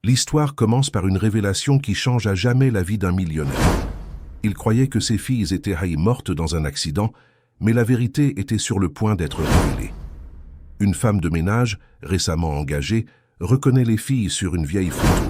L'histoire commence par une révélation qui change à jamais la vie d'un millionnaire. Il croyait que ses filles étaient mortes dans un accident, mais la vérité était sur le point d'être révélée. Une femme de ménage, récemment engagée, reconnaît les filles sur une vieille photo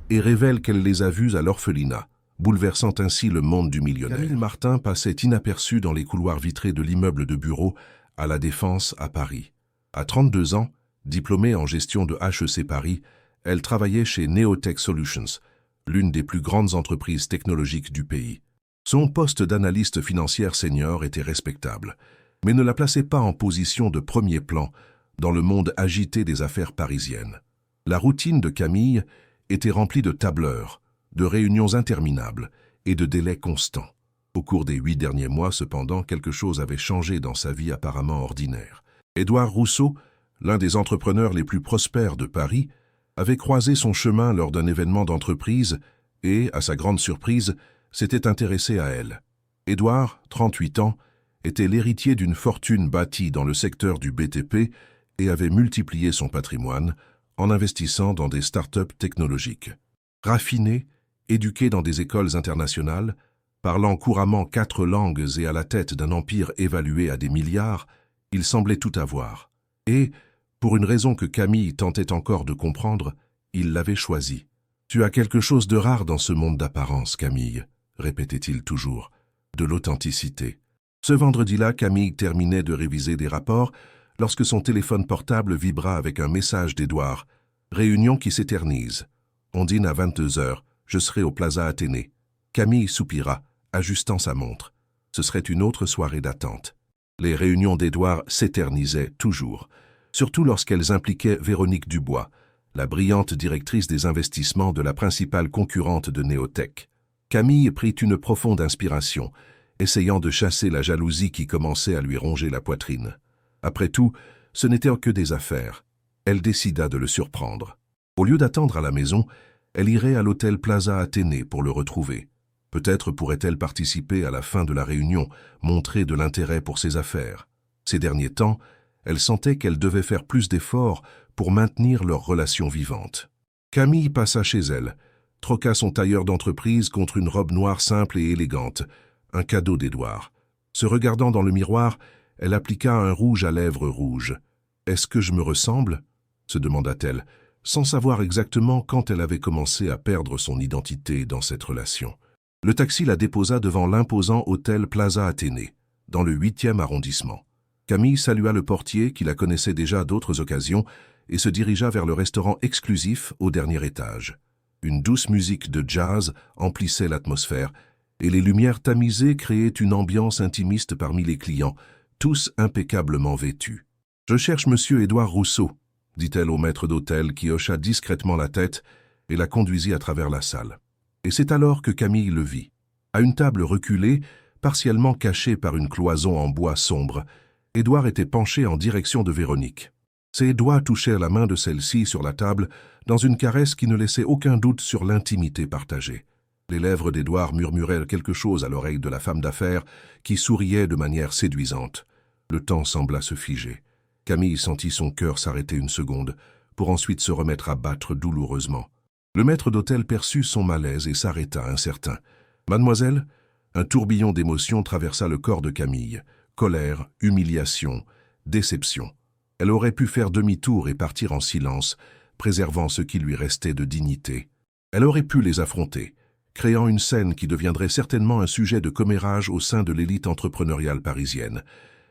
et révèle qu'elle les a vues à l'orphelinat, bouleversant ainsi le monde du millionnaire. Camille Martin passait inaperçue dans les couloirs vitrés de l'immeuble de bureau à La Défense à Paris. À 32 ans, diplômée en gestion de HEC Paris, elle travaillait chez Neotech Solutions, l'une des plus grandes entreprises technologiques du pays. Son poste d'analyste financière senior était respectable, mais ne la plaçait pas en position de premier plan dans le monde agité des affaires parisiennes. La routine de Camille était remplie de tableurs, de réunions interminables et de délais constants. Au cours des 8 derniers mois, cependant, quelque chose avait changé dans sa vie apparemment ordinaire. Édouard Rousseau, l'un des entrepreneurs les plus prospères de Paris, avait croisé son chemin lors d'un événement d'entreprise et, à sa grande surprise, s'était intéressé à elle. Édouard, 38 ans, était l'héritier d'une fortune bâtie dans le secteur du BTP et avait multiplié son patrimoine en investissant dans des startups technologiques. Raffiné, éduqué dans des écoles internationales, parlant couramment 4 langues et à la tête d'un empire évalué à des milliards, il semblait tout avoir. Et, pour une raison que Camille tentait encore de comprendre, il l'avait choisi. « Tu as quelque chose de rare dans ce monde d'apparence, Camille », répétait-il toujours, « de l'authenticité. » Ce vendredi-là, Camille terminait de réviser des rapports lorsque son téléphone portable vibra avec un message d'Édouard. « Réunion qui s'éternise. On dîne à 22 heures. Je serai au Plaza Athénée. » Camille soupira, ajustant sa montre. Ce serait une autre soirée d'attente. Les réunions d'Édouard s'éternisaient toujours, surtout lorsqu'elles impliquaient Véronique Dubois, la brillante directrice des investissements de la principale concurrente de Neotech. Camille prit une profonde inspiration, essayant de chasser la jalousie qui commençait à lui ronger la poitrine. Après tout, ce n'était que des affaires. Elle décida de le surprendre. Au lieu d'attendre à la maison, elle irait à l'hôtel Plaza Athénée pour le retrouver. Peut-être pourrait-elle participer à la fin de la réunion, montrer de l'intérêt pour ses affaires. Ces derniers temps, elle sentait qu'elle devait faire plus d'efforts pour maintenir leur relation vivante. Camille passa chez elle, troqua son tailleur d'entreprise contre une robe noire simple et élégante, un cadeau d'Édouard. Se regardant dans le miroir, elle appliqua un rouge à lèvres rouges. « Est-ce que je me ressemble ?» se demanda-t-elle, sans savoir exactement quand elle avait commencé à perdre son identité dans cette relation. Le taxi la déposa devant l'imposant hôtel Plaza Athénée, dans le 8e arrondissement. Camille salua le portier, qui la connaissait déjà à d'autres occasions, et se dirigea vers le restaurant exclusif au dernier étage. Une douce musique de jazz emplissait l'atmosphère, et les lumières tamisées créaient une ambiance intimiste parmi les clients, tous impeccablement vêtus. « Je cherche monsieur Édouard Rousseau », dit-elle au maître d'hôtel qui hocha discrètement la tête et la conduisit à travers la salle. Et c'est alors que Camille le vit. À une table reculée, partiellement cachée par une cloison en bois sombre, Édouard était penché en direction de Véronique. Ses doigts touchèrent la main de celle-ci sur la table dans une caresse qui ne laissait aucun doute sur l'intimité partagée. Les lèvres d'Édouard murmuraient quelque chose à l'oreille de la femme d'affaires qui souriait de manière séduisante. Le temps sembla se figer. Camille sentit son cœur s'arrêter une seconde, pour ensuite se remettre à battre douloureusement. Le maître d'hôtel perçut son malaise et s'arrêta incertain. « Mademoiselle ?» Un tourbillon d'émotions traversa le corps de Camille. Colère, humiliation, déception. Elle aurait pu faire demi-tour et partir en silence, préservant ce qui lui restait de dignité. Elle aurait pu les affronter, créant une scène qui deviendrait certainement un sujet de commérage au sein de l'élite entrepreneuriale parisienne.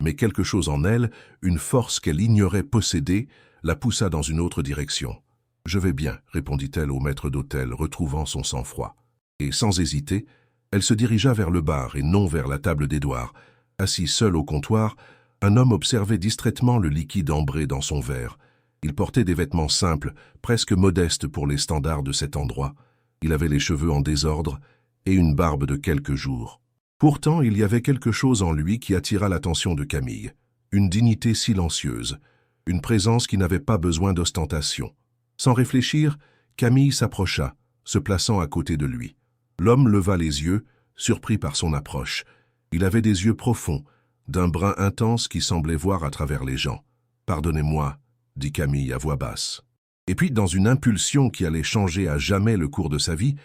Mais quelque chose en elle, une force qu'elle ignorait posséder, la poussa dans une autre direction. « Je vais bien », répondit-elle au maître d'hôtel, retrouvant son sang-froid. Et sans hésiter, elle se dirigea vers le bar et non vers la table d'Édouard. Assis seul au comptoir, un homme observait distraitement le liquide ambré dans son verre. Il portait des vêtements simples, presque modestes pour les standards de cet endroit. Il avait les cheveux en désordre et une barbe de quelques jours. Pourtant, il y avait quelque chose en lui qui attira l'attention de Camille. Une dignité silencieuse, une présence qui n'avait pas besoin d'ostentation. Sans réfléchir, Camille s'approcha, se plaçant à côté de lui. L'homme leva les yeux, surpris par son approche. Il avait des yeux profonds, d'un brun intense qui semblait voir à travers les gens. « Pardonnez-moi », dit Camille à voix basse. Et puis, dans une impulsion qui allait changer à jamais le cours de sa vie,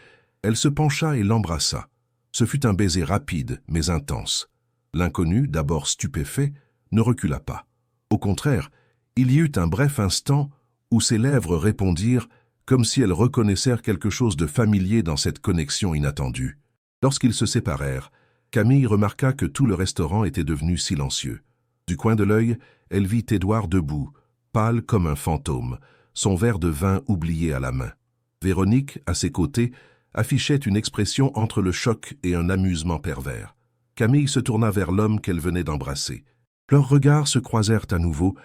elle se pencha et l'embrassa. Ce fut un baiser rapide, mais intense. L'inconnu, d'abord stupéfait, ne recula pas. Au contraire, il y eut un bref instant où ses lèvres répondirent comme si elles reconnaissèrent quelque chose de familier dans cette connexion inattendue. Lorsqu'ils se séparèrent, Camille remarqua que tout le restaurant était devenu silencieux. Du coin de l'œil, elle vit Édouard debout, pâle comme un fantôme, son verre de vin oublié à la main. Véronique, à ses côtés, affichait une expression entre le choc et un amusement pervers. Camille se tourna vers l'homme qu'elle venait d'embrasser. Leurs regards se croisèrent à nouveau,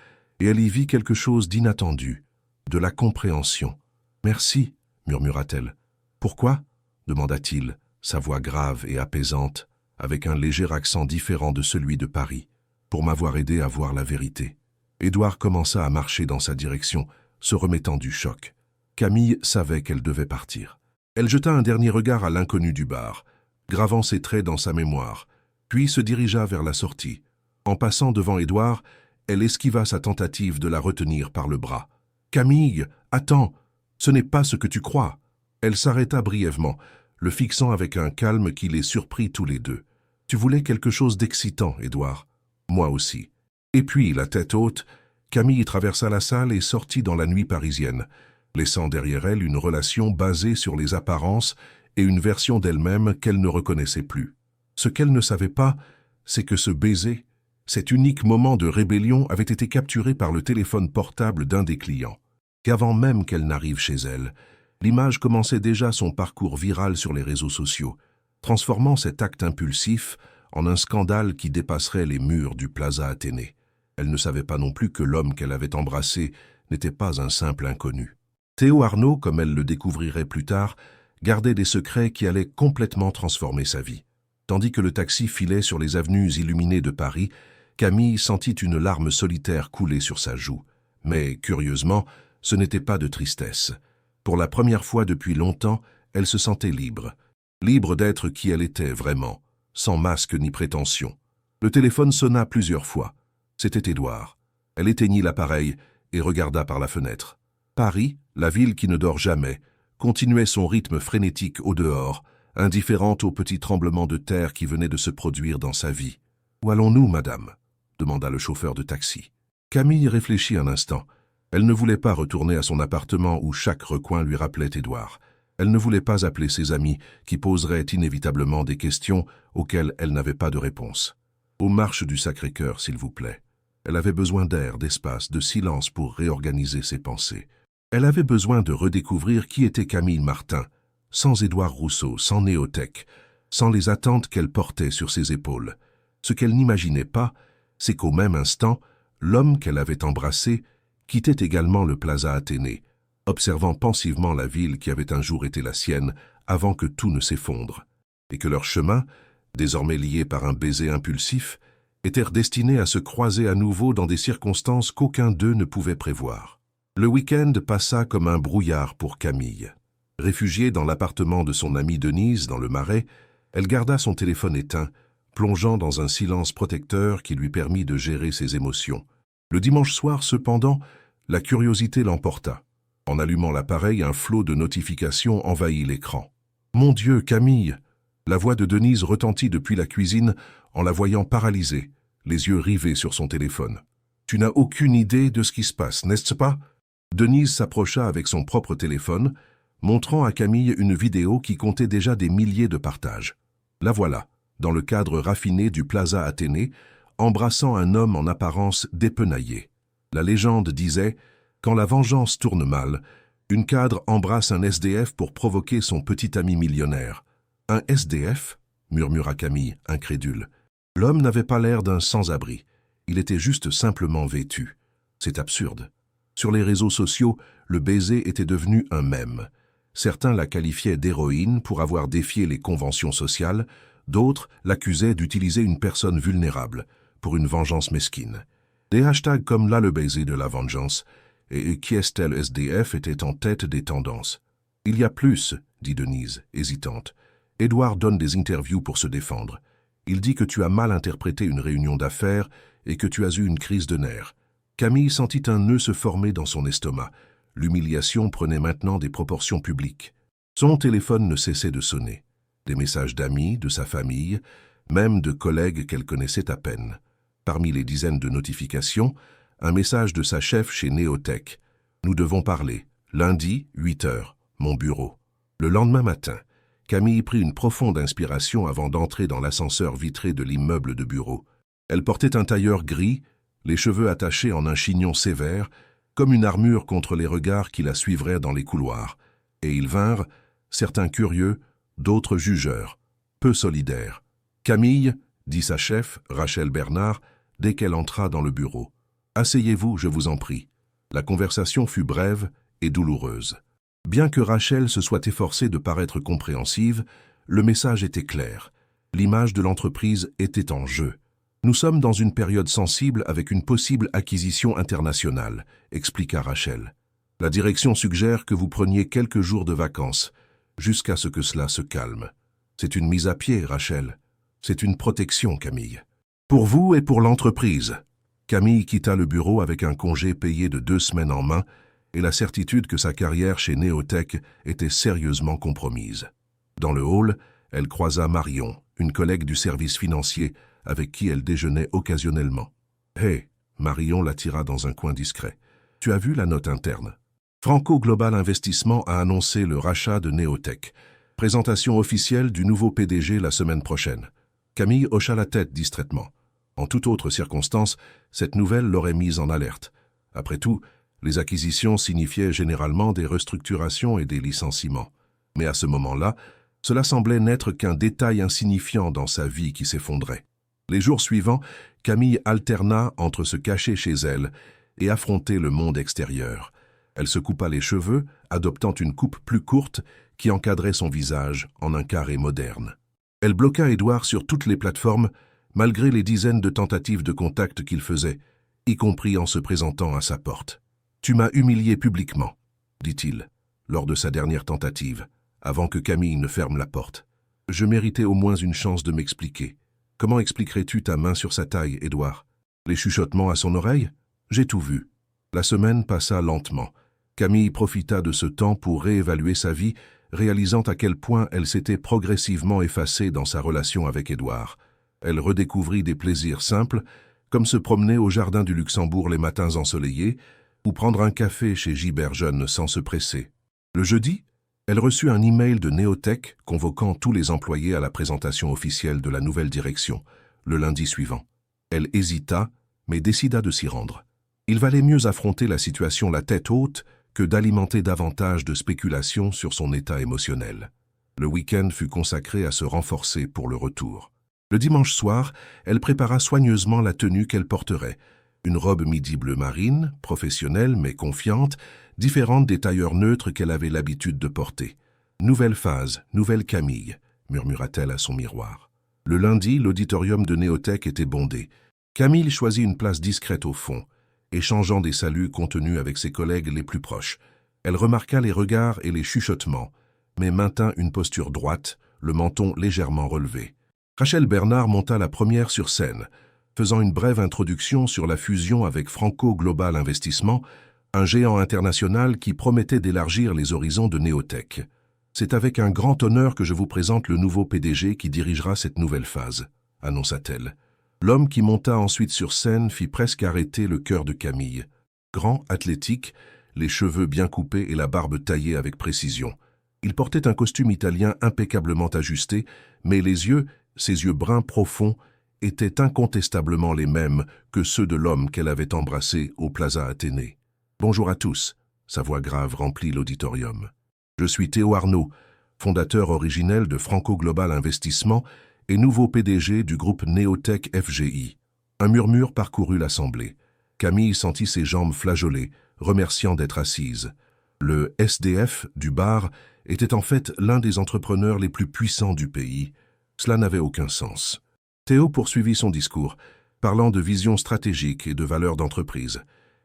et elle y vit quelque chose d'inattendu, de la compréhension. « Merci, murmura-t-elle. « Pourquoi » demanda-t-il, sa voix grave et apaisante, avec un léger accent différent de celui de Paris, pour m'avoir aidé à voir la vérité. Édouard commença à marcher dans sa direction, se remettant du choc. Camille savait qu'elle devait partir. Elle jeta un dernier regard à l'inconnu du bar, gravant ses traits dans sa mémoire, puis se dirigea vers la sortie. En passant devant Édouard, elle esquiva sa tentative de la retenir par le bras. « Camille, attends, ce n'est pas ce que tu crois. » Elle s'arrêta brièvement, le fixant avec un calme qui les surprit tous les deux. « Tu voulais quelque chose d'excitant, Édouard. Moi aussi. » Et puis, la tête haute, Camille traversa la salle et sortit dans la nuit parisienne, laissant derrière elle une relation basée sur les apparences et une version d'elle-même qu'elle ne reconnaissait plus. Ce qu'elle ne savait pas, c'est que ce baiser, cet unique moment de rébellion avait été capturé par le téléphone portable d'un des clients. Qu'avant même qu'elle n'arrive chez elle, l'image commençait déjà son parcours viral sur les réseaux sociaux, transformant cet acte impulsif en un scandale qui dépasserait les murs du Plaza Athénée. Elle ne savait pas non plus que l'homme qu'elle avait embrassé n'était pas un simple inconnu. Théo Arnaud, comme elle le découvrirait plus tard, gardait des secrets qui allaient complètement transformer sa vie. Tandis que le taxi filait sur les avenues illuminées de Paris, Camille sentit une larme solitaire couler sur sa joue. Mais, curieusement, ce n'était pas de tristesse. Pour la première fois depuis longtemps, elle se sentait libre. Libre d'être qui elle était vraiment, sans masque ni prétention. Le téléphone sonna plusieurs fois. C'était Édouard. Elle éteignit l'appareil et regarda par la fenêtre. Paris, la ville qui ne dort jamais, continuait son rythme frénétique au dehors, indifférente aux petits tremblements de terre qui venaient de se produire dans sa vie. « Où allons-nous, madame » demanda le chauffeur de taxi. Camille réfléchit un instant. Elle ne voulait pas retourner à son appartement où chaque recoin lui rappelait Édouard. Elle ne voulait pas appeler ses amis qui poseraient inévitablement des questions auxquelles elle n'avait pas de réponse. « Aux marches du Sacré-Cœur, s'il vous plaît. » Elle avait besoin d'air, d'espace, de silence pour réorganiser ses pensées. Elle avait besoin de redécouvrir qui était Camille Martin, sans Édouard Rousseau, sans Néotech, sans les attentes qu'elle portait sur ses épaules. Ce qu'elle n'imaginait pas, c'est qu'au même instant, l'homme qu'elle avait embrassé quittait également le Plaza Athénée, observant pensivement la ville qui avait un jour été la sienne avant que tout ne s'effondre, et que leur chemin, désormais liés par un baiser impulsif, étaient destinés à se croiser à nouveau dans des circonstances qu'aucun d'eux ne pouvait prévoir. Le week-end passa comme un brouillard pour Camille. Réfugiée dans l'appartement de son amie Denise, dans le Marais, elle garda son téléphone éteint, plongeant dans un silence protecteur qui lui permit de gérer ses émotions. Le dimanche soir, cependant, la curiosité l'emporta. En allumant l'appareil, un flot de notifications envahit l'écran. « Mon Dieu, Camille !» La voix de Denise retentit depuis la cuisine en la voyant paralysée, les yeux rivés sur son téléphone. « Tu n'as aucune idée de ce qui se passe, n'est-ce pas ?» Denise s'approcha avec son propre téléphone, montrant à Camille une vidéo qui comptait déjà des milliers de partages. La voilà, dans le cadre raffiné du Plaza Athénée, embrassant un homme en apparence dépenaillé. La légende disait « Quand la vengeance tourne mal, une cadre embrasse un SDF pour provoquer son petit ami millionnaire. » « Un SDF » murmura Camille, incrédule. L'homme n'avait pas l'air d'un sans-abri. Il était juste simplement vêtu. C'est absurde. Sur les réseaux sociaux, le baiser était devenu un mème. Certains la qualifiaient d'héroïne pour avoir défié les conventions sociales, d'autres l'accusaient d'utiliser une personne vulnérable pour une vengeance mesquine. Des hashtags comme « là le baiser de la vengeance » et « qui est-elle SDF » étaient en tête des tendances. « Il y a plus » dit Denise, hésitante. Édouard donne des interviews pour se défendre. Il dit que tu as mal interprété une réunion d'affaires et que tu as eu une crise de nerfs. Camille sentit un nœud se former dans son estomac. L'humiliation prenait maintenant des proportions publiques. Son téléphone ne cessait de sonner. Des messages d'amis, de sa famille, même de collègues qu'elle connaissait à peine. Parmi les dizaines de notifications, un message de sa chef chez Neotech. « Nous devons parler. Lundi, 8 heures. Mon bureau. » Le lendemain matin, Camille prit une profonde inspiration avant d'entrer dans l'ascenseur vitré de l'immeuble de bureau. Elle portait un tailleur gris, les cheveux attachés en un chignon sévère, comme une armure contre les regards qui la suivraient dans les couloirs. Et ils vinrent, certains curieux, d'autres jugeurs, peu solidaires. « Camille, » dit sa chef, Rachel Bernard, dès qu'elle entra dans le bureau. « Asseyez-vous, je vous en prie. » La conversation fut brève et douloureuse. Bien que Rachel se soit efforcée de paraître compréhensive, le message était clair. L'image de l'entreprise était en jeu. « Nous sommes dans une période sensible avec une possible acquisition internationale, » expliqua Rachel. « La direction suggère que vous preniez quelques jours de vacances, jusqu'à ce que cela se calme. C'est une mise à pied, Rachel. C'est une protection, Camille. Pour vous et pour l'entreprise. » Camille quitta le bureau avec un congé payé de 2 semaines en main et la certitude que sa carrière chez Neotech était sérieusement compromise. Dans le hall, elle croisa Marion, une collègue du service financier avec qui elle déjeunait occasionnellement. « Hé !» Marion l'attira dans un coin discret. « Tu as vu la note interne ? Franco Global Investissement a annoncé le rachat de Neotech. Présentation officielle du nouveau PDG la semaine prochaine. » Camille hocha la tête distraitement. En toute autre circonstance, cette nouvelle l'aurait mise en alerte. Après tout, les acquisitions signifiaient généralement des restructurations et des licenciements. Mais à ce moment-là, cela semblait n'être qu'un détail insignifiant dans sa vie qui s'effondrait. Les jours suivants, Camille alterna entre se cacher chez elle et affronter le monde extérieur. Elle se coupa les cheveux, adoptant une coupe plus courte qui encadrait son visage en un carré moderne. Elle bloqua Édouard sur toutes les plateformes, malgré les dizaines de tentatives de contact qu'il faisait, y compris en se présentant à sa porte. « Tu m'as humilié publiquement, » dit-il, lors de sa dernière tentative, avant que Camille ne ferme la porte. « Je méritais au moins une chance de m'expliquer. Comment expliquerais-tu ta main sur sa taille, Édouard? Les chuchotements à son oreille? J'ai tout vu. » La semaine passa lentement. Camille profita de ce temps pour réévaluer sa vie, réalisant à quel point elle s'était progressivement effacée dans sa relation avec Édouard. Elle redécouvrit des plaisirs simples, comme se promener au jardin du Luxembourg les matins ensoleillés, ou prendre un café chez Gilbert Jeune sans se presser. Le jeudi, elle reçut un email de Neotech convoquant tous les employés à la présentation officielle de la nouvelle direction, le lundi suivant. Elle hésita, mais décida de s'y rendre. Il valait mieux affronter la situation la tête haute que d'alimenter davantage de spéculations sur son état émotionnel. Le week-end fut consacré à se renforcer pour le retour. Le dimanche soir, elle prépara soigneusement la tenue qu'elle porterait. Une robe midi bleu marine, professionnelle mais confiante, différente des tailleurs neutres qu'elle avait l'habitude de porter. « Nouvelle phase, nouvelle Camille », murmura-t-elle à son miroir. Le lundi, l'auditorium de Neotech était bondé. Camille choisit une place discrète au fond, échangeant des saluts contenus avec ses collègues les plus proches. Elle remarqua les regards et les chuchotements, mais maintint une posture droite, le menton légèrement relevé. Rachel Bernard monta la première sur scène, faisant une brève introduction sur la fusion avec Franco Global Investissement, un géant international qui promettait d'élargir les horizons de Neotech. « C'est avec un grand honneur que je vous présente le nouveau PDG qui dirigera cette nouvelle phase », annonça-t-elle. L'homme qui monta ensuite sur scène fit presque arrêter le cœur de Camille. Grand, athlétique, les cheveux bien coupés et la barbe taillée avec précision. Il portait un costume italien impeccablement ajusté, mais les yeux, ses yeux bruns profonds, étaient incontestablement les mêmes que ceux de l'homme qu'elle avait embrassé au Plaza Athénée. « Bonjour à tous », sa voix grave remplit l'auditorium. « Je suis Théo Arnaud, fondateur originel de Franco Global Investissement et nouveau PDG du groupe Neotech FGI. » Un murmure parcourut l'assemblée. Camille sentit ses jambes flageoler, remerciant d'être assise. Le SDF du bar était en fait l'un des entrepreneurs les plus puissants du pays. Cela n'avait aucun sens. Théo poursuivit son discours, parlant de vision stratégique et de valeurs d'entreprise.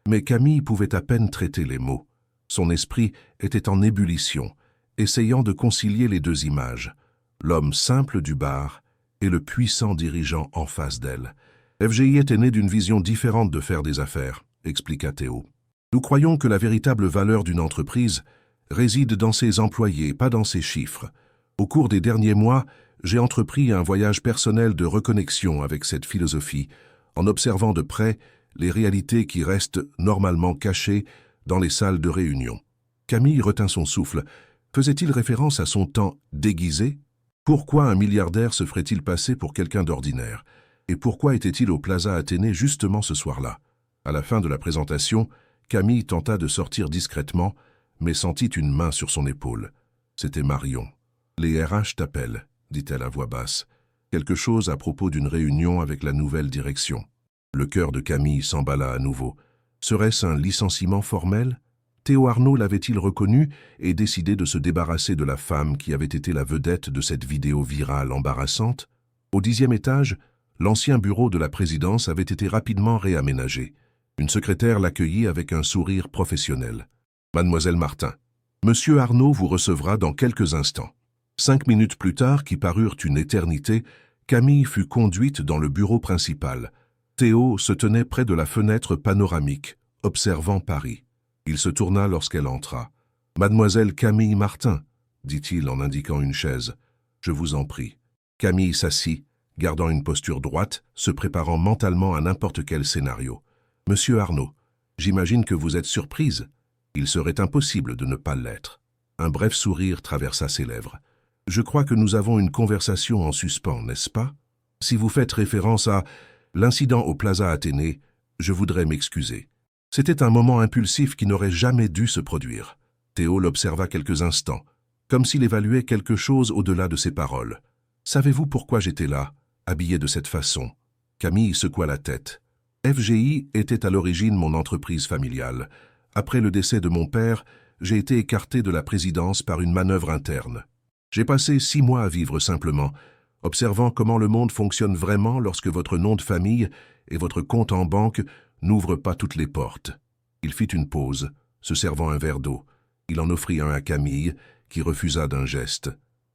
Mais Camille pouvait à peine traiter les mots. Son esprit était en ébullition, essayant de concilier les deux images, l'homme simple du bar et le puissant dirigeant en face d'elle. FGI était né d'une vision différente de faire des affaires, expliqua Théo. Nous croyons que la véritable valeur d'une entreprise réside dans ses employés, pas dans ses chiffres. Au cours des derniers mois, j'ai entrepris un voyage personnel de reconnexion avec cette philosophie, en observant de près les réalités qui restent normalement cachées dans les salles de réunion. Camille retint son souffle. Faisait-il référence à son temps déguisé? Pourquoi un milliardaire se ferait-il passer pour quelqu'un d'ordinaire? Et pourquoi était-il au Plaza Athénée justement ce soir-là? À la fin de la présentation, Camille tenta de sortir discrètement, mais sentit une main sur son épaule. C'était Marion. « Les RH t'appellent », dit-elle à voix basse. Quelque chose à propos d'une réunion avec la nouvelle direction. Le cœur de Camille s'emballa à nouveau. Serait-ce un licenciement formel? Théo Arnaud l'avait-il reconnu et décidé de se débarrasser de la femme qui avait été la vedette de cette vidéo virale embarrassante? Au 10e étage, l'ancien bureau de la présidence avait été rapidement réaménagé. Une secrétaire l'accueillit avec un sourire professionnel. « Mademoiselle Martin, Monsieur Arnaud vous recevra dans quelques instants. » 5 minutes plus tard, qui parurent une éternité, Camille fut conduite dans le bureau principal. Théo se tenait près de la fenêtre panoramique, observant Paris. Il se tourna lorsqu'elle entra. « Mademoiselle Camille Martin, » dit-il en indiquant une chaise. « Je vous en prie. » Camille s'assit, gardant une posture droite, se préparant mentalement à n'importe quel scénario. « Monsieur Arnaud, j'imagine que vous êtes surprise. Il serait impossible de ne pas l'être. » Un bref sourire traversa ses lèvres. « Je crois que nous avons une conversation en suspens, n'est-ce pas? Si vous faites référence à l'incident au Plaza Athénée, je voudrais m'excuser. C'était un moment impulsif qui n'aurait jamais dû se produire. » Théo l'observa quelques instants, comme s'il évaluait quelque chose au-delà de ses paroles. « Savez-vous pourquoi j'étais là, habillé de cette façon ?» Camille secoua la tête. « FGI était à l'origine mon entreprise familiale. Après le décès de mon père, j'ai été écarté de la présidence par une manœuvre interne. J'ai passé 6 mois à vivre simplement, observant comment le monde fonctionne vraiment lorsque votre nom de famille et votre compte en banque n'ouvrent pas toutes les portes. » Il fit une pause, se servant un verre d'eau. Il en offrit un à Camille, qui refusa d'un geste.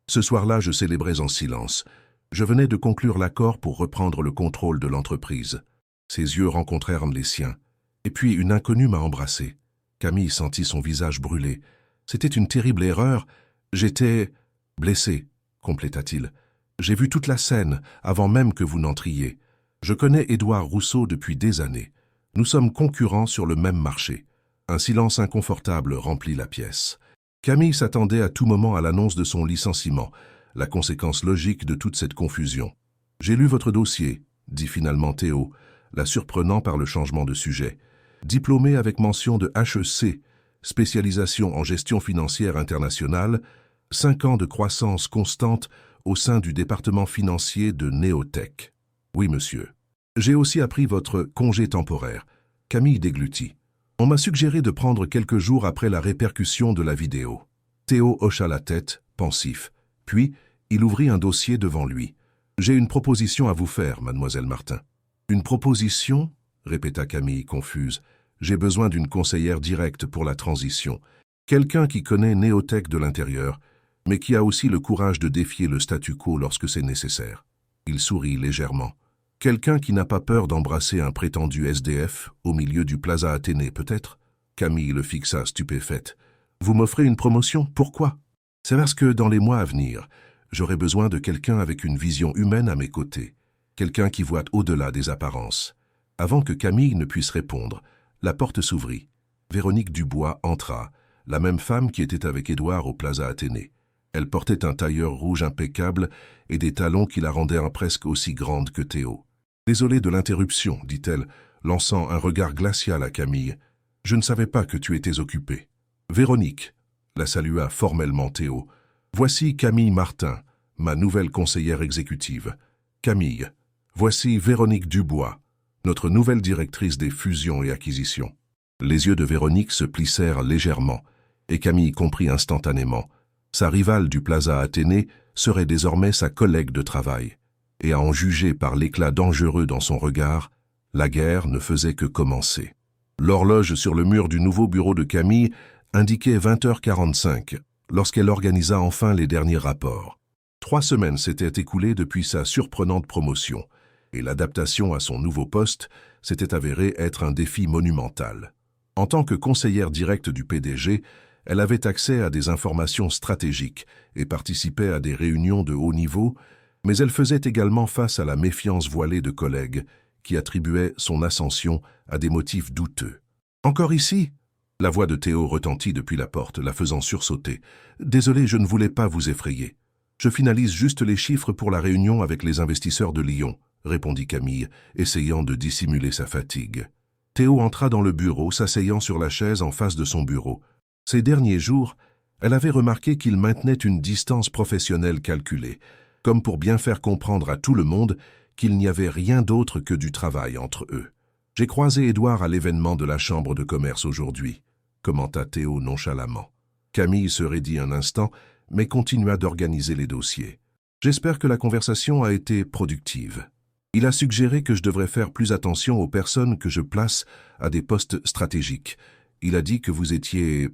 Ce soir-là, je célébrais en silence. Je venais de conclure l'accord pour reprendre le contrôle de l'entreprise. Ses yeux rencontrèrent les siens. Et puis une inconnue m'a embrassé. Camille sentit son visage brûler. C'était une terrible erreur. J'étais blessé, compléta-t-il. J'ai vu toute la scène, avant même que vous n'entriez. Je connais Édouard Rousseau depuis des années. Nous sommes concurrents sur le même marché. Un silence inconfortable remplit la pièce. Camille s'attendait à tout moment à l'annonce de son licenciement, la conséquence logique de toute cette confusion. « J'ai lu votre dossier », dit finalement Théo, la surprenant par le changement de sujet. Diplômé avec mention de HEC, spécialisation en gestion financière internationale, 5 ans de croissance constante au sein du département financier de Néotech. « Oui, monsieur. J'ai aussi appris votre congé temporaire. » Camille déglutit. « On m'a suggéré de prendre quelques jours après la répercussion de la vidéo. » Théo hocha la tête, pensif. Puis, il ouvrit un dossier devant lui. « J'ai une proposition à vous faire, mademoiselle Martin. »« Une proposition ?» répéta Camille, confuse. « J'ai besoin d'une conseillère directe pour la transition. Quelqu'un qui connaît Néotech de l'intérieur, mais qui a aussi le courage de défier le statu quo lorsque c'est nécessaire. » Il sourit légèrement. « Quelqu'un qui n'a pas peur d'embrasser un prétendu SDF au milieu du Plaza Athénée, peut-être ?» Camille le fixa stupéfaite. « Vous m'offrez une promotion? Pourquoi? » « C'est parce que dans les mois à venir, j'aurai besoin de quelqu'un avec une vision humaine à mes côtés, quelqu'un qui voit au-delà des apparences. » Avant que Camille ne puisse répondre, la porte s'ouvrit. Véronique Dubois entra, la même femme qui était avec Édouard au Plaza Athénée. Elle portait un tailleur rouge impeccable et des talons qui la rendaient presque aussi grande que Théo. « Désolée de l'interruption, dit-elle, lançant un regard glacial à Camille. « Je ne savais pas que tu étais occupée. »« Véronique, » la salua formellement Théo. « Voici Camille Martin, ma nouvelle conseillère exécutive. Camille, voici Véronique Dubois, notre nouvelle directrice des fusions et acquisitions. » Les yeux de Véronique se plissèrent légèrement, et Camille comprit instantanément. Sa rivale du Plaza Athénée serait désormais sa collègue de travail. Et à en juger par l'éclat dangereux dans son regard, la guerre ne faisait que commencer. L'horloge sur le mur du nouveau bureau de Camille indiquait 20h45, lorsqu'elle organisa enfin les derniers rapports. 3 semaines s'étaient écoulées depuis sa surprenante promotion, et l'adaptation à son nouveau poste s'était avérée être un défi monumental. En tant que conseillère directe du PDG, elle avait accès à des informations stratégiques et participait à des réunions de haut niveau, mais elle faisait également face à la méfiance voilée de collègues qui attribuaient son ascension à des motifs douteux. « Encore ici ?» La voix de Théo retentit depuis la porte, la faisant sursauter. « Désolé, je ne voulais pas vous effrayer. Je finalise juste les chiffres pour la réunion avec les investisseurs de Lyon, » répondit Camille, essayant de dissimuler sa fatigue. Théo entra dans le bureau, s'asseyant sur la chaise en face de son bureau. Ces derniers jours, elle avait remarqué qu'il maintenait une distance professionnelle calculée, comme pour bien faire comprendre à tout le monde qu'il n'y avait rien d'autre que du travail entre eux. « J'ai croisé Édouard à l'événement de la Chambre de commerce aujourd'hui », commenta Théo nonchalamment. Camille se raidit un instant, mais continua d'organiser les dossiers. « J'espère que la conversation a été productive. Il a suggéré que je devrais faire plus attention aux personnes que je place à des postes stratégiques. Il a dit que vous étiez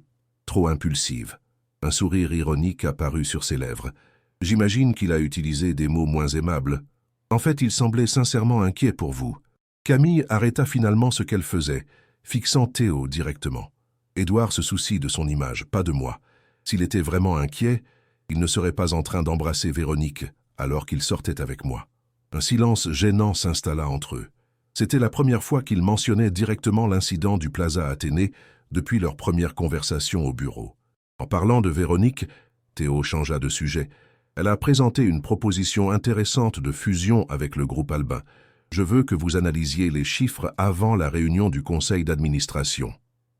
trop impulsive. » Un sourire ironique apparut sur ses lèvres. J'imagine qu'il a utilisé des mots moins aimables. En fait, il semblait sincèrement inquiet pour vous. Camille arrêta finalement ce qu'elle faisait, fixant Théo directement. Édouard se soucie de son image, pas de moi. S'il était vraiment inquiet, il ne serait pas en train d'embrasser Véronique alors qu'il sortait avec moi. Un silence gênant s'installa entre eux. C'était la première fois qu'il mentionnait directement l'incident du Plaza Athénée depuis leur première conversation au bureau. En parlant de Véronique, Théo changea de sujet. Elle a présenté une proposition intéressante de fusion avec le groupe Albin. Je veux que vous analysiez les chiffres avant la réunion du conseil d'administration.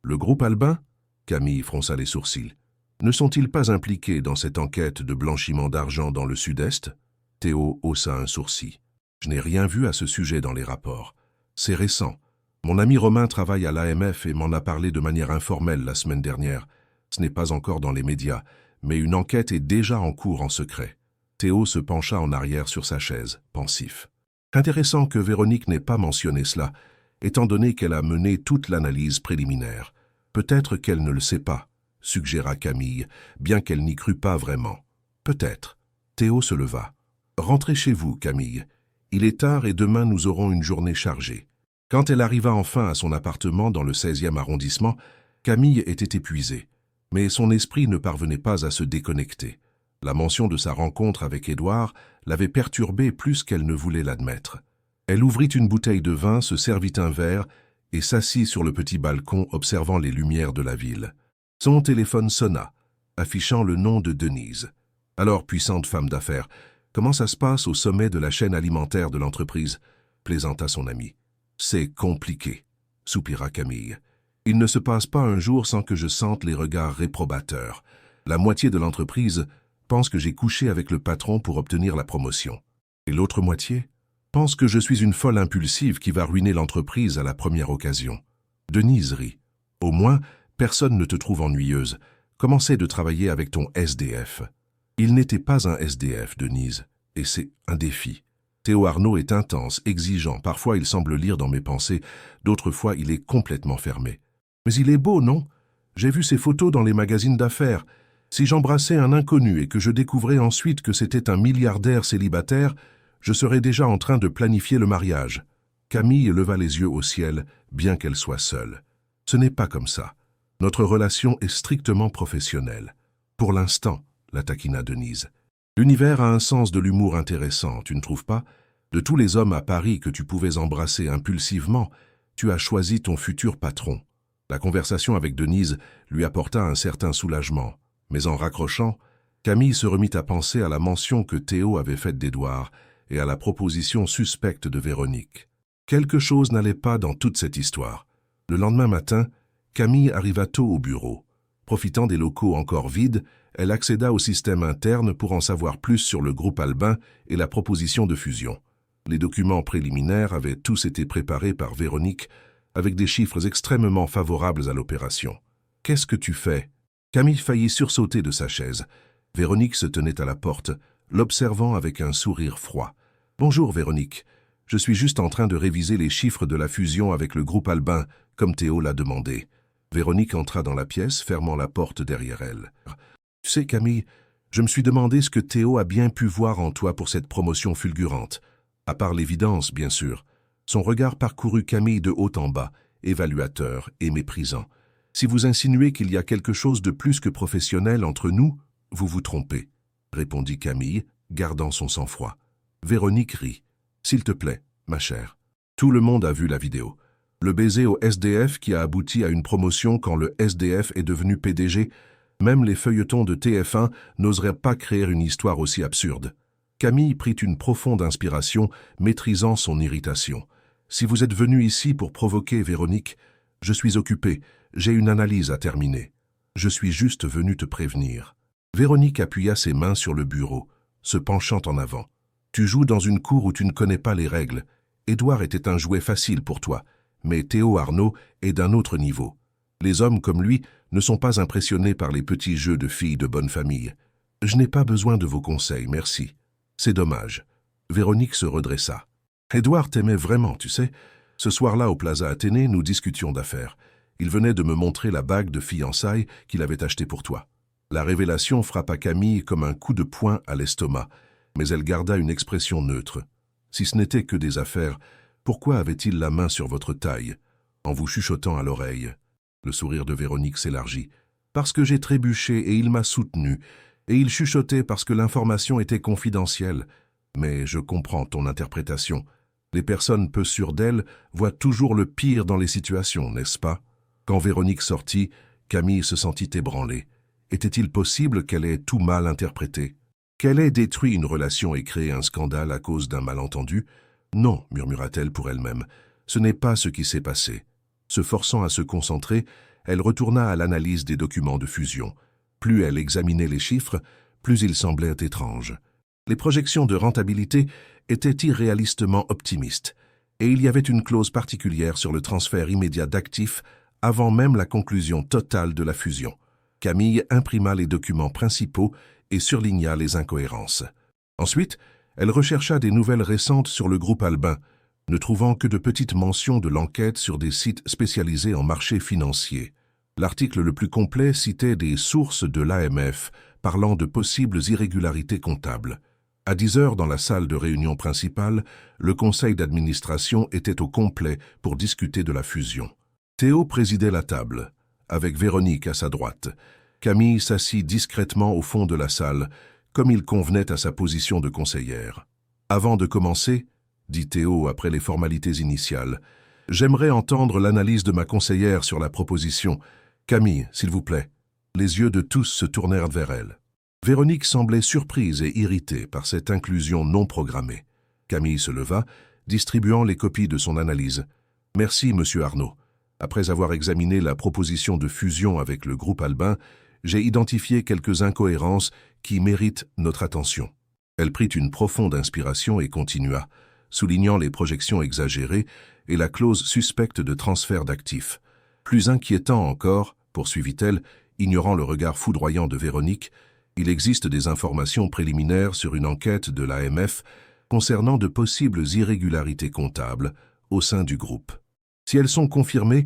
Le groupe Albin ? Camille fronça les sourcils. Ne sont-ils pas impliqués dans cette enquête de blanchiment d'argent dans le Sud-Est ? Théo haussa un sourcil. Je n'ai rien vu à ce sujet dans les rapports. C'est récent. Mon ami Romain travaille à l'AMF et m'en a parlé de manière informelle la semaine dernière. Ce n'est pas encore dans les médias, mais une enquête est déjà en cours en secret. Théo se pencha en arrière sur sa chaise, pensif. Intéressant que Véronique n'ait pas mentionné cela, étant donné qu'elle a mené toute l'analyse préliminaire. Peut-être qu'elle ne le sait pas, suggéra Camille, bien qu'elle n'y crût pas vraiment. Peut-être. Théo se leva. Rentrez chez vous, Camille. Il est tard et demain nous aurons une journée chargée. Quand elle arriva enfin à son appartement dans le 16e arrondissement, Camille était épuisée. Mais son esprit ne parvenait pas à se déconnecter. La mention de sa rencontre avec Édouard l'avait perturbée plus qu'elle ne voulait l'admettre. Elle ouvrit une bouteille de vin, se servit un verre et s'assit sur le petit balcon observant les lumières de la ville. Son téléphone sonna, affichant le nom de Denise. « Alors, puissante femme d'affaires, comment ça se passe au sommet de la chaîne alimentaire de l'entreprise ?» plaisanta son ami. « C'est compliqué, » soupira Camille. « Il ne se passe pas un jour sans que je sente les regards réprobateurs. La moitié de l'entreprise pense que j'ai couché avec le patron pour obtenir la promotion. Et l'autre moitié pense que je suis une folle impulsive qui va ruiner l'entreprise à la première occasion. » Denise rit. « Au moins, personne ne te trouve ennuyeuse. Commencez de travailler avec ton SDF. » Il n'était pas un SDF, Denise, et c'est un défi. Théo Arnaud est intense, exigeant. Parfois, il semble lire dans mes pensées. D'autres fois, il est complètement fermé. Mais il est beau, non? J'ai vu ses photos dans les magazines d'affaires. Si j'embrassais un inconnu et que je découvrais ensuite que c'était un milliardaire célibataire, je serais déjà en train de planifier le mariage. Camille leva les yeux au ciel, bien qu'elle soit seule. Ce n'est pas comme ça. Notre relation est strictement professionnelle. Pour l'instant, la taquina Denise. L'univers a un sens de l'humour intéressant, tu ne trouves pas? De tous les hommes à Paris que tu pouvais embrasser impulsivement, tu as choisi ton futur patron. La conversation avec Denise lui apporta un certain soulagement, mais en raccrochant, Camille se remit à penser à la mention que Théo avait faite d'Édouard et à la proposition suspecte de Véronique. Quelque chose n'allait pas dans toute cette histoire. Le lendemain matin, Camille arriva tôt au bureau. Profitant des locaux encore vides, elle accéda au système interne pour en savoir plus sur le groupe Albin et la proposition de fusion. Les documents préliminaires avaient tous été préparés par Véronique avec des chiffres extrêmement favorables à l'opération. « Qu'est-ce que tu fais ?» Camille faillit sursauter de sa chaise. Véronique se tenait à la porte, l'observant avec un sourire froid. « Bonjour Véronique, je suis juste en train de réviser les chiffres de la fusion avec le groupe Albin, comme Théo l'a demandé. » Véronique entra dans la pièce, fermant la porte derrière elle. « Tu sais, Camille, je me suis demandé ce que Théo a bien pu voir en toi pour cette promotion fulgurante. À part l'évidence, bien sûr. » Son regard parcourut Camille de haut en bas, évaluateur et méprisant. Si vous insinuez qu'il y a quelque chose de plus que professionnel entre nous, vous vous trompez, répondit Camille, gardant son sang-froid. Véronique rit. S'il te plaît, ma chère. Tout le monde a vu la vidéo. Le baiser au SDF qui a abouti à une promotion quand le SDF est devenu PDG, même les feuilletons de TF1 n'oseraient pas créer une histoire aussi absurde. Camille prit une profonde inspiration, maîtrisant son irritation. Si vous êtes venu ici pour provoquer Véronique, je suis occupé, j'ai une analyse à terminer. Je suis juste venu te prévenir. Véronique appuya ses mains sur le bureau, se penchant en avant. Tu joues dans une cour où tu ne connais pas les règles. Édouard était un jouet facile pour toi, mais Théo Arnaud est d'un autre niveau. Les hommes comme lui ne sont pas impressionnés par les petits jeux de filles de bonne famille. Je n'ai pas besoin de vos conseils, merci. C'est dommage. Véronique se redressa. Édouard t'aimait vraiment, tu sais. Ce soir-là au Plaza Athénée, nous discutions d'affaires. Il venait de me montrer la bague de fiançailles qu'il avait achetée pour toi. La révélation frappa Camille comme un coup de poing à l'estomac, mais elle garda une expression neutre. Si ce n'était que des affaires, pourquoi avait-il la main sur votre taille, en vous chuchotant à l'oreille? Le sourire de Véronique s'élargit. Parce que j'ai trébuché et il m'a soutenu, et il chuchotait parce que l'information était confidentielle. Mais je comprends ton interprétation. Les personnes peu sûres d'elles voient toujours le pire dans les situations, n'est-ce pas? Quand Véronique sortit, Camille se sentit ébranlée. Était-il possible qu'elle ait tout mal interprété? Qu'elle ait détruit une relation et créé un scandale à cause d'un malentendu? Non, murmura-t-elle pour elle-même. Ce n'est pas ce qui s'est passé. Se forçant à se concentrer, elle retourna à l'analyse des documents de fusion. Plus elle examinait les chiffres, plus ils semblaient étranges. Les projections de rentabilité étaient irréalistement optimistes, et il y avait une clause particulière sur le transfert immédiat d'actifs avant même la conclusion totale de la fusion. Camille imprima les documents principaux et surligna les incohérences. Ensuite, elle rechercha des nouvelles récentes sur le groupe Albin, ne trouvant que de petites mentions de l'enquête sur des sites spécialisés en marché financier. L'article le plus complet citait des sources de l'AMF parlant de possibles irrégularités comptables. À 10 heures dans la salle de réunion principale, le conseil d'administration était au complet pour discuter de la fusion. Théo présidait la table, avec Véronique à sa droite. Camille s'assit discrètement au fond de la salle, comme il convenait à sa position de conseillère. « Avant de commencer, » dit Théo après les formalités initiales, « j'aimerais entendre l'analyse de ma conseillère sur la proposition. Camille, s'il vous plaît. » Les yeux de tous se tournèrent vers elle. Véronique semblait surprise et irritée par cette inclusion non programmée. Camille se leva, distribuant les copies de son analyse. « Merci, monsieur Arnaud. Après avoir examiné la proposition de fusion avec le groupe Albin, j'ai identifié quelques incohérences qui méritent notre attention. » Elle prit une profonde inspiration et continua, soulignant les projections exagérées et la clause suspecte de transfert d'actifs. Plus inquiétant encore, poursuivit-elle, ignorant le regard foudroyant de Véronique, il existe des informations préliminaires sur une enquête de l'AMF concernant de possibles irrégularités comptables au sein du groupe. Si elles sont confirmées,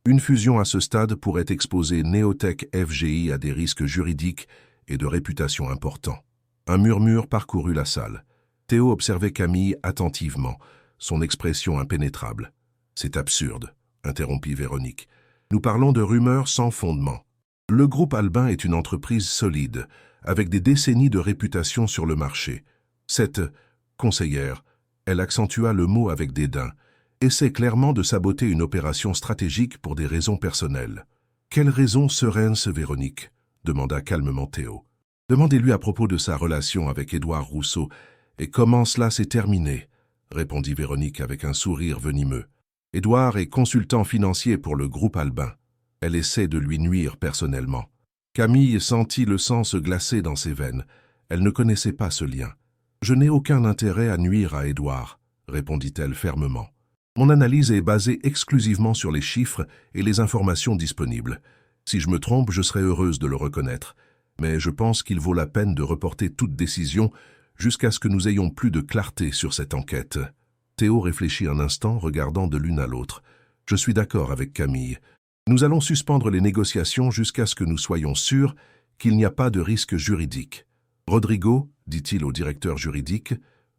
une fusion à ce stade pourrait exposer Néotech FGI à des risques juridiques et de réputation importants. Un murmure parcourut la salle. Théo observait Camille attentivement, son expression impénétrable. « C'est absurde, » interrompit Véronique. « Nous parlons de rumeurs sans fondement. Le groupe Albin est une entreprise solide, avec des décennies de réputation sur le marché. Cette conseillère, elle accentua le mot avec dédain, essaie clairement de saboter une opération stratégique pour des raisons personnelles. « Quelles raisons seraient-ce, Véronique ?» demanda calmement Théo. « Demandez-lui à propos de sa relation avec Édouard Rousseau et comment cela s'est terminé, » répondit Véronique avec un sourire venimeux. « Édouard est consultant financier pour le groupe Albin. Elle essaie de lui nuire personnellement. » Camille sentit le sang se glacer dans ses veines. Elle ne connaissait pas ce lien. « Je n'ai aucun intérêt à nuire à Édouard, » répondit-elle fermement. « Mon analyse est basée exclusivement sur les chiffres et les informations disponibles. Si je me trompe, je serai heureuse de le reconnaître. Mais je pense qu'il vaut la peine de reporter toute décision jusqu'à ce que nous ayons plus de clarté sur cette enquête. » Théo réfléchit un instant, regardant de l'une à l'autre. « Je suis d'accord avec Camille. Nous allons suspendre les négociations jusqu'à ce que nous soyons sûrs qu'il n'y a pas de risque juridique. Rodrigo, dit-il au directeur juridique,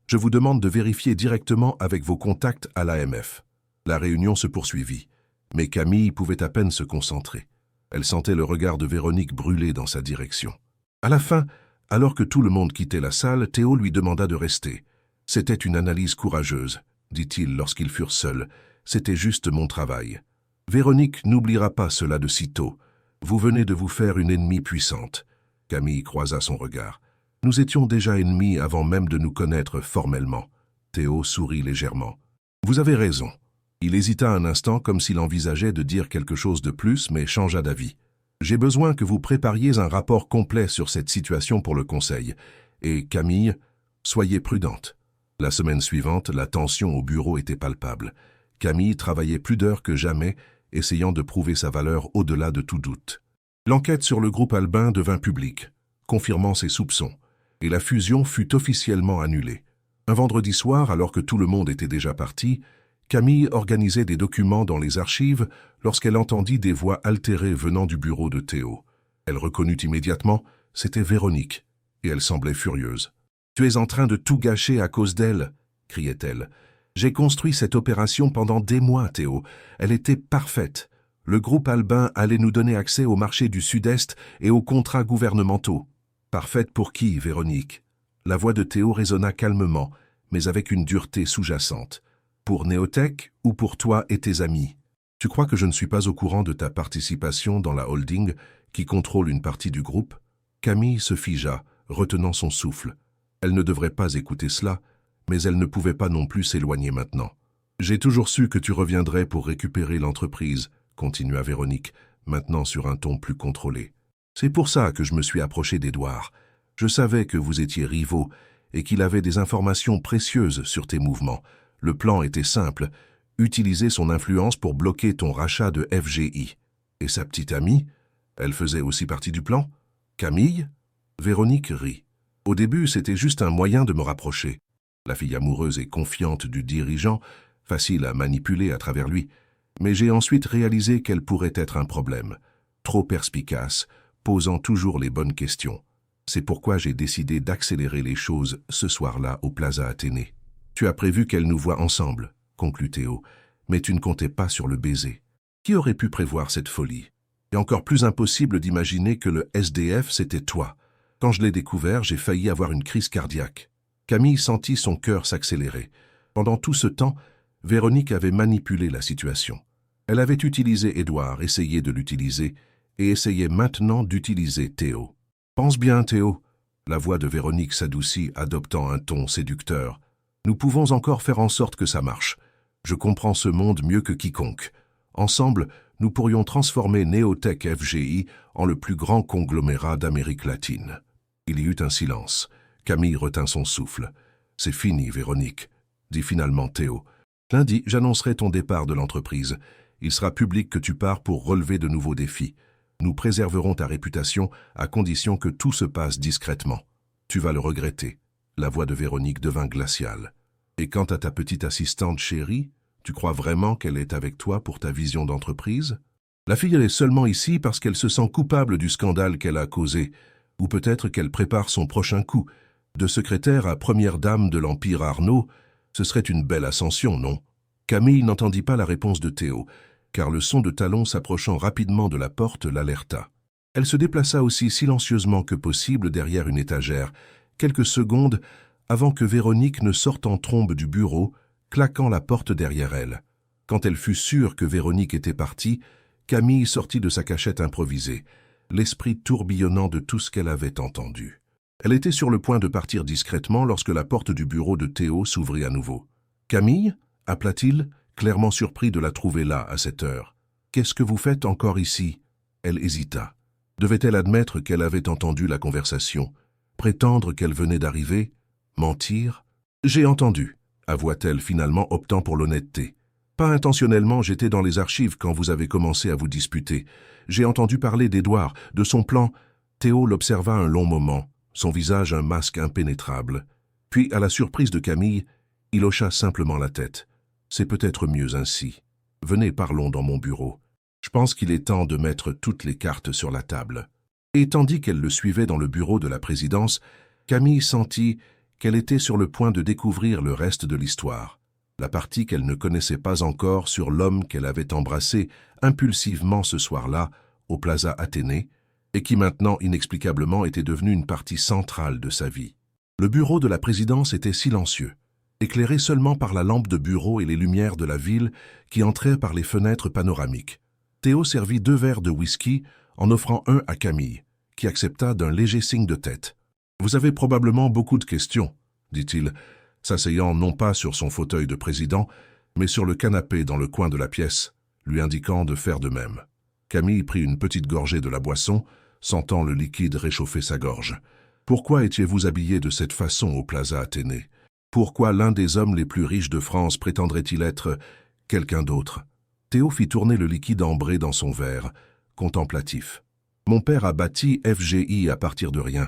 je vous demande de vérifier directement avec vos contacts à l'AMF. » La réunion se poursuivit. Mais Camille pouvait à peine se concentrer. Elle sentait le regard de Véronique brûler dans sa direction. À la fin, alors que tout le monde quittait la salle, Théo lui demanda de rester. « C'était une analyse courageuse, dit-il lorsqu'ils furent seuls. C'était juste mon travail. Véronique n'oubliera pas cela de sitôt. Vous venez de vous faire une ennemie puissante. » Camille croisa son regard. « Nous étions déjà ennemis avant même de nous connaître formellement. » Théo sourit légèrement. « Vous avez raison. » Il hésita un instant comme s'il envisageait de dire quelque chose de plus, mais changea d'avis. « J'ai besoin que vous prépariez un rapport complet sur cette situation pour le conseil. Et Camille, soyez prudente. » La semaine suivante, la tension au bureau était palpable. Camille travaillait plus d'heures que jamais, essayant de prouver sa valeur au-delà de tout doute. L'enquête sur le groupe Albin devint publique, confirmant ses soupçons, et la fusion fut officiellement annulée. Un vendredi soir, alors que tout le monde était déjà parti, Camille organisait des documents dans les archives lorsqu'elle entendit des voix altérées venant du bureau de Théo. Elle reconnut immédiatement, c'était Véronique, et elle semblait furieuse. « Tu es en train de tout gâcher à cause d'elle » criait-elle. « J'ai construit cette opération pendant des mois, Théo. Elle était parfaite. Le groupe Albin allait nous donner accès au marché du Sud-Est et aux contrats gouvernementaux. » « Parfaite pour qui, Véronique ?» La voix de Théo résonna calmement, mais avec une dureté sous-jacente. « Pour Néotech ou pour toi et tes amis ? Tu crois que je ne suis pas au courant de ta participation dans la holding qui contrôle une partie du groupe ?» Camille se figea, retenant son souffle. Elle ne devrait pas écouter cela, mais elle ne pouvait pas non plus s'éloigner maintenant. « J'ai toujours su que tu reviendrais pour récupérer l'entreprise, » continua Véronique, maintenant sur un ton plus contrôlé. « C'est pour ça que je me suis approché d'Édouard. Je savais que vous étiez rivaux et qu'il avait des informations précieuses sur tes mouvements. Le plan était simple, utiliser son influence pour bloquer ton rachat de FGI. Et sa petite amie, elle faisait aussi partie du plan? Camille ?» Véronique rit. « Au début, c'était juste un moyen de me rapprocher. La fille amoureuse et confiante du dirigeant, facile à manipuler à travers lui. Mais j'ai ensuite réalisé qu'elle pourrait être un problème. Trop perspicace, posant toujours les bonnes questions. C'est pourquoi j'ai décidé d'accélérer les choses ce soir-là au Plaza Athénée. Tu as prévu qu'elle nous voie ensemble, conclut Théo, mais tu ne comptais pas sur le baiser. Qui aurait pu prévoir cette folie? Et encore plus impossible d'imaginer que le SDF, c'était toi. Quand je l'ai découvert, j'ai failli avoir une crise cardiaque. » Camille sentit son cœur s'accélérer. Pendant tout ce temps, Véronique avait manipulé la situation. Elle avait utilisé Édouard, essayé de l'utiliser, et essayait maintenant d'utiliser Théo. « Pense bien, Théo. » La voix de Véronique s'adoucit, adoptant un ton séducteur. « Nous pouvons encore faire en sorte que ça marche. Je comprends ce monde mieux que quiconque. Ensemble, nous pourrions transformer Néotech FGI en le plus grand conglomérat d'Amérique latine. » Il y eut un silence. Camille retint son souffle. « C'est fini, Véronique, » dit finalement Théo. « Lundi, j'annoncerai ton départ de l'entreprise. Il sera public que tu pars pour relever de nouveaux défis. Nous préserverons ta réputation à condition que tout se passe discrètement. Tu vas le regretter. » La voix de Véronique devint glaciale. « Et quant à ta petite assistante chérie, tu crois vraiment qu'elle est avec toi pour ta vision d'entreprise? La fille elle est seulement ici parce qu'elle se sent coupable du scandale qu'elle a causé, ou peut-être qu'elle prépare son prochain coup. De secrétaire à première dame de l'Empire Arnaud, ce serait une belle ascension, non ?» Camille n'entendit pas la réponse de Théo, car le son de talons s'approchant rapidement de la porte l'alerta. Elle se déplaça aussi silencieusement que possible derrière une étagère, quelques secondes avant que Véronique ne sorte en trombe du bureau, claquant la porte derrière elle. Quand elle fut sûre que Véronique était partie, Camille sortit de sa cachette improvisée, l'esprit tourbillonnant de tout ce qu'elle avait entendu. Elle était sur le point de partir discrètement lorsque la porte du bureau de Théo s'ouvrit à nouveau. « Camille » appela-t-il, clairement surpris de la trouver là à cette heure. « Qu'est-ce que vous faites encore ici ?» Elle hésita. Devait-elle admettre qu'elle avait entendu la conversation, prétendre qu'elle venait d'arriver, mentir? « J'ai entendu », avoua-t-elle finalement optant pour l'honnêteté. « Pas intentionnellement, j'étais dans les archives quand vous avez commencé à vous disputer. J'ai entendu parler d'Édouard, de son plan. » Théo l'observa un long moment, son visage un masque impénétrable. Puis, à la surprise de Camille, il hocha simplement la tête. « C'est peut-être mieux ainsi. Venez, parlons dans mon bureau. Je pense qu'il est temps de mettre toutes les cartes sur la table. » Et tandis qu'elle le suivait dans le bureau de la présidence, Camille sentit qu'elle était sur le point de découvrir le reste de l'histoire. la partie qu'elle ne connaissait pas encore sur l'homme qu'elle avait embrassé impulsivement ce soir-là au Plaza Athénée et qui maintenant inexplicablement était devenu une partie centrale de sa vie. Le bureau de la présidence était silencieux, éclairé seulement par la lampe de bureau et les lumières de la ville qui entraient par les fenêtres panoramiques. Théo servit 2 verres de whisky en offrant un à Camille, qui accepta d'un léger signe de tête. « Vous avez probablement beaucoup de questions », dit-il, s'asseyant non pas sur son fauteuil de président, mais sur le canapé dans le coin de la pièce, lui indiquant de faire de même. Camille prit une petite gorgée de la boisson, sentant le liquide réchauffer sa gorge. « Pourquoi étiez-vous habillé de cette façon au Plaza Athénée? Pourquoi l'un des hommes les plus riches de France prétendrait-il être quelqu'un d'autre ?» Théo fit tourner le liquide ambré dans son verre, contemplatif. « Mon père a bâti FGI à partir de rien.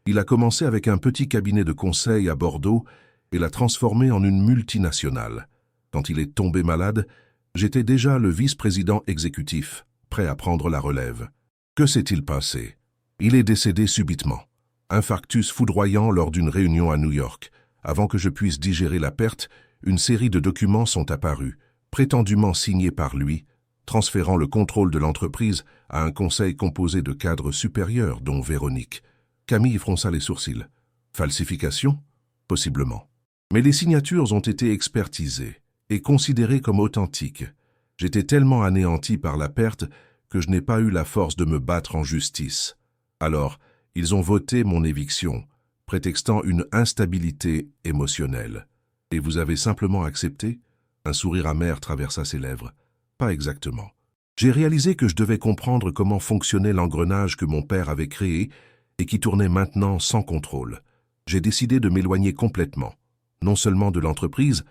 Il a commencé avec un petit cabinet de conseil à Bordeaux et l'a transformé en une multinationale. Quand il est tombé malade, j'étais déjà le vice-président exécutif, prêt à prendre la relève. Que s'est-il passé? Il est décédé subitement. Infarctus foudroyant lors d'une réunion à New York. Avant que je puisse digérer la perte, une série de documents sont apparus, prétendument signés par lui, transférant le contrôle de l'entreprise à un conseil composé de cadres supérieurs, dont Véronique. » Camille fronça les sourcils. « Falsification? Possiblement. Mais les signatures ont été expertisées et considérées comme authentiques. J'étais tellement anéanti par la perte que je n'ai pas eu la force de me battre en justice. Alors, ils ont voté mon éviction, prétextant une instabilité émotionnelle. Et vous avez simplement accepté ?» Un sourire amer traversa ses lèvres. « Pas exactement. J'ai réalisé que je devais comprendre comment fonctionnait l'engrenage que mon père avait créé et qui tournait maintenant sans contrôle. J'ai décidé de m'éloigner complètement, non seulement de l'entreprise,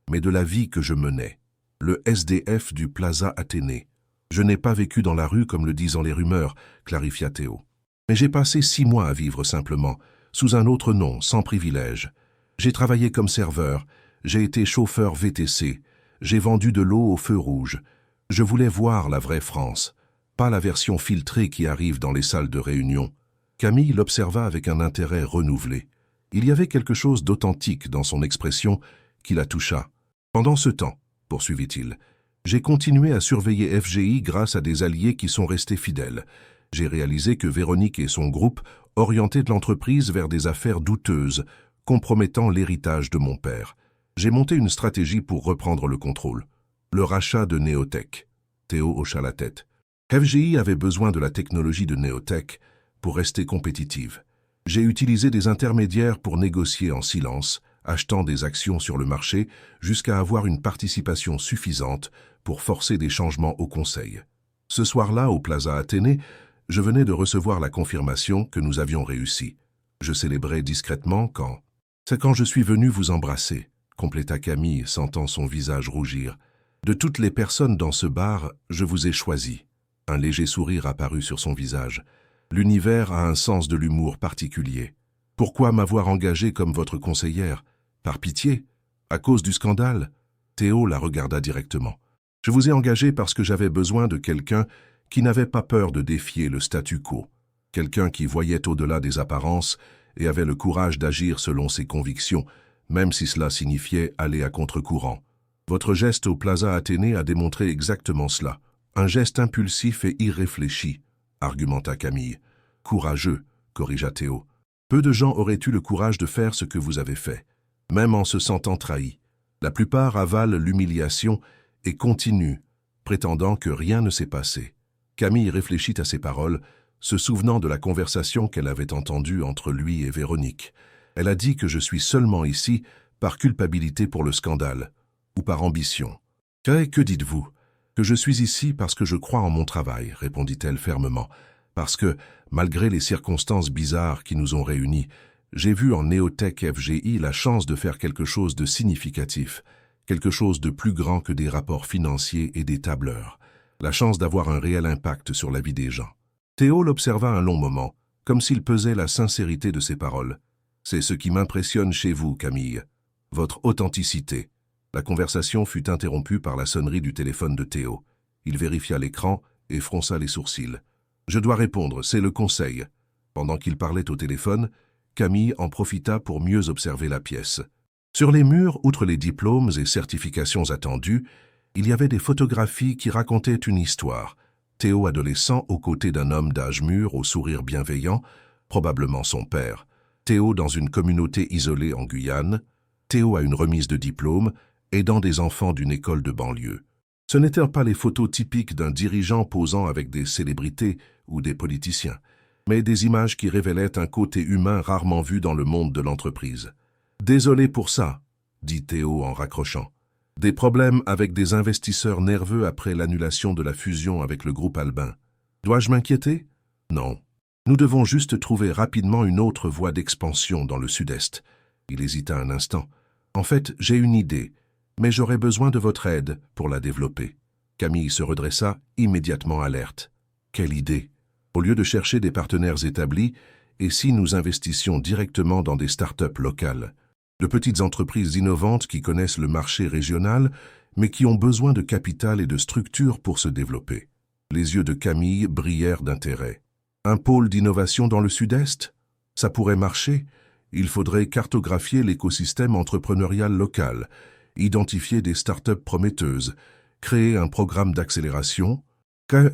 mais de la vie que je menais. Le SDF du Plaza Athénée. Je n'ai pas vécu dans la rue comme le disent les rumeurs, clarifia Théo. Mais j'ai passé 6 mois à vivre simplement, sous un autre nom, sans privilège. J'ai travaillé comme serveur, j'ai été chauffeur VTC, j'ai vendu de l'eau au feu rouge. Je voulais voir la vraie France, pas la version filtrée qui arrive dans les salles de réunion. » Camille l'observa avec un intérêt renouvelé. Il y avait quelque chose d'authentique dans son expression qui la toucha. « Pendant ce temps, poursuivit-il, j'ai continué à surveiller FGI grâce à des alliés qui sont restés fidèles. J'ai réalisé que Véronique et son groupe orientaient l'entreprise vers des affaires douteuses, compromettant l'héritage de mon père. J'ai monté une stratégie pour reprendre le contrôle. Le rachat de Neotech. » Théo hocha la tête. FGI avait besoin de la technologie de Neotech pour rester compétitive. J'ai utilisé des intermédiaires pour négocier en silence, achetant des actions sur le marché jusqu'à avoir une participation suffisante pour forcer des changements au conseil. Ce soir-là, au Plaza Athénée, je venais de recevoir la confirmation que nous avions réussi. Je célébrais discrètement quand... « C'est quand je suis venu vous embrasser, » compléta Camille, sentant son visage rougir. « De toutes les personnes dans ce bar, je vous ai choisi. » Un léger sourire apparut sur son visage. « L'univers a un sens de l'humour particulier. Pourquoi m'avoir engagé comme votre conseillère? Par pitié? À cause du scandale ?» Théo la regarda directement. « Je vous ai engagé parce que j'avais besoin de quelqu'un qui n'avait pas peur de défier le statu quo. Quelqu'un qui voyait au-delà des apparences et avait le courage d'agir selon ses convictions, même si cela signifiait aller à contre-courant. Votre geste au Plaza Athénée a démontré exactement cela. Un geste impulsif et irréfléchi, » argumenta Camille. « Courageux, » corrigea Théo. « Peu de gens auraient eu le courage de faire ce que vous avez fait, même en se sentant trahis. La plupart avalent l'humiliation et continuent, prétendant que rien ne s'est passé. » Camille réfléchit à ces paroles, se souvenant de la conversation qu'elle avait entendue entre lui et Véronique. Elle a dit que je suis seulement ici par culpabilité pour le scandale, ou par ambition. « Que dites-vous ? Que je suis ici parce que je crois en mon travail, répondit-elle fermement, parce que, malgré les circonstances bizarres qui nous ont réunis, j'ai vu en Neotech FGI la chance de faire quelque chose de significatif, quelque chose de plus grand que des rapports financiers et des tableurs, la chance d'avoir un réel impact sur la vie des gens. » Théo l'observa un long moment, comme s'il pesait la sincérité de ses paroles. « C'est ce qui m'impressionne chez vous, Camille, votre authenticité. » La conversation fut interrompue par la sonnerie du téléphone de Théo. Il vérifia l'écran et fronça les sourcils. « Je dois répondre, c'est le conseil. » Pendant qu'il parlait au téléphone, Camille en profita pour mieux observer la pièce. Sur les murs, outre les diplômes et certifications attendues, il y avait des photographies qui racontaient une histoire. Théo adolescent aux côtés d'un homme d'âge mûr au sourire bienveillant, probablement son père. Théo dans une communauté isolée en Guyane. Théo à une remise de diplôme, aidant des enfants d'une école de banlieue. Ce n'étaient pas les photos typiques d'un dirigeant posant avec des célébrités ou des politiciens, mais des images qui révélaient un côté humain rarement vu dans le monde de l'entreprise. « Désolé pour ça », dit Théo en raccrochant. Des problèmes avec des investisseurs nerveux après l'annulation de la fusion avec le groupe Albin. Dois-je m'inquiéter? Non. Nous devons juste trouver rapidement une autre voie d'expansion dans le sud-est. Il hésita un instant. En fait, j'ai une idée, mais j'aurais besoin de votre aide pour la développer. Camille se redressa, immédiatement alerte. Quelle idée? Au lieu de chercher des partenaires établis, et si nous investissions directement dans des start-up locales? De petites entreprises innovantes qui connaissent le marché régional, mais qui ont besoin de capital et de structure pour se développer. Les yeux de Camille brillèrent d'intérêt. Un pôle d'innovation dans le sud-est? Ça pourrait marcher. Il faudrait cartographier l'écosystème entrepreneurial local, identifier des start-up prometteuses, créer un programme d'accélération.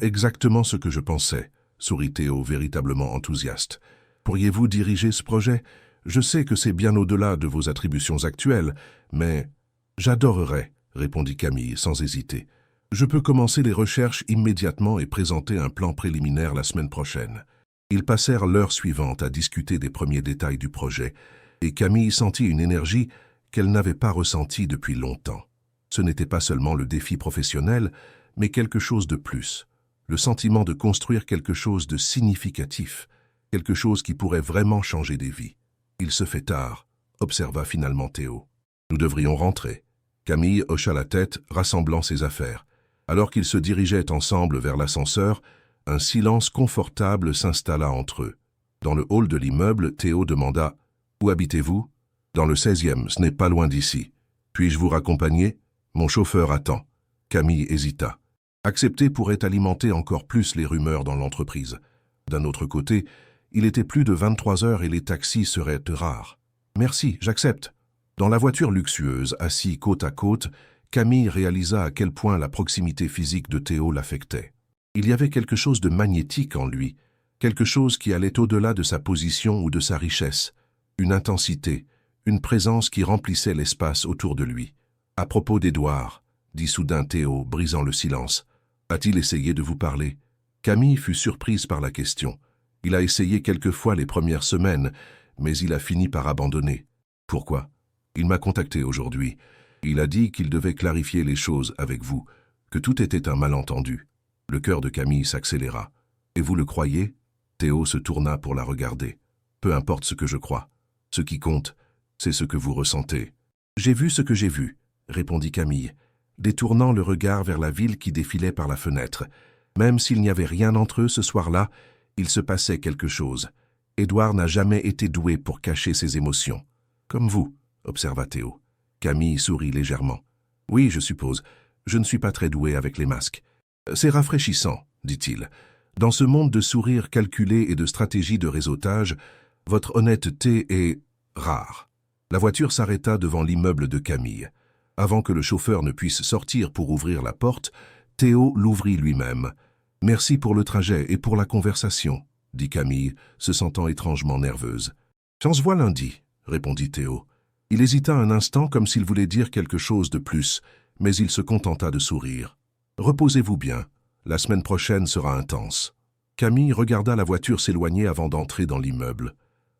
Exactement ce que je pensais, sourit Théo, véritablement enthousiaste. Pourriez-vous diriger ce projet? Je sais que c'est bien au-delà de vos attributions actuelles, mais... J'adorerais, répondit Camille sans hésiter. Je peux commencer les recherches immédiatement et présenter un plan préliminaire la semaine prochaine. Ils passèrent l'heure suivante à discuter des premiers détails du projet, et Camille sentit une énergie qu'elle n'avait pas ressentie depuis longtemps. Ce n'était pas seulement le défi professionnel, mais quelque chose de plus. Le sentiment de construire quelque chose de significatif, quelque chose qui pourrait vraiment changer des vies. Il se fait tard, observa finalement Théo. Nous devrions rentrer. Camille hocha la tête, rassemblant ses affaires. Alors qu'ils se dirigeaient ensemble vers l'ascenseur, un silence confortable s'installa entre eux. Dans le hall de l'immeuble, Théo demanda « Où habitez-vous » ? « Dans le 16e, ce n'est pas loin d'ici. Puis-je vous raccompagner ? Mon chauffeur attend. » Camille hésita. Accepter pourrait alimenter encore plus les rumeurs dans l'entreprise. D'un autre côté, il était plus de 23 heures et les taxis seraient rares. « Merci, j'accepte. » Dans la voiture luxueuse, assis côte à côte, Camille réalisa à quel point la proximité physique de Théo l'affectait. Il y avait quelque chose de magnétique en lui, quelque chose qui allait au-delà de sa position ou de sa richesse, une intensité, une présence qui remplissait l'espace autour de lui. « À propos d'Édouard, » dit soudain Théo, brisant le silence, « a-t-il essayé de vous parler ?» Camille fut surprise par la question. Il a essayé quelques fois les premières semaines, mais il a fini par abandonner. Pourquoi? Il m'a contacté aujourd'hui. Il a dit qu'il devait clarifier les choses avec vous, que tout était un malentendu. Le cœur de Camille s'accéléra. Et vous le croyez? Théo se tourna pour la regarder. Peu importe ce que je crois. Ce qui compte, c'est ce que vous ressentez. J'ai vu ce que j'ai vu, répondit Camille, détournant le regard vers la ville qui défilait par la fenêtre. Même s'il n'y avait rien entre eux ce soir-là, il se passait quelque chose. Édouard n'a jamais été doué pour cacher ses émotions. Comme vous, observa Théo. Camille sourit légèrement. Oui, je suppose. Je ne suis pas très doué avec les masques. C'est rafraîchissant, dit-il. Dans ce monde de sourires calculés et de stratégies de réseautage, votre honnêteté est rare. La voiture s'arrêta devant l'immeuble de Camille. Avant que le chauffeur ne puisse sortir pour ouvrir la porte, Théo l'ouvrit lui-même. « Merci pour le trajet et pour la conversation, » dit Camille, se sentant étrangement nerveuse. « On se voit lundi, » répondit Théo. Il hésita un instant comme s'il voulait dire quelque chose de plus, mais il se contenta de sourire. « Reposez-vous bien, la semaine prochaine sera intense. » Camille regarda la voiture s'éloigner avant d'entrer dans l'immeuble.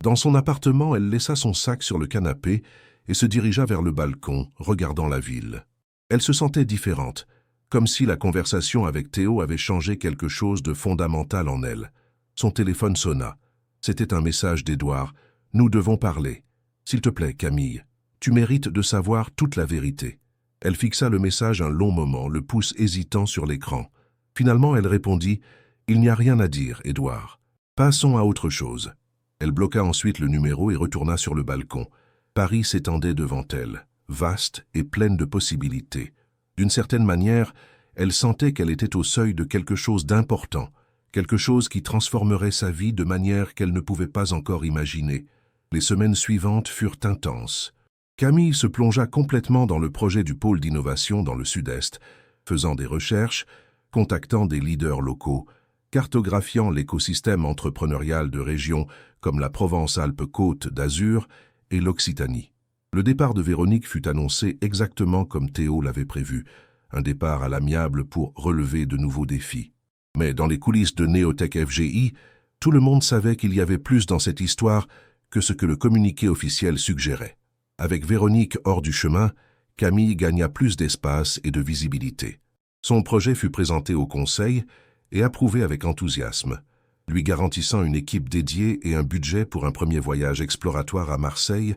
Dans son appartement, elle laissa son sac sur le canapé et se dirigea vers le balcon, regardant la ville. Elle se sentait différente, comme si la conversation avec Théo avait changé quelque chose de fondamental en elle. Son téléphone sonna. C'était un message d'Édouard. « Nous devons parler. S'il te plaît, Camille, tu mérites de savoir toute la vérité. » Elle fixa le message un long moment, le pouce hésitant sur l'écran. Finalement, elle répondit « Il n'y a rien à dire, Édouard. Passons à autre chose. » Elle bloqua ensuite le numéro et retourna sur le balcon. Paris s'étendait devant elle, vaste et pleine de possibilités. D'une certaine manière, elle sentait qu'elle était au seuil de quelque chose d'important, quelque chose qui transformerait sa vie de manière qu'elle ne pouvait pas encore imaginer. Les semaines suivantes furent intenses. Camille se plongea complètement dans le projet du pôle d'innovation dans le Sud-Est, faisant des recherches, contactant des leaders locaux, cartographiant l'écosystème entrepreneurial de régions comme la Provence-Alpes-Côte d'Azur et l'Occitanie. Le départ de Véronique fut annoncé exactement comme Théo l'avait prévu, un départ à l'amiable pour relever de nouveaux défis. Mais dans les coulisses de Neotech FGI, tout le monde savait qu'il y avait plus dans cette histoire que ce que le communiqué officiel suggérait. Avec Véronique hors du chemin, Camille gagna plus d'espace et de visibilité. Son projet fut présenté au conseil et approuvé avec enthousiasme, lui garantissant une équipe dédiée et un budget pour un premier voyage exploratoire à Marseille,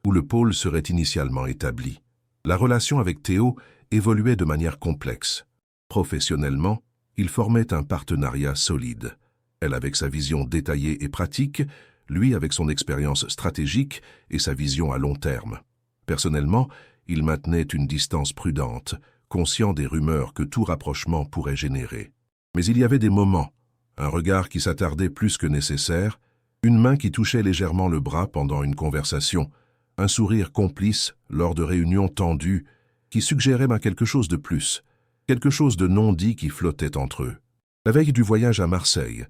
où le pôle serait initialement établi. La relation avec Théo évoluait de manière complexe. Professionnellement, ils formaient un partenariat solide. Elle avec sa vision détaillée et pratique, lui avec son expérience stratégique et sa vision à long terme. Personnellement, il maintenait une distance prudente, conscient des rumeurs que tout rapprochement pourrait générer. Mais il y avait des moments, un regard qui s'attardait plus que nécessaire, une main qui touchait légèrement le bras pendant une conversation, un sourire complice lors de réunions tendues qui suggérait quelque chose de plus, quelque chose de non dit qui flottait entre eux. La veille du voyage à Marseille,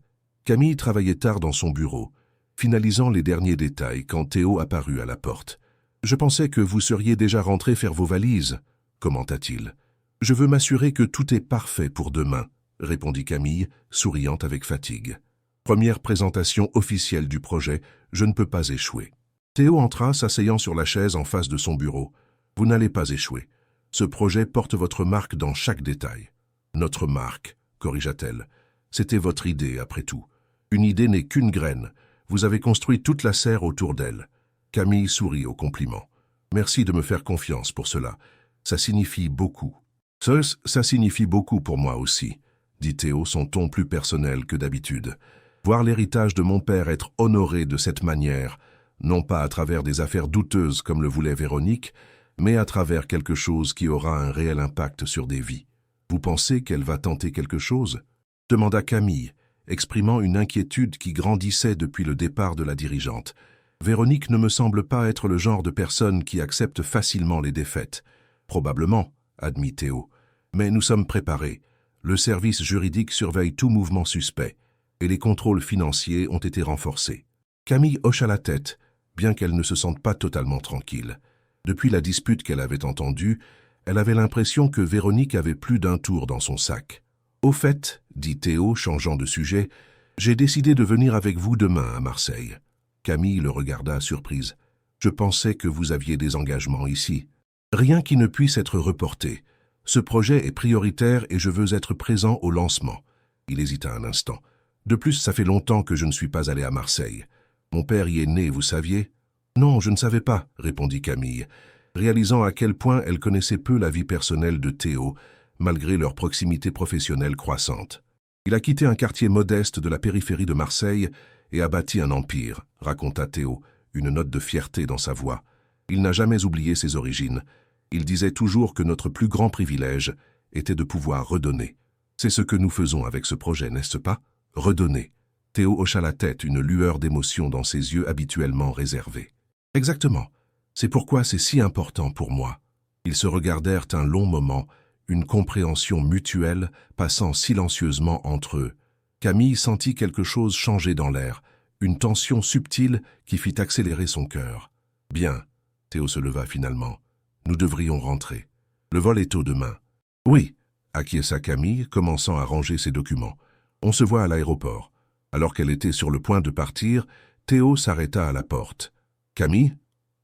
Camille travaillait tard dans son bureau, finalisant les derniers détails quand Théo apparut à la porte. « Je pensais que vous seriez déjà rentré faire vos valises, » commenta-t-il. « Je veux m'assurer que tout est parfait pour demain, » répondit Camille, souriant avec fatigue. « Première présentation officielle du projet, je ne peux pas échouer. » Théo entra, s'asseyant sur la chaise en face de son bureau. « Vous n'allez pas échouer. Ce projet porte votre marque dans chaque détail. »« Notre marque, » corrigea-t-elle. « C'était votre idée, après tout. Une idée n'est qu'une graine. Vous avez construit toute la serre autour d'elle. » Camille sourit au compliment. « Merci de me faire confiance pour cela. Ça signifie beaucoup. »« Ça signifie beaucoup pour moi aussi, » dit Théo, son ton plus personnel que d'habitude. « Voir l'héritage de mon père être honoré de cette manière, non pas à travers des affaires douteuses comme le voulait Véronique, mais à travers quelque chose qui aura un réel impact sur des vies. Vous pensez qu'elle va tenter quelque chose ?» demanda Camille, exprimant une inquiétude qui grandissait depuis le départ de la dirigeante. « Véronique ne me semble pas être le genre de personne qui accepte facilement les défaites. »« Probablement, » admit Théo. « Mais nous sommes préparés. Le service juridique surveille tout mouvement suspect, et les contrôles financiers ont été renforcés. » Camille hocha la tête, bien qu'elle ne se sente pas totalement tranquille. Depuis la dispute qu'elle avait entendue, elle avait l'impression que Véronique avait plus d'un tour dans son sac. « Au fait, » dit Théo, changeant de sujet, « j'ai décidé de venir avec vous demain à Marseille. » Camille le regarda surprise. « Je pensais que vous aviez des engagements ici. »« Rien qui ne puisse être reporté. Ce projet est prioritaire et je veux être présent au lancement. » Il hésita un instant. « De plus, ça fait longtemps que je ne suis pas allé à Marseille. Mon père y est né, vous saviez ? » « Non, je ne savais pas, » répondit Camille, réalisant à quel point elle connaissait peu la vie personnelle de Théo, malgré leur proximité professionnelle croissante. « Il a quitté un quartier modeste de la périphérie de Marseille et a bâti un empire, » raconta Théo, une note de fierté dans sa voix. Il n'a jamais oublié ses origines. Il disait toujours que notre plus grand privilège était de pouvoir redonner. C'est ce que nous faisons avec ce projet, n'est-ce pas ? Redonner. Théo hocha la tête, une lueur d'émotion dans ses yeux habituellement réservés. Exactement. C'est pourquoi c'est si important pour moi. Ils se regardèrent un long moment, une compréhension mutuelle passant silencieusement entre eux. Camille sentit quelque chose changer dans l'air, une tension subtile qui fit accélérer son cœur. « Bien. » Théo se leva finalement. « Nous devrions rentrer. Le vol est tôt demain. »« Oui. » acquiesça Camille, commençant à ranger ses documents. « On se voit à l'aéroport. » Alors qu'elle était sur le point de partir, Théo s'arrêta à la porte. « Camille ? » ?»«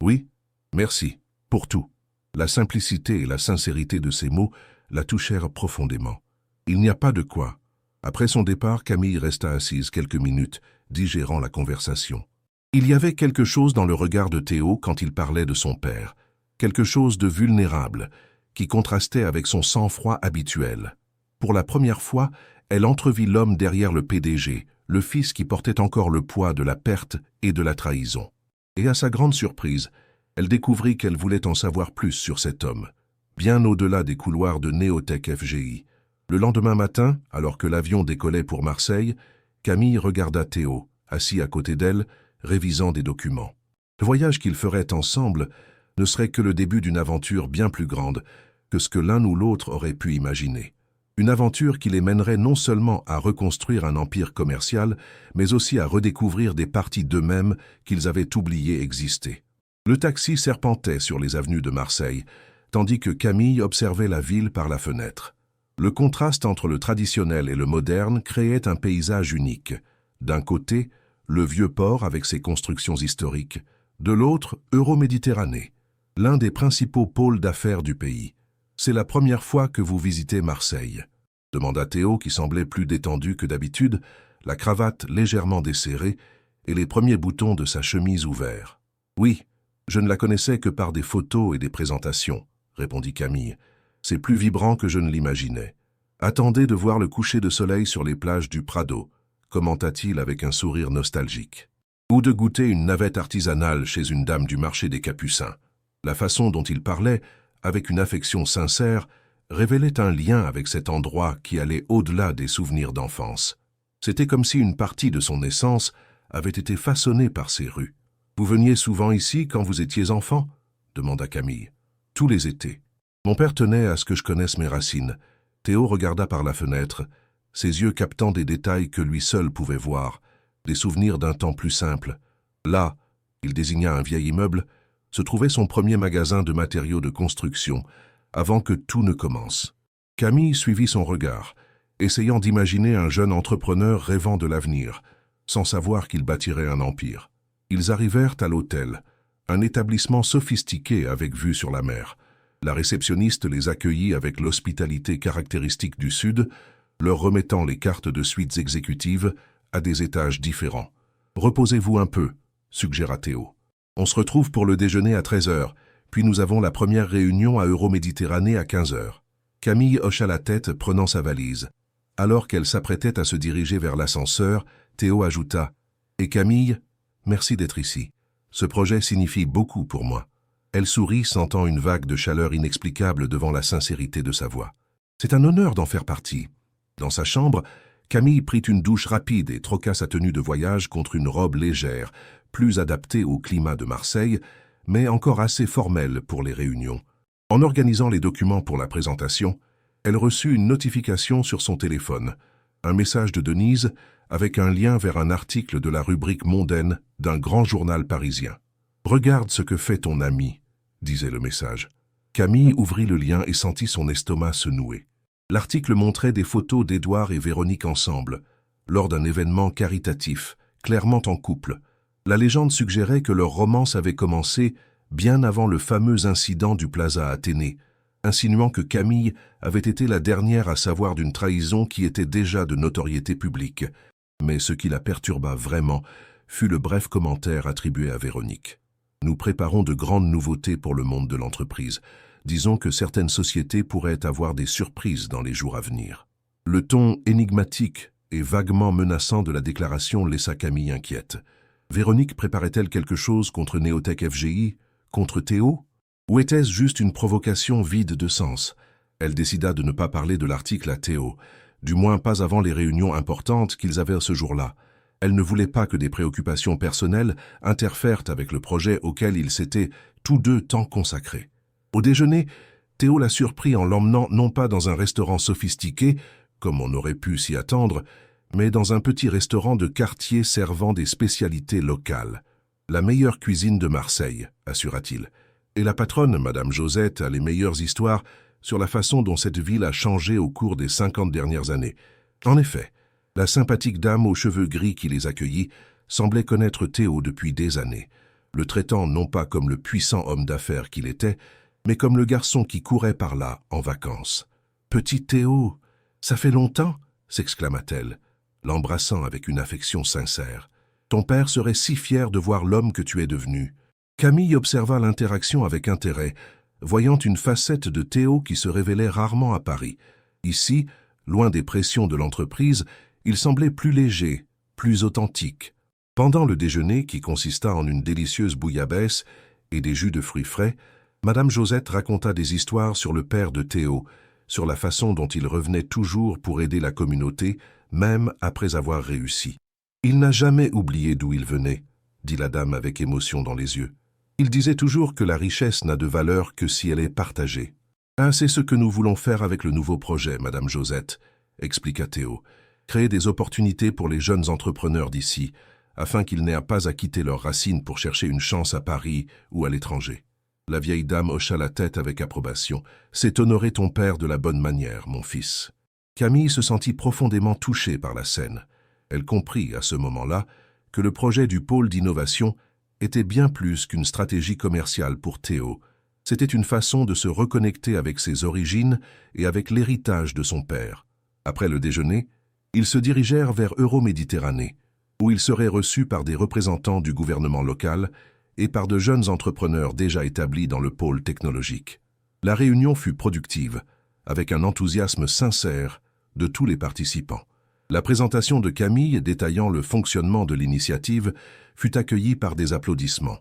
Oui. Merci. Pour tout. » La simplicité et la sincérité de ces mots la touchèrent profondément. Il n'y a pas de quoi. Après son départ, Camille resta assise quelques minutes, digérant la conversation. Il y avait quelque chose dans le regard de Théo quand il parlait de son père, quelque chose de vulnérable, qui contrastait avec son sang-froid habituel. Pour la première fois, elle entrevit l'homme derrière le PDG, le fils qui portait encore le poids de la perte et de la trahison. Et à sa grande surprise, elle découvrit qu'elle voulait en savoir plus sur cet homme, bien au-delà des couloirs de Neotech FGI. Le lendemain matin, alors que l'avion décollait pour Marseille, Camille regarda Théo, assis à côté d'elle, révisant des documents. Le voyage qu'ils feraient ensemble ne serait que le début d'une aventure bien plus grande que ce que l'un ou l'autre aurait pu imaginer. Une aventure qui les mènerait non seulement à reconstruire un empire commercial, mais aussi à redécouvrir des parties d'eux-mêmes qu'ils avaient oubliées exister. Le taxi serpentait sur les avenues de Marseille, tandis que Camille observait la ville par la fenêtre. Le contraste entre le traditionnel et le moderne créait un paysage unique. D'un côté, le vieux port avec ses constructions historiques, de l'autre, Euroméditerranée, l'un des principaux pôles d'affaires du pays. « C'est la première fois que vous visitez Marseille ?» demanda Théo qui semblait plus détendu que d'habitude, la cravate légèrement desserrée et les premiers boutons de sa chemise ouverts. « Oui, je ne la connaissais que par des photos et des présentations, » répondit Camille. « C'est plus vibrant que je ne l'imaginais. Attendez de voir le coucher de soleil sur les plages du Prado, » commenta-t-il avec un sourire nostalgique. « Ou de goûter une navette artisanale chez une dame du marché des Capucins. » La façon dont il parlait, avec une affection sincère, révélait un lien avec cet endroit qui allait au-delà des souvenirs d'enfance. C'était comme si une partie de son essence avait été façonnée par ces rues. « Vous veniez souvent ici quand vous étiez enfant ?» demanda Camille. « Tous les étés. Mon père tenait à ce que je connaisse mes racines. » Théo regarda par la fenêtre, ses yeux captant des détails que lui seul pouvait voir, des souvenirs d'un temps plus simple. Là, il désigna un vieil immeuble, se trouvait son premier magasin de matériaux de construction, avant que tout ne commence. Camille suivit son regard, essayant d'imaginer un jeune entrepreneur rêvant de l'avenir, sans savoir qu'il bâtirait un empire. Ils arrivèrent à l'hôtel, un établissement sophistiqué avec vue sur la mer. La réceptionniste les accueillit avec l'hospitalité caractéristique du Sud, leur remettant les cartes de suites exécutives à des étages différents. « Reposez-vous un peu », suggéra Théo. « On se retrouve pour le déjeuner à 13h, puis nous avons la première réunion à Euroméditerranée à 15h. » Camille hocha la tête, prenant sa valise. Alors qu'elle s'apprêtait à se diriger vers l'ascenseur, Théo ajouta « Et Camille, merci d'être ici. Ce projet signifie beaucoup pour moi. » Elle sourit, sentant une vague de chaleur inexplicable devant la sincérité de sa voix. « C'est un honneur d'en faire partie. » Dans sa chambre, Camille prit une douche rapide et troqua sa tenue de voyage contre une robe légère, plus adaptée au climat de Marseille, mais encore assez formelle pour les réunions. En organisant les documents pour la présentation, elle reçut une notification sur son téléphone, un message de Denise avec un lien vers un article de la rubrique mondaine d'un grand journal parisien. « Regarde ce que fait ton ami », disait le message. Camille ouvrit le lien et sentit son estomac se nouer. L'article montrait des photos d'Édouard et Véronique ensemble, lors d'un événement caritatif, clairement en couple. La légende suggérait que leur romance avait commencé bien avant le fameux incident du Plaza Athénée, insinuant que Camille avait été la dernière à savoir d'une trahison qui était déjà de notoriété publique. Mais ce qui la perturba vraiment fut le bref commentaire attribué à Véronique. « Nous préparons de grandes nouveautés pour le monde de l'entreprise. Disons que certaines sociétés pourraient avoir des surprises dans les jours à venir. » Le ton énigmatique et vaguement menaçant de la déclaration laissa Camille inquiète. Véronique préparait-elle quelque chose contre Néotech FGI, contre Théo? Ou était-ce juste une provocation vide de sens? Elle décida de ne pas parler de l'article à Théo, du moins pas avant les réunions importantes qu'ils avaient ce jour-là. Elle ne voulait pas que des préoccupations personnelles interfèrent avec le projet auquel ils s'étaient tous deux tant consacrés. Au déjeuner, Théo la surprit en l'emmenant non pas dans un restaurant sophistiqué, comme on aurait pu s'y attendre, mais dans un petit restaurant de quartier servant des spécialités locales. « La meilleure cuisine de Marseille », assura-t-il. Et la patronne, Madame Josette, a les meilleures histoires sur la façon dont cette ville a changé au cours des 50 dernières années. En effet, la sympathique dame aux cheveux gris qui les accueillit semblait connaître Théo depuis des années, le traitant non pas comme le puissant homme d'affaires qu'il était, mais comme le garçon qui courait par là en vacances. « Petit Théo, ça fait longtemps ?» s'exclama-t-elle, l'embrassant avec une affection sincère. « Ton père serait si fier de voir l'homme que tu es devenu. » Camille observa l'interaction avec intérêt, voyant une facette de Théo qui se révélait rarement à Paris. Ici, loin des pressions de l'entreprise, il semblait plus léger, plus authentique. Pendant le déjeuner, qui consista en une délicieuse bouillabaisse et des jus de fruits frais, Madame Josette raconta des histoires sur le père de Théo, sur la façon dont il revenait toujours pour aider la communauté, même après avoir réussi. « Il n'a jamais oublié d'où il venait », dit la dame avec émotion dans les yeux. « Il disait toujours que la richesse n'a de valeur que si elle est partagée. « Ah, c'est ce que nous voulons faire avec le nouveau projet, Madame Josette », expliqua Théo. « Créer des opportunités pour les jeunes entrepreneurs d'ici, afin qu'ils n'aient pas à quitter leurs racines pour chercher une chance à Paris ou à l'étranger. » La vieille dame hocha la tête avec approbation. « C'est honorer ton père de la bonne manière, mon fils. » Camille se sentit profondément touchée par la scène. Elle comprit, à ce moment-là, que le projet du pôle d'innovation était bien plus qu'une stratégie commerciale pour Théo. C'était une façon de se reconnecter avec ses origines et avec l'héritage de son père. Après le déjeuner, ils se dirigèrent vers Euroméditerranée, où ils seraient reçus par des représentants du gouvernement local et par de jeunes entrepreneurs déjà établis dans le pôle technologique. La réunion fut productive, avec un enthousiasme sincère de tous les participants. La présentation de Camille, détaillant le fonctionnement de l'initiative, fut accueillie par des applaudissements.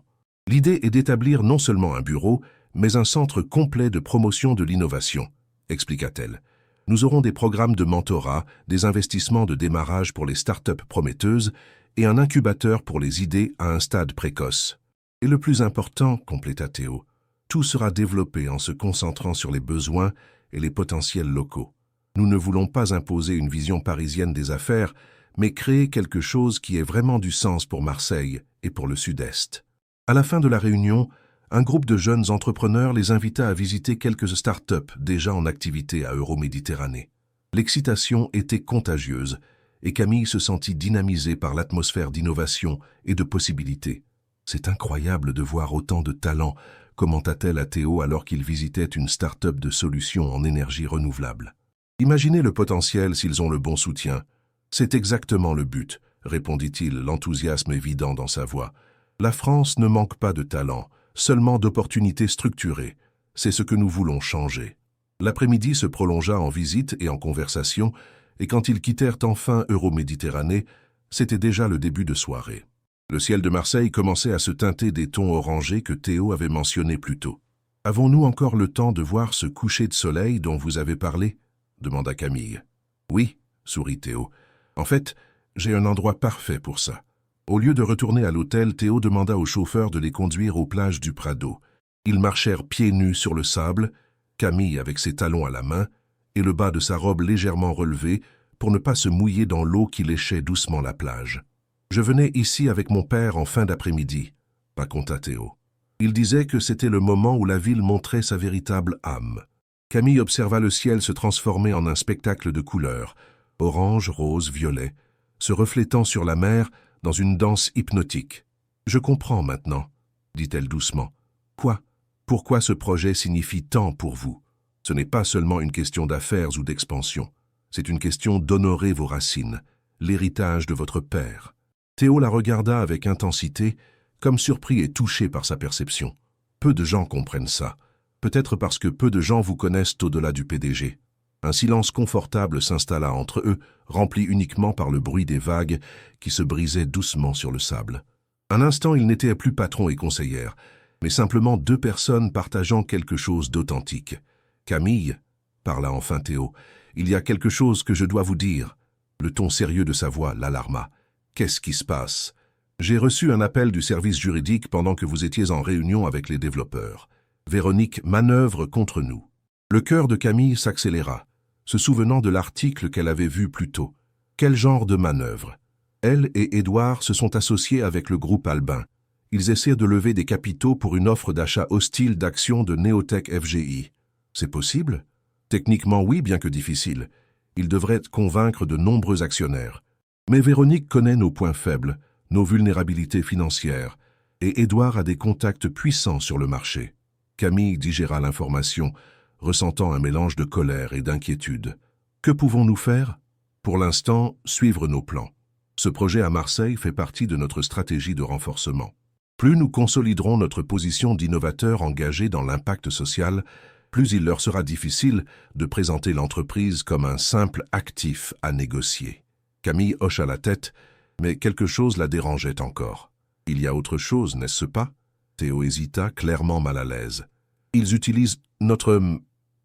L'idée est d'établir non seulement un bureau, mais un centre complet de promotion de l'innovation, expliqua-t-elle. Nous aurons des programmes de mentorat, des investissements de démarrage pour les startups prometteuses et un incubateur pour les idées à un stade précoce. Et le plus important, compléta Théo, tout sera développé en se concentrant sur les besoins et les potentiels locaux. Nous ne voulons pas imposer une vision parisienne des affaires, mais créer quelque chose qui ait vraiment du sens pour Marseille et pour le Sud-Est. À la fin de la réunion, un groupe de jeunes entrepreneurs les invita à visiter quelques startups déjà en activité à Euroméditerranée. L'excitation était contagieuse et Camille se sentit dynamisée par l'atmosphère d'innovation et de possibilités. « C'est incroyable de voir autant de talent », commenta-t-elle à Théo alors qu'il visitait une start-up de solutions en énergie renouvelable. « Imaginez le potentiel s'ils ont le bon soutien. C'est exactement le but, » répondit-il, l'enthousiasme évident dans sa voix. « La France ne manque pas de talent, seulement d'opportunités structurées. C'est ce que nous voulons changer. » L'après-midi se prolongea en visites et en conversations, et quand ils quittèrent enfin Euroméditerranée, c'était déjà le début de soirée. Le ciel de Marseille commençait à se teinter des tons orangés que Théo avait mentionnés plus tôt. « Avons-nous encore le temps de voir ce coucher de soleil dont vous avez parlé ?» demanda Camille. « Oui, » sourit Théo. « En fait, j'ai un endroit parfait pour ça. » Au lieu de retourner à l'hôtel, Théo demanda au chauffeur de les conduire aux plages du Prado. Ils marchèrent pieds nus sur le sable, Camille avec ses talons à la main et le bas de sa robe légèrement relevé pour ne pas se mouiller dans l'eau qui léchait doucement la plage. « Je venais ici avec mon père en fin d'après-midi », raconta Théo. Il disait que c'était le moment où la ville montrait sa véritable âme. Camille observa le ciel se transformer en un spectacle de couleurs, orange, rose, violet, se reflétant sur la mer dans une danse hypnotique. « Je comprends maintenant, » dit-elle doucement. « Quoi ? Pourquoi ce projet signifie tant pour vous ? Ce n'est pas seulement une question d'affaires ou d'expansion. C'est une question d'honorer vos racines, l'héritage de votre père. » Théo la regarda avec intensité, comme surpris et touché par sa perception. Peu de gens comprennent ça, peut-être parce que peu de gens vous connaissent au-delà du PDG. Un silence confortable s'installa entre eux, rempli uniquement par le bruit des vagues qui se brisaient doucement sur le sable. Un instant, ils n'étaient plus patron et conseillère, mais simplement deux personnes partageant quelque chose d'authentique. « Camille, » parla enfin Théo, « il y a quelque chose que je dois vous dire. » Le ton sérieux de sa voix l'alarma. « Qu'est-ce qui se passe ? J'ai reçu un appel du service juridique pendant que vous étiez en réunion avec les développeurs. Véronique manœuvre contre nous. » Le cœur de Camille s'accéléra, se souvenant de l'article qu'elle avait vu plus tôt. Quel genre de manœuvre ? Elle et Édouard se sont associés avec le groupe Albin. Ils essaient de lever des capitaux pour une offre d'achat hostile d'actions de Neotech FGI. C'est possible ? Techniquement oui, bien que difficile. Ils devraient convaincre de nombreux actionnaires. Mais Véronique connaît nos points faibles, nos vulnérabilités financières, et Édouard a des contacts puissants sur le marché. Camille digéra l'information, ressentant un mélange de colère et d'inquiétude. Que pouvons-nous faire ? Pour l'instant, suivre nos plans. Ce projet à Marseille fait partie de notre stratégie de renforcement. Plus nous consoliderons notre position d'innovateur engagé dans l'impact social, plus il leur sera difficile de présenter l'entreprise comme un simple actif à négocier. Camille hocha la tête, mais quelque chose la dérangeait encore. « Il y a autre chose, n'est-ce pas ?» Théo hésita, clairement mal à l'aise. « Ils utilisent notre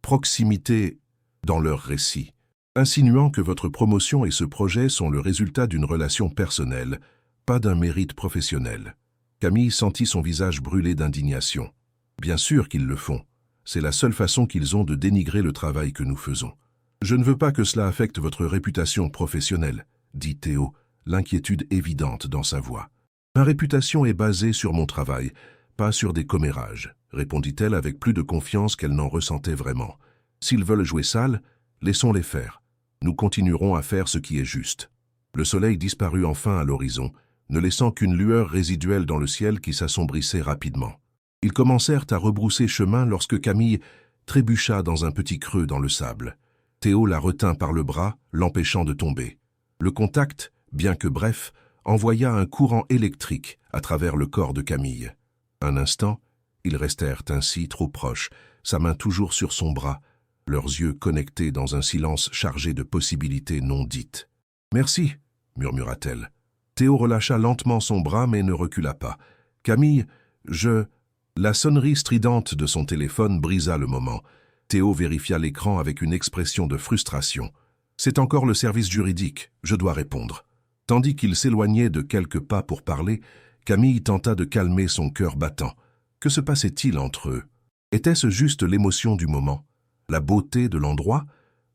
proximité dans leur récit, insinuant que votre promotion et ce projet sont le résultat d'une relation personnelle, pas d'un mérite professionnel. » Camille sentit son visage brûler d'indignation. Bien sûr qu'ils le font. C'est la seule façon qu'ils ont de dénigrer le travail que nous faisons. Je ne veux pas que cela affecte votre réputation professionnelle, dit Théo, l'inquiétude évidente dans sa voix. Ma réputation est basée sur mon travail, pas sur des commérages, répondit-elle avec plus de confiance qu'elle n'en ressentait vraiment. S'ils veulent jouer sale, laissons-les faire. Nous continuerons à faire ce qui est juste. Le soleil disparut enfin à l'horizon, ne laissant qu'une lueur résiduelle dans le ciel qui s'assombrissait rapidement. Ils commencèrent à rebrousser chemin lorsque Camille trébucha dans un petit creux dans le sable. Théo la retint par le bras, l'empêchant de tomber. Le contact, bien que bref, envoya un courant électrique à travers le corps de Camille. Un instant, ils restèrent ainsi trop proches, sa main toujours sur son bras, leurs yeux connectés dans un silence chargé de possibilités non dites. « Merci » murmura-t-elle. Théo relâcha lentement son bras mais ne recula pas. « Camille, La sonnerie stridente de son téléphone brisa le moment. Théo vérifia l'écran avec une expression de frustration. « C'est encore le service juridique, je dois répondre. » Tandis qu'il s'éloignait de quelques pas pour parler, Camille tenta de calmer son cœur battant. Que se passait-il entre eux? Était-ce juste l'émotion du moment? La beauté de l'endroit?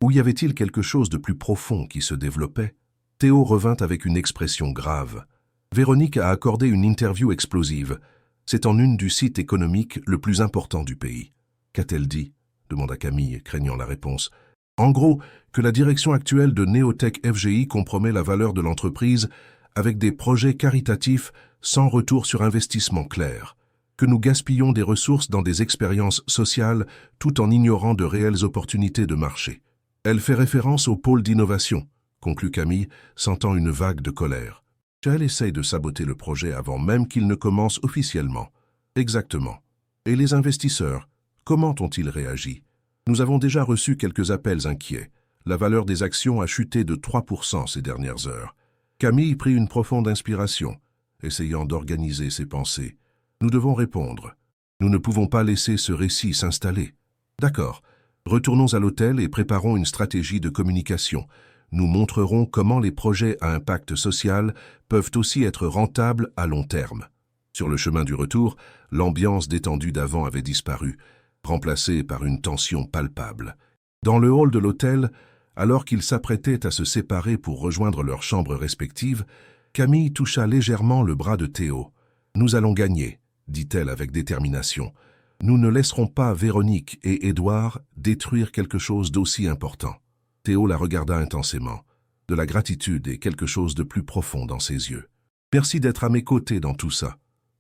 Ou y avait-il quelque chose de plus profond qui se développait? Théo revint avec une expression grave. Véronique a accordé une interview explosive. C'est en une du site économique le plus important du pays. Qu'a-t-elle dit? Demanda Camille, craignant la réponse. En gros, que la direction actuelle de Neotech FGI compromet la valeur de l'entreprise avec des projets caritatifs sans retour sur investissement clair. Que nous gaspillons des ressources dans des expériences sociales tout en ignorant de réelles opportunités de marché. Elle fait référence au pôle d'innovation, conclut Camille, sentant une vague de colère. Elle essaye de saboter le projet avant même qu'il ne commence officiellement. Exactement. Et les investisseurs, comment ont-ils réagi? Nous avons déjà reçu quelques appels inquiets. La valeur des actions a chuté de 3% ces dernières heures. Camille prit une profonde inspiration, essayant d'organiser ses pensées. Nous devons répondre. Nous ne pouvons pas laisser ce récit s'installer. D'accord. Retournons à l'hôtel et préparons une stratégie de communication. Nous montrerons comment les projets à impact social peuvent aussi être rentables à long terme. Sur le chemin du retour, l'ambiance détendue d'avant avait disparu, remplacée par une tension palpable. Dans le hall de l'hôtel, alors qu'ils s'apprêtaient à se séparer pour rejoindre leurs chambres respectives, Camille toucha légèrement le bras de Théo. « Nous allons gagner », dit-elle avec détermination. « Nous ne laisserons pas Véronique et Édouard détruire quelque chose d'aussi important. » Théo la regarda intensément. De la gratitude et quelque chose de plus profond dans ses yeux. « Merci d'être à mes côtés dans tout ça. »«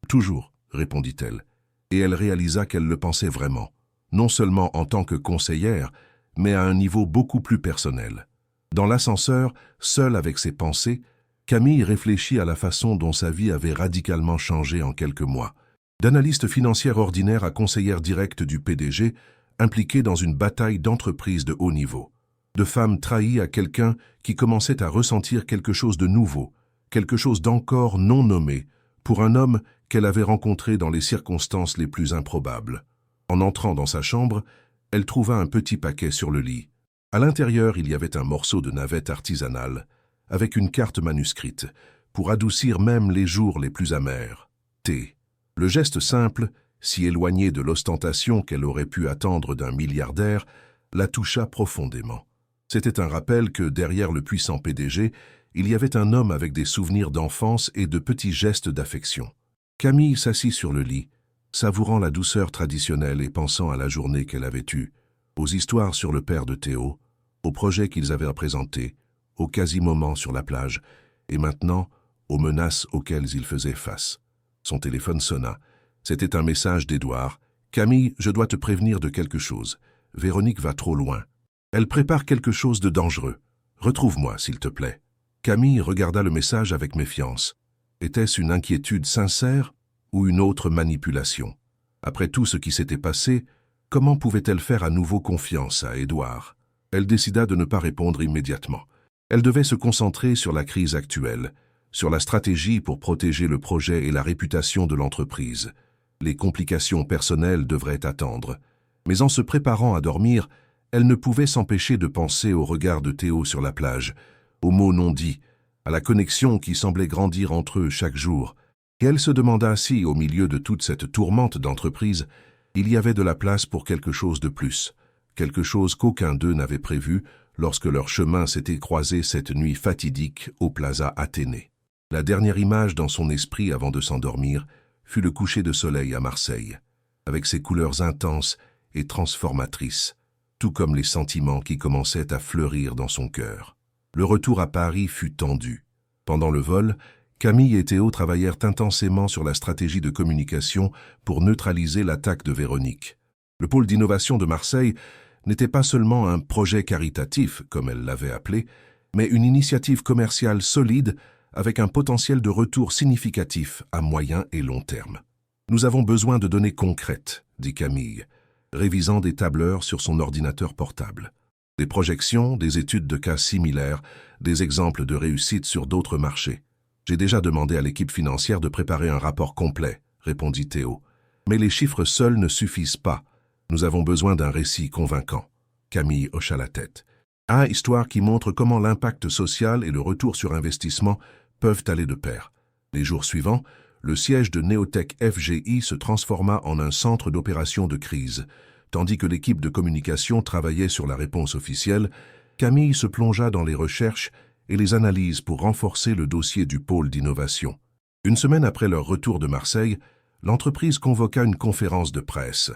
Toujours », répondit-elle. Et elle réalisa qu'elle le pensait vraiment, non seulement en tant que conseillère, mais à un niveau beaucoup plus personnel. Dans l'ascenseur, seule avec ses pensées, Camille réfléchit à la façon dont sa vie avait radicalement changé en quelques mois. D'analyste financière ordinaire à conseillère directe du PDG, impliquée dans une bataille d'entreprise de haut niveau. De femme trahie à quelqu'un qui commençait à ressentir quelque chose de nouveau, quelque chose d'encore non nommé, pour un homme qu'elle avait rencontré dans les circonstances les plus improbables. En entrant dans sa chambre, elle trouva un petit paquet sur le lit. À l'intérieur, il y avait un morceau de navette artisanale, avec une carte manuscrite, pour adoucir même les jours les plus amers. Thé. Le geste simple, si éloigné de l'ostentation qu'elle aurait pu attendre d'un milliardaire, la toucha profondément. C'était un rappel que, derrière le puissant PDG, il y avait un homme avec des souvenirs d'enfance et de petits gestes d'affection. Camille s'assit sur le lit, savourant la douceur traditionnelle et pensant à la journée qu'elle avait eue, aux histoires sur le père de Théo, aux projets qu'ils avaient à présenter, aux quasi-moments sur la plage, et maintenant aux menaces auxquelles ils faisaient face. Son téléphone sonna. C'était un message d'Édouard. « Camille, je dois te prévenir de quelque chose. Véronique va trop loin. Elle prépare quelque chose de dangereux. Retrouve-moi, s'il te plaît. » Camille regarda le message avec méfiance. Était-ce une inquiétude sincère ou une autre manipulation? Après tout ce qui s'était passé, comment pouvait-elle faire à nouveau confiance à Édouard? Elle décida de ne pas répondre immédiatement. Elle devait se concentrer sur la crise actuelle, sur la stratégie pour protéger le projet et la réputation de l'entreprise. Les complications personnelles devraient attendre. Mais en se préparant à dormir, elle ne pouvait s'empêcher de penser au regard de Théo sur la plage, aux mots non dits, à la connexion qui semblait grandir entre eux chaque jour. Et elle se demanda si, au milieu de toute cette tourmente d'entreprise, il y avait de la place pour quelque chose de plus, quelque chose qu'aucun d'eux n'avait prévu lorsque leur chemin s'était croisé cette nuit fatidique au Plaza Athénée. La dernière image dans son esprit avant de s'endormir fut le coucher de soleil à Marseille, avec ses couleurs intenses et transformatrices, tout comme les sentiments qui commençaient à fleurir dans son cœur. Le retour à Paris fut tendu. Pendant le vol, Camille et Théo travaillèrent intensément sur la stratégie de communication pour neutraliser l'attaque de Véronique. Le pôle d'innovation de Marseille n'était pas seulement un projet caritatif, comme elle l'avait appelé, mais une initiative commerciale solide avec un potentiel de retour significatif à moyen et long terme. « Nous avons besoin de données concrètes », dit Camille, révisant des tableurs sur son ordinateur portable. Des projections, des études de cas similaires, des exemples de réussite sur d'autres marchés. « J'ai déjà demandé à l'équipe financière de préparer un rapport complet », répondit Théo. « Mais les chiffres seuls ne suffisent pas. Nous avons besoin d'un récit convaincant. » Camille hocha la tête. « Histoire qui montre comment l'impact social et le retour sur investissement peuvent aller de pair. » Les jours suivants, le siège de Neotech FGI se transforma en un centre d'opération de crise. Tandis que l'équipe de communication travaillait sur la réponse officielle, Camille se plongea dans les recherches et les analyses pour renforcer le dossier du pôle d'innovation. Une semaine après leur retour de Marseille, l'entreprise convoqua une conférence de presse.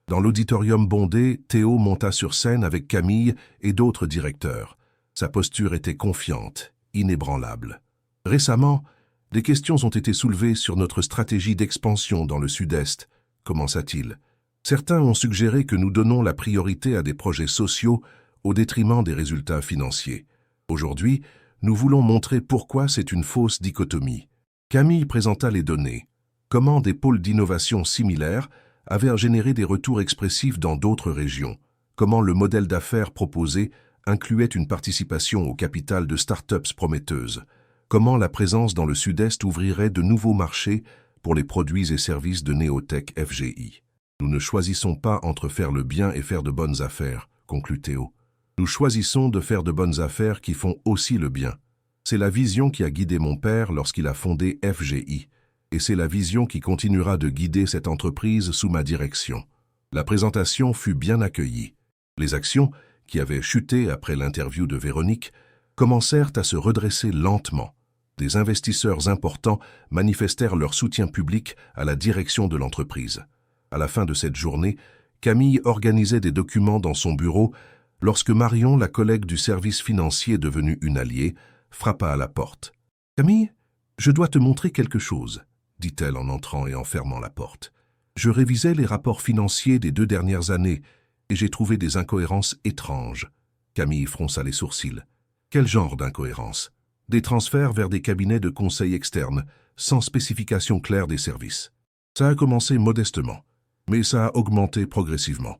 Dans l'auditorium bondé, Théo monta sur scène avec Camille et d'autres directeurs. Sa posture était confiante, inébranlable. Récemment, des questions ont été soulevées sur notre stratégie d'expansion dans le Sud-Est, commença-t-il. Certains ont suggéré que nous donnons la priorité à des projets sociaux au détriment des résultats financiers. Aujourd'hui, nous voulons montrer pourquoi c'est une fausse dichotomie. Camille présenta les données. Comment des pôles d'innovation similaires avaient généré des retours expressifs dans d'autres régions. Comment le modèle d'affaires proposé incluait une participation au capital de start-ups prometteuses. Comment la présence dans le Sud-Est ouvrirait de nouveaux marchés pour les produits et services de Neotech FGI. Nous ne choisissons pas entre faire le bien et faire de bonnes affaires, conclut Théo. Nous choisissons de faire de bonnes affaires qui font aussi le bien. C'est la vision qui a guidé mon père lorsqu'il a fondé FGI, et c'est la vision qui continuera de guider cette entreprise sous ma direction. La présentation fut bien accueillie. Les actions, qui avaient chuté après l'interview de Véronique, commencèrent à se redresser lentement. Des investisseurs importants manifestèrent leur soutien public à la direction de l'entreprise. À la fin de cette journée, Camille organisait des documents dans son bureau lorsque Marion, la collègue du service financier devenue une alliée, frappa à la porte. « Camille, je dois te montrer quelque chose », dit-elle en entrant et en fermant la porte. « Je révisais les rapports financiers des 2 dernières années et j'ai trouvé des incohérences étranges. » Camille fronça les sourcils. « Quel genre d'incohérences ? Des transferts vers des cabinets de conseil externes, sans spécification claire des services. Ça a commencé modestement, mais ça a augmenté progressivement. »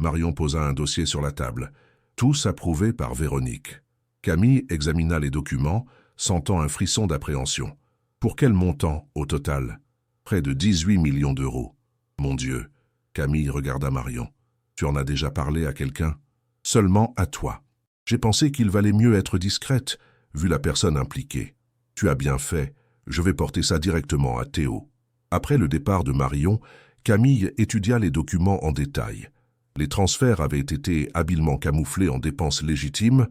Marion posa un dossier sur la table, tous approuvés par Véronique. Camille examina les documents, sentant un frisson d'appréhension. Pour quel montant, au total? Près de 18 millions d'euros. Mon Dieu, Camille regarda Marion. Tu en as déjà parlé à quelqu'un? Seulement à toi. J'ai pensé qu'il valait mieux être discrète, vu la personne impliquée. Tu as bien fait, je vais porter ça directement à Théo. Après le départ de Marion, Camille étudia les documents en détail. Les transferts avaient été habilement camouflés en dépenses légitimes,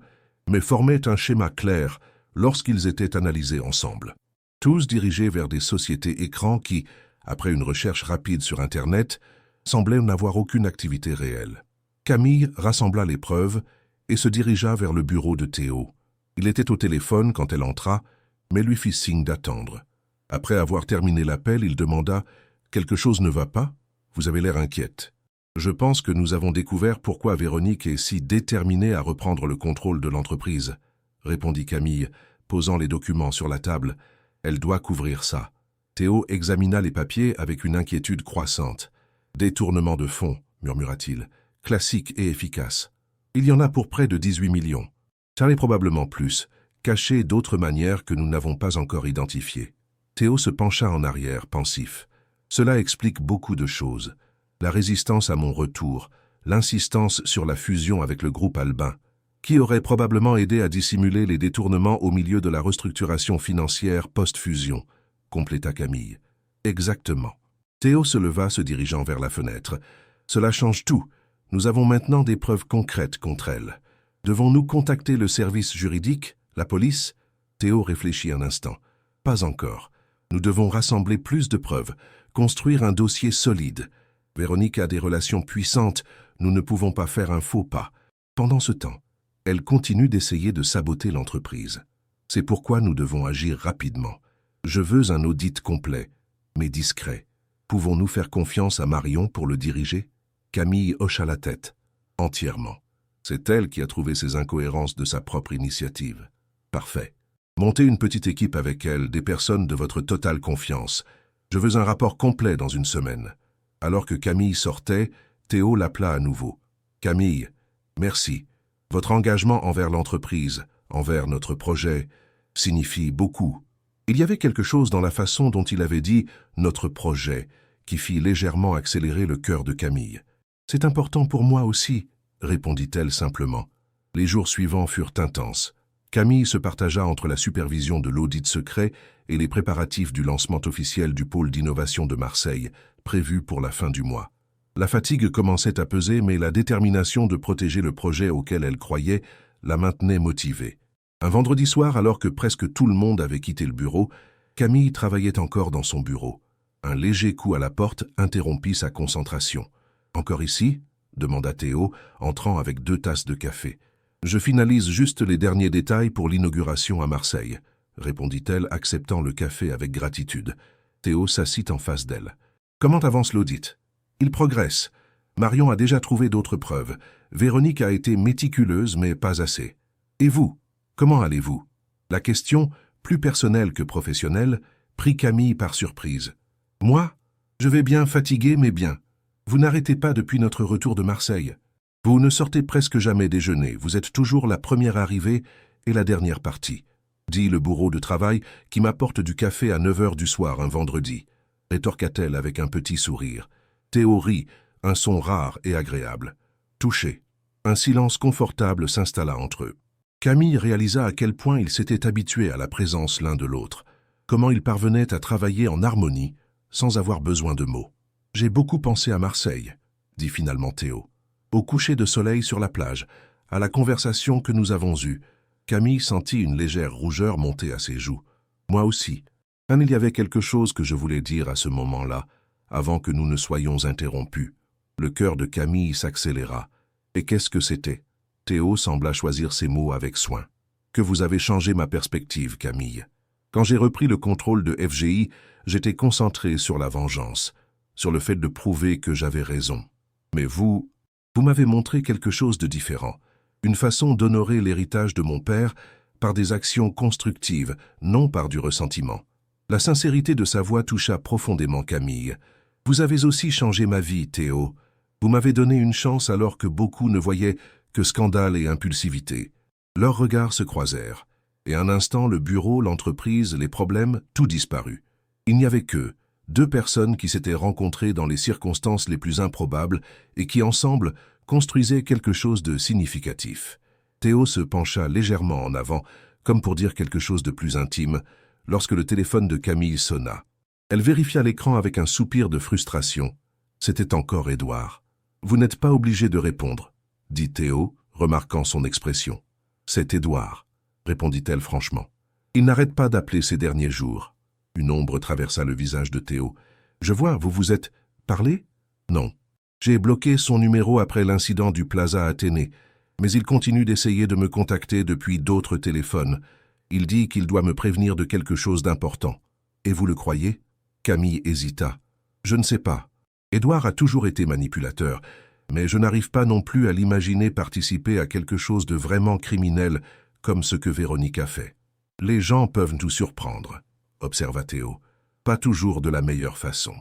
mais formaient un schéma clair lorsqu'ils étaient analysés ensemble. Tous dirigés vers des sociétés écrans qui, après une recherche rapide sur Internet, semblaient n'avoir aucune activité réelle. Camille rassembla les preuves et se dirigea vers le bureau de Théo. Il était au téléphone quand elle entra, mais lui fit signe d'attendre. Après avoir terminé l'appel, il demanda « Quelque chose ne va pas? Vous avez l'air inquiète. » « Je pense que nous avons découvert pourquoi Véronique est si déterminée à reprendre le contrôle de l'entreprise, » répondit Camille, posant les documents sur la table. « Elle doit couvrir ça. » Théo examina les papiers avec une inquiétude croissante. « Détournement de fonds, » murmura-t-il, « classique et efficace. Il y en a pour près de 18 millions. Ça l'est probablement plus, caché d'autres manières que nous n'avons pas encore identifiées. » Théo se pencha en arrière, pensif. « Cela explique beaucoup de choses. La résistance à mon retour, l'insistance sur la fusion avec le groupe Albin, qui aurait probablement aidé à dissimuler les détournements au milieu de la restructuration financière post-fusion, compléta Camille. Exactement. Théo se leva, se dirigeant vers la fenêtre. Cela change tout. Nous avons maintenant des preuves concrètes contre elle. Devons-nous contacter le service juridique, la police? Théo réfléchit un instant. Pas encore. Nous devons rassembler plus de preuves, construire un dossier solide. Véronique a des relations puissantes, nous ne pouvons pas faire un faux pas. Pendant ce temps, elle continue d'essayer de saboter l'entreprise. C'est pourquoi nous devons agir rapidement. Je veux un audit complet, mais discret. Pouvons-nous faire confiance à Marion pour le diriger? Camille hocha la tête. Entièrement. C'est elle qui a trouvé ces incohérences de sa propre initiative. Parfait. Montez une petite équipe avec elle, des personnes de votre totale confiance. Je veux un rapport complet dans une semaine. Alors que Camille sortait, Théo l'appela à nouveau. Camille, merci. Votre engagement envers l'entreprise, envers notre projet, signifie beaucoup. Il y avait quelque chose dans la façon dont il avait dit « notre projet » qui fit légèrement accélérer le cœur de Camille. « C'est important pour moi aussi », répondit-elle simplement. Les jours suivants furent intenses. Camille se partagea entre la supervision de l'audit secret et les préparatifs du lancement officiel du pôle d'innovation de Marseille, prévu pour la fin du mois. La fatigue commençait à peser, mais la détermination de protéger le projet auquel elle croyait la maintenait motivée. Un vendredi soir, alors que presque tout le monde avait quitté le bureau, Camille travaillait encore dans son bureau. Un léger coup à la porte interrompit sa concentration. « Encore ici ?» demanda Théo, entrant avec 2 tasses de café. « Je finalise juste les derniers détails pour l'inauguration à Marseille », répondit-elle, acceptant le café avec gratitude. Théo s'assit en face d'elle. « Comment avance l'audit ?»« Il progresse. Marion a déjà trouvé d'autres preuves. Véronique a été méticuleuse, mais pas assez. Et vous, comment allez-vous » La question, plus personnelle que professionnelle, prit Camille par surprise. « Moi, je vais bien, fatigué, mais bien. Vous n'arrêtez pas depuis notre retour de Marseille. Vous ne sortez presque jamais déjeuner, vous êtes toujours la première arrivée et la dernière partie, dit le bourreau de travail qui m'apporte du café à 9 h du soir un vendredi, rétorqua-t-elle avec un petit sourire. Théo rit, un son rare et agréable. Touché, un silence confortable s'installa entre eux. Camille réalisa à quel point ils s'étaient habitués à la présence l'un de l'autre, comment ils parvenaient à travailler en harmonie sans avoir besoin de mots. « J'ai beaucoup pensé à Marseille », dit finalement Théo. Au coucher de soleil sur la plage, à la conversation que nous avons eue, Camille sentit une légère rougeur monter à ses joues. Moi aussi. Il y avait quelque chose que je voulais dire à ce moment-là, avant que nous ne soyons interrompus. Le cœur de Camille s'accéléra. Et qu'est-ce que c'était? Théo sembla choisir ses mots avec soin. Que vous avez changé ma perspective, Camille. Quand j'ai repris le contrôle de FGI, j'étais concentré sur la vengeance, sur le fait de prouver que j'avais raison. Mais vous m'avez montré quelque chose de différent, une façon d'honorer l'héritage de mon père par des actions constructives, non par du ressentiment. La sincérité de sa voix toucha profondément Camille. Vous avez aussi changé ma vie, Théo. Vous m'avez donné une chance alors que beaucoup ne voyaient que scandale et impulsivité. Leurs regards se croisèrent, et un instant le bureau, l'entreprise, les problèmes, tout disparut. Il n'y avait que 2 personnes qui s'étaient rencontrées dans les circonstances les plus improbables et qui, ensemble, construisaient quelque chose de significatif. Théo se pencha légèrement en avant, comme pour dire quelque chose de plus intime, lorsque le téléphone de Camille sonna. Elle vérifia l'écran avec un soupir de frustration. C'était encore Édouard. « Vous n'êtes pas obligé de répondre », dit Théo, remarquant son expression. « C'est Édouard », répondit-elle franchement. « Il n'arrête pas d'appeler ces derniers jours. » Une ombre traversa le visage de Théo. « Je vois, vous vous êtes parlé ?»« Non. J'ai bloqué son numéro après l'incident du Plaza Athénée, mais il continue d'essayer de me contacter depuis d'autres téléphones. Il dit qu'il doit me prévenir de quelque chose d'important. Et vous le croyez ?» Camille hésita. « Je ne sais pas. Édouard a toujours été manipulateur, mais je n'arrive pas non plus à l'imaginer participer à quelque chose de vraiment criminel comme ce que Véronique a fait. Les gens peuvent nous surprendre, observa Théo. Pas toujours de la meilleure façon.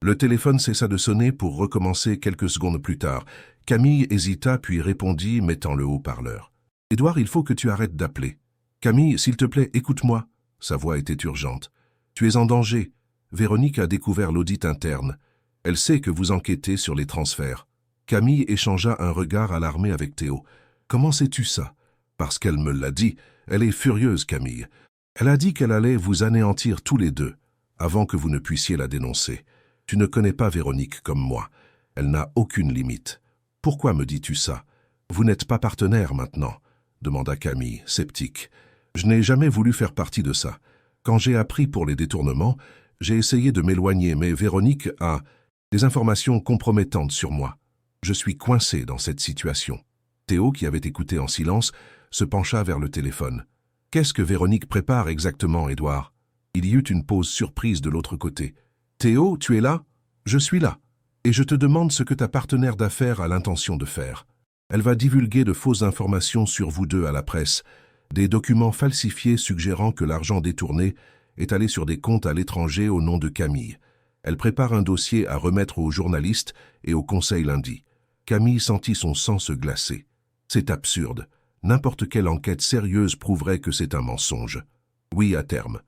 Le téléphone cessa de sonner pour recommencer quelques secondes plus tard. Camille hésita puis répondit, mettant le haut-parleur. « Édouard, il faut que tu arrêtes d'appeler. Camille, s'il te plaît, écoute-moi. » Sa voix était urgente. « Tu es en danger. Véronique a découvert l'audit interne. Elle sait que vous enquêtez sur les transferts. » Camille échangea un regard alarmé avec Théo. « Comment sais-tu ça ?»« Parce qu'elle me l'a dit. Elle est furieuse, Camille. Elle a dit qu'elle allait vous anéantir tous les deux. » avant que vous ne puissiez la dénoncer. Tu ne connais pas Véronique comme moi. Elle n'a aucune limite. Pourquoi me dis-tu ça? Vous n'êtes pas partenaire maintenant, demanda Camille, sceptique. Je n'ai jamais voulu faire partie de ça. Quand j'ai appris pour les détournements, j'ai essayé de m'éloigner, mais Véronique a des informations compromettantes sur moi. Je suis coincé dans cette situation. Théo, qui avait écouté en silence, se pencha vers le téléphone. « Qu'est-ce que Véronique prépare exactement, Édouard ?» Il y eut une pause surprise de l'autre côté. « Théo, tu es là ? Je suis là. Et je te demande ce que ta partenaire d'affaires a l'intention de faire. Elle va divulguer de fausses informations sur vous deux à la presse, des documents falsifiés suggérant que l'argent détourné est allé sur des comptes à l'étranger au nom de Camille. Elle prépare un dossier à remettre aux journalistes et au conseil lundi. » Camille sentit son sang se glacer. C'est absurde. N'importe quelle enquête sérieuse prouverait que c'est un mensonge. Oui, à terme.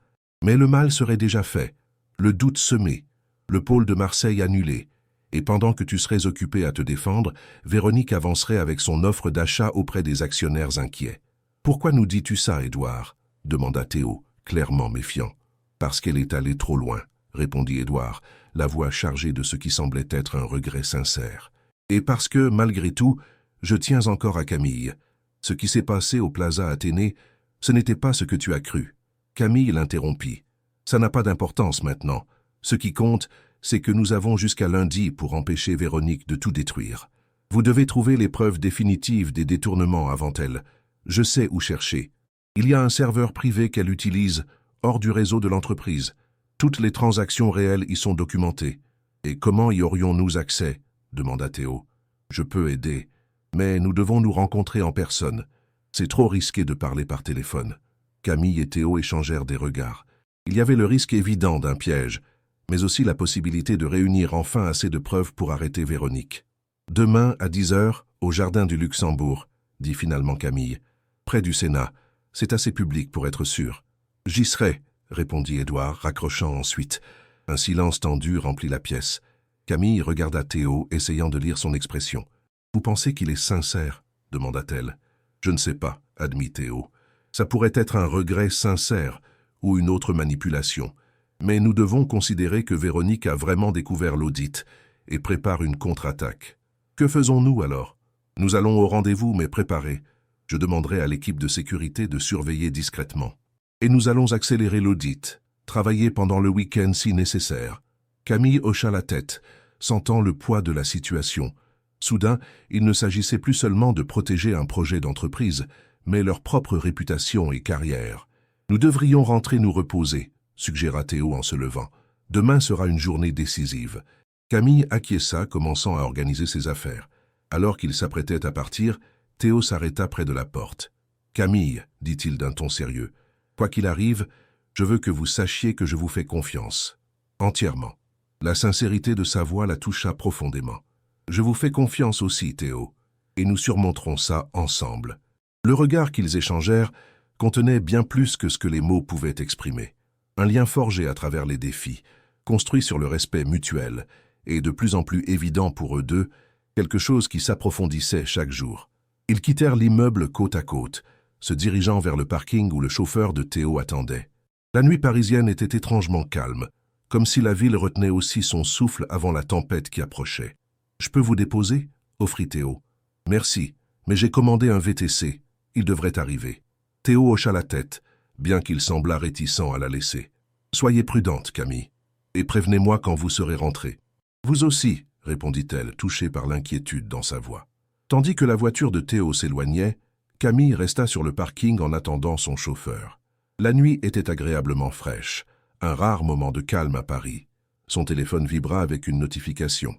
Mais le mal serait déjà fait. Le doute semé. Le pôle de Marseille annulé. Et pendant que tu serais occupé à te défendre, Véronique avancerait avec son offre d'achat auprès des actionnaires inquiets. « Pourquoi nous dis-tu ça, Édouard » demanda Théo, clairement méfiant. « Parce qu'elle est allée trop loin » répondit Édouard, la voix chargée de ce qui semblait être un regret sincère. « Et parce que, malgré tout, je tiens encore à Camille. Ce qui s'est passé au Plaza Athénée, ce n'était pas ce que tu as cru. » Camille l'interrompit. « Ça n'a pas d'importance maintenant. Ce qui compte, c'est que nous avons jusqu'à lundi pour empêcher Véronique de tout détruire. Vous devez trouver les preuves définitives des détournements avant elle. Je sais où chercher. Il y a un serveur privé qu'elle utilise, hors du réseau de l'entreprise. Toutes les transactions réelles y sont documentées. Et comment y aurions-nous accès ? Demanda Théo. Je peux aider, mais nous devons nous rencontrer en personne. C'est trop risqué de parler par téléphone. Camille et Théo échangèrent des regards. Il y avait le risque évident d'un piège, mais aussi la possibilité de réunir enfin assez de preuves pour arrêter Véronique. Demain, à 10h, au jardin du Luxembourg, dit finalement Camille. Près du Sénat. C'est assez public pour être sûr. J'y serai, répondit Édouard, raccrochant ensuite. Un silence tendu remplit la pièce. Camille regarda Théo, essayant de lire son expression. « Vous pensez qu'il est sincère ?» demanda-t-elle. « Je ne sais pas, » admit Théo. « Ça pourrait être un regret sincère ou une autre manipulation. Mais nous devons considérer que Véronique a vraiment découvert l'audit et prépare une contre-attaque. Que faisons-nous alors? Nous allons au rendez-vous, mais préparés. Je demanderai à l'équipe de sécurité de surveiller discrètement. Et nous allons accélérer l'audit, travailler pendant le week-end si nécessaire. » Camille hocha la tête, sentant le poids de la situation. Soudain, il ne s'agissait plus seulement de protéger un projet d'entreprise, mais leur propre réputation et carrière. « Nous devrions rentrer nous reposer, » suggéra Théo en se levant. « Demain sera une journée décisive. » Camille acquiesça, commençant à organiser ses affaires. Alors qu'il s'apprêtait à partir, Théo s'arrêta près de la porte. « Camille, dit-il d'un ton sérieux, quoi qu'il arrive, je veux que vous sachiez que je vous fais confiance. Entièrement. » La sincérité de sa voix la toucha profondément. « Je vous fais confiance aussi, Théo, et nous surmonterons ça ensemble. » Le regard qu'ils échangèrent contenait bien plus que ce que les mots pouvaient exprimer. Un lien forgé à travers les défis, construit sur le respect mutuel, et de plus en plus évident pour eux deux, quelque chose qui s'approfondissait chaque jour. Ils quittèrent l'immeuble côte à côte, se dirigeant vers le parking où le chauffeur de Théo attendait. La nuit parisienne était étrangement calme, comme si la ville retenait aussi son souffle avant la tempête qui approchait. « Je peux vous déposer ?» offrit Théo. « Merci, mais j'ai commandé un VTC. Il devrait arriver. » Théo hocha la tête, bien qu'il semblât réticent à la laisser. « Soyez prudente, Camille, et prévenez-moi quand vous serez rentrée. »« Vous aussi, » répondit-elle, touchée par l'inquiétude dans sa voix. Tandis que la voiture de Théo s'éloignait, Camille resta sur le parking en attendant son chauffeur. La nuit était agréablement fraîche, un rare moment de calme à Paris. Son téléphone vibra avec une notification.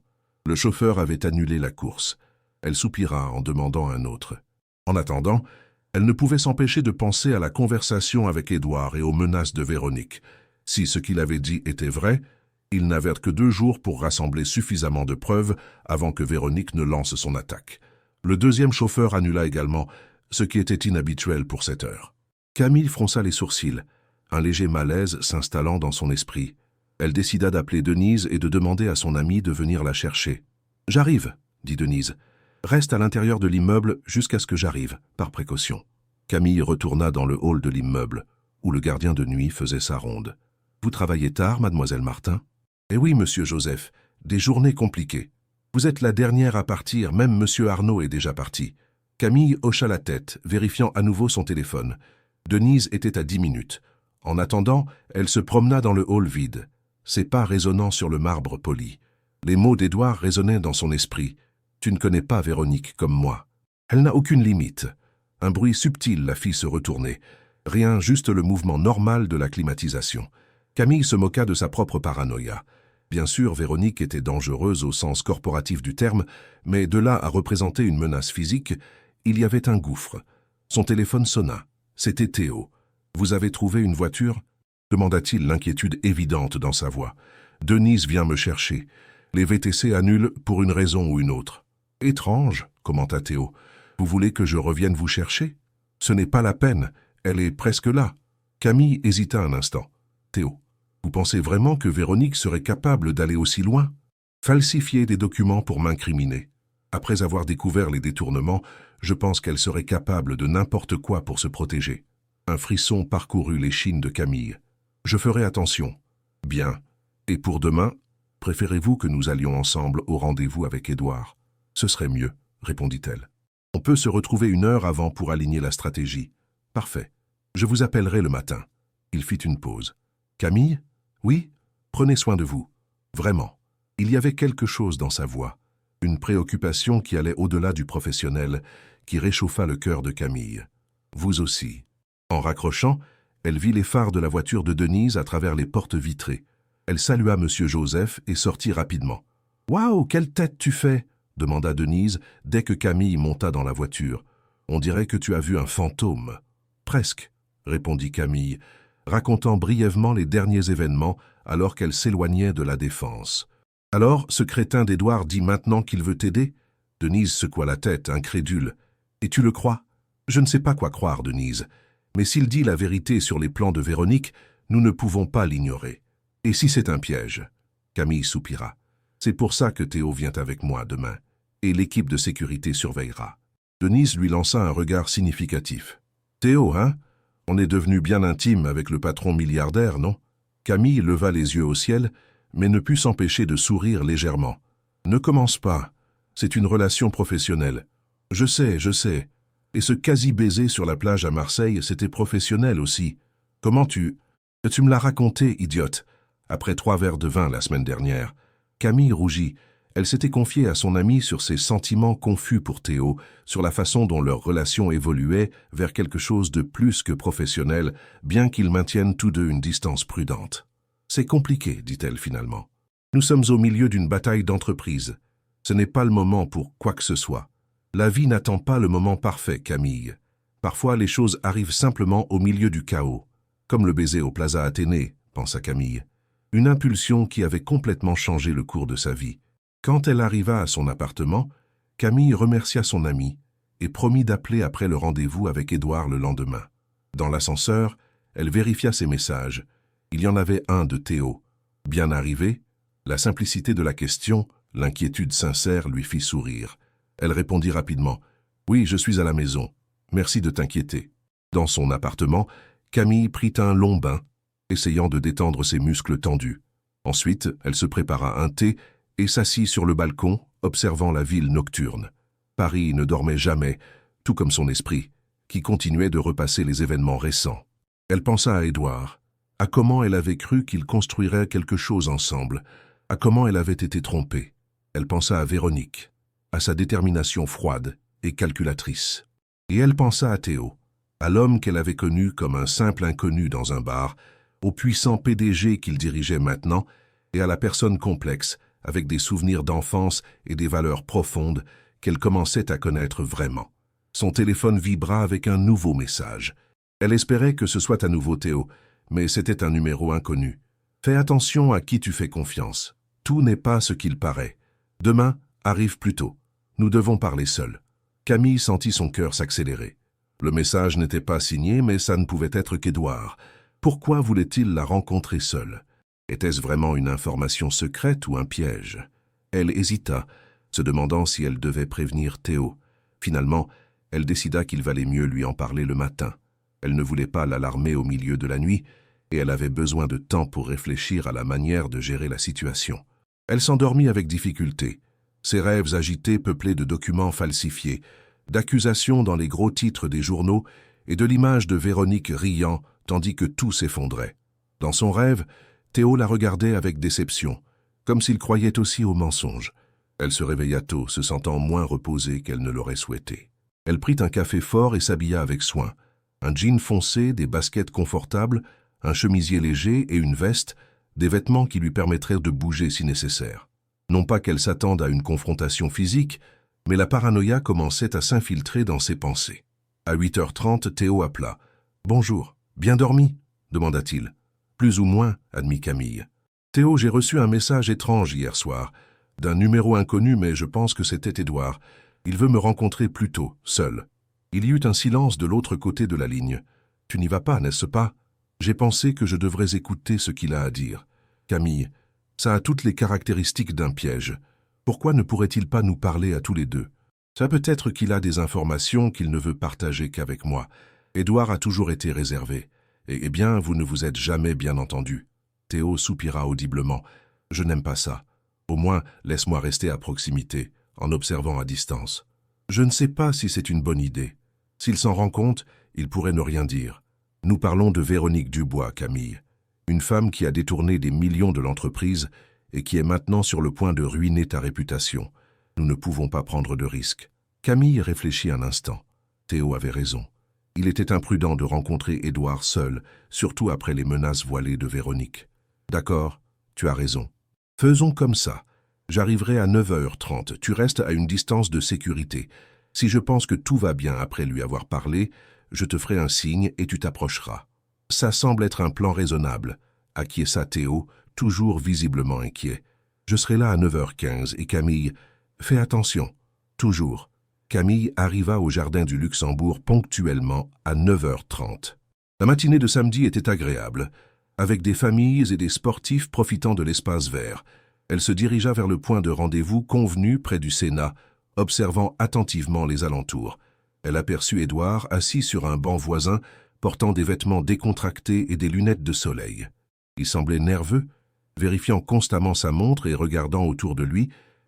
Le chauffeur avait annulé la course. Elle soupira en demandant un autre. En attendant, elle ne pouvait s'empêcher de penser à la conversation avec Édouard et aux menaces de Véronique. Si ce qu'il avait dit était vrai, il n'avait que 2 jours pour rassembler suffisamment de preuves avant que Véronique ne lance son attaque. Le deuxième chauffeur annula également, ce qui était inhabituel pour cette heure. Camille fronça les sourcils, un léger malaise s'installant dans son esprit. Elle décida d'appeler Denise et de demander à son amie de venir la chercher. « J'arrive, » dit Denise. « Reste à l'intérieur de l'immeuble jusqu'à ce que j'arrive, par précaution. » Camille retourna dans le hall de l'immeuble, où le gardien de nuit faisait sa ronde. Vous travaillez tard, mademoiselle Martin? Eh oui, monsieur Joseph, des journées compliquées. Vous êtes la dernière à partir, même monsieur Arnaud est déjà parti. Camille hocha la tête, vérifiant à nouveau son téléphone. Denise était à 10 minutes. En attendant, elle se promena dans le hall vide, ses pas résonnant sur le marbre poli. Les mots d'Édouard résonnaient dans son esprit. « Tu ne connais pas Véronique comme moi. Elle n'a aucune limite. » Un bruit subtil la fit se retourner. Rien, juste le mouvement normal de la climatisation. Camille se moqua de sa propre paranoïa. Bien sûr, Véronique était dangereuse au sens corporatif du terme, mais de là à représenter une menace physique, il y avait un gouffre. Son téléphone sonna. C'était Théo. « Vous avez trouvé une voiture ?» demanda-t-il, l'inquiétude évidente dans sa voix. « Denise vient me chercher. Les VTC annulent pour une raison ou une autre. »« Étrange, » commenta Théo. « Vous voulez que je revienne vous chercher ? Ce n'est pas la peine, elle est presque là. » Camille hésita un instant. « Théo, vous pensez vraiment que Véronique serait capable d'aller aussi loin ? Falsifier des documents pour m'incriminer. Après avoir découvert les détournements, je pense qu'elle serait capable de n'importe quoi pour se protéger. » Un frisson parcourut l'échine de Camille. « Je ferai attention. »« Bien. Et pour demain, préférez-vous que nous allions ensemble au rendez-vous avec Édouard ? » ?»« Ce serait mieux, » répondit-elle. « On peut se retrouver 1 heure avant pour aligner la stratégie. »« Parfait. Je vous appellerai le matin. » Il fit une pause. « Camille ? Oui ? Prenez soin de vous. Vraiment. » Il y avait quelque chose dans sa voix, une préoccupation qui allait au-delà du professionnel, qui réchauffa le cœur de Camille. « Vous aussi. » En raccrochant, elle vit les phares de la voiture de Denise à travers les portes vitrées. Elle salua monsieur Joseph et sortit rapidement. « Waouh, quelle tête tu fais !» demanda Denise dès que Camille monta dans la voiture. « On dirait que tu as vu un fantôme. »« Presque, » répondit Camille, racontant brièvement les derniers événements alors qu'elle s'éloignait de la défense. « Alors, ce crétin d'Édouard dit maintenant qu'il veut t'aider ?» Denise secoua la tête, incrédule. « Et tu le crois ?»« Je ne sais pas quoi croire, Denise. Mais s'il dit la vérité sur les plans de Véronique, nous ne pouvons pas l'ignorer. Et si c'est un piège ?» Camille soupira. « C'est pour ça que Théo vient avec moi demain, et l'équipe de sécurité surveillera. » Denise lui lança un regard significatif. « Théo, hein? On est devenu bien intime avec le patron milliardaire, non ?» Camille leva les yeux au ciel, mais ne put s'empêcher de sourire légèrement. « Ne commence pas. C'est une relation professionnelle. Je sais. Et ce quasi-baiser sur la plage à Marseille, c'était professionnel aussi. Comment tu me l'as raconté, idiote, après 3 verres de vin la semaine dernière. » Camille rougit. Elle s'était confiée à son ami sur ses sentiments confus pour Théo, sur la façon dont leur relation évoluait vers quelque chose de plus que professionnel, bien qu'ils maintiennent tous deux une distance prudente. « C'est compliqué, dit-elle finalement. Nous sommes au milieu d'une bataille d'entreprise. Ce n'est pas le moment pour quoi que ce soit. La vie n'attend pas le moment parfait, Camille. Parfois, les choses arrivent simplement au milieu du chaos, comme le baiser au Plaza Athénée, pensa Camille. Une impulsion qui avait complètement changé le cours de sa vie. Quand elle arriva à son appartement, Camille remercia son amie et promit d'appeler après le rendez-vous avec Édouard le lendemain. Dans l'ascenseur, elle vérifia ses messages. Il y en avait un de Théo. Bien arrivé, la simplicité de la question, l'inquiétude sincère lui fit sourire. Elle répondit rapidement. « Oui, je suis à la maison. Merci de t'inquiéter. » Dans son appartement, Camille prit un long bain, essayant de détendre ses muscles tendus. Ensuite, elle se prépara un thé et s'assit sur le balcon, observant la ville nocturne. Paris ne dormait jamais, tout comme son esprit, qui continuait de repasser les événements récents. Elle pensa à Édouard, à comment elle avait cru qu'ils construiraient quelque chose ensemble, à comment elle avait été trompée. Elle pensa à Véronique, à sa détermination froide et calculatrice. Et elle pensa à Théo, à l'homme qu'elle avait connu comme un simple inconnu dans un bar, au puissant PDG qu'il dirigeait maintenant, et à la personne complexe, avec des souvenirs d'enfance et des valeurs profondes qu'elle commençait à connaître vraiment. Son téléphone vibra avec un nouveau message. Elle espérait que ce soit à nouveau Théo, mais c'était un numéro inconnu. « Fais attention à qui tu fais confiance. Tout n'est pas ce qu'il paraît. Demain, arrive plus tôt. Nous devons parler seuls. » Camille sentit son cœur s'accélérer. Le message n'était pas signé, mais ça ne pouvait être qu'Édouard. Pourquoi voulait-il la rencontrer seule? Était-ce vraiment une information secrète ou un piège? Elle hésita, se demandant si elle devait prévenir Théo. Finalement, elle décida qu'il valait mieux lui en parler le matin. Elle ne voulait pas l'alarmer au milieu de la nuit, et elle avait besoin de temps pour réfléchir à la manière de gérer la situation. Elle s'endormit avec difficulté. Ses rêves agités peuplés de documents falsifiés, d'accusations dans les gros titres des journaux et de l'image de Véronique riant tandis que tout s'effondrait. Dans son rêve, Théo la regardait avec déception, comme s'il croyait aussi aux mensonges. Elle se réveilla tôt, se sentant moins reposée qu'elle ne l'aurait souhaité. Elle prit un café fort et s'habilla avec soin. Un jean foncé, des baskets confortables, un chemisier léger et une veste, des vêtements qui lui permettraient de bouger si nécessaire. Non pas qu'elle s'attende à une confrontation physique, mais la paranoïa commençait à s'infiltrer dans ses pensées. À 8h30, Théo appela. « Bonjour, bien dormi ?» demanda-t-il. « Plus ou moins, » admit Camille. « Théo, j'ai reçu un message étrange hier soir, d'un numéro inconnu, mais je pense que c'était Édouard. Il veut me rencontrer plus tôt, seul. » Il y eut un silence de l'autre côté de la ligne. « Tu n'y vas pas, n'est-ce pas ?» J'ai pensé que je devrais écouter ce qu'il a à dire. Camille, ça a toutes les caractéristiques d'un piège. Pourquoi ne pourrait-il pas nous parler à tous les deux? Ça peut être qu'il a des informations qu'il ne veut partager qu'avec moi. Édouard a toujours été réservé. Eh bien, vous ne vous êtes jamais bien entendus. Théo soupira audiblement. Je n'aime pas ça. Au moins, laisse-moi rester à proximité, en observant à distance. Je ne sais pas si c'est une bonne idée. S'il s'en rend compte, il pourrait ne rien dire. Nous parlons de Véronique Dubois, Camille. Une femme qui a détourné des millions de l'entreprise et qui est maintenant sur le point de ruiner ta réputation. Nous ne pouvons pas prendre de risques. Camille réfléchit un instant. Théo avait raison. Il était imprudent de rencontrer Édouard seul, surtout après les menaces voilées de Véronique. D'accord, tu as raison. Faisons comme ça. J'arriverai à 9h30. Tu restes à une distance de sécurité. Si je pense que tout va bien après lui avoir parlé, je te ferai un signe et tu t'approcheras. Ça semble être un plan raisonnable, acquiesça Théo, toujours visiblement inquiet. Je serai là à 9h15 et Camille, fais attention, toujours. Camille arriva au jardin du Luxembourg ponctuellement à 9h30. La matinée de samedi était agréable, avec des familles et des sportifs profitant de l'espace vert. Elle se dirigea vers le point de rendez-vous convenu près du Sénat, observant attentivement les alentours. Elle aperçut Édouard assis sur un banc voisin, portant des vêtements décontractés et des lunettes de soleil. Il semblait nerveux, vérifiant constamment sa montre et regardant autour de lui,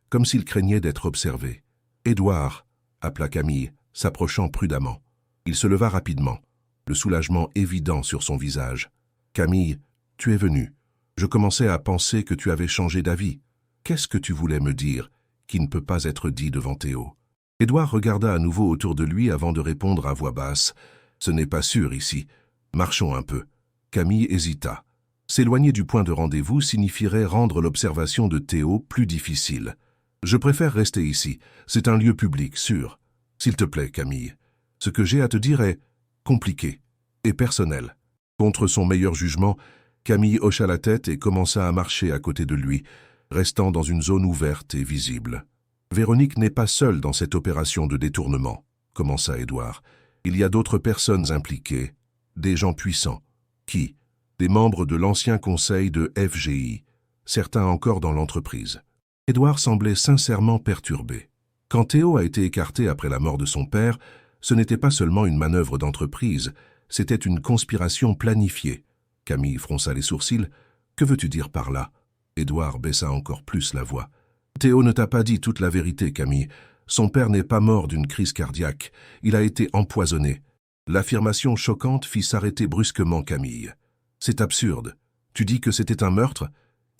comme s'il craignait d'être observé. « Édouard !» appela Camille, s'approchant prudemment. Il se leva rapidement, le soulagement évident sur son visage. « Camille, tu es venue. Je commençais à penser que tu avais changé d'avis. Qu'est-ce que tu voulais me dire, qui ne peut pas être dit devant Théo ?» Édouard regarda à nouveau autour de lui avant de répondre à voix basse. « Ce n'est pas sûr ici. Marchons un peu. » Camille hésita. S'éloigner du point de rendez-vous signifierait rendre l'observation de Théo plus difficile. « Je préfère rester ici. C'est un lieu public, sûr. S'il te plaît, Camille. Ce que j'ai à te dire est compliqué et personnel. » Contre son meilleur jugement, Camille hocha la tête et commença à marcher à côté de lui, restant dans une zone ouverte et visible. « Véronique n'est pas seule dans cette opération de détournement, » commença Édouard. « Il y a d'autres personnes impliquées, des gens puissants. Qui? Des membres de l'ancien conseil de FGI, certains encore dans l'entreprise. » Édouard semblait sincèrement perturbé. Quand Théo a été écarté après la mort de son père, ce n'était pas seulement une manœuvre d'entreprise, c'était une conspiration planifiée. Camille fronça les sourcils. « Que veux-tu dire par là ?» Édouard baissa encore plus la voix. « Théo ne t'a pas dit toute la vérité, Camille. Son père n'est pas mort d'une crise cardiaque. Il a été empoisonné. » L'affirmation choquante fit s'arrêter brusquement Camille. « C'est absurde. Tu dis que c'était un meurtre?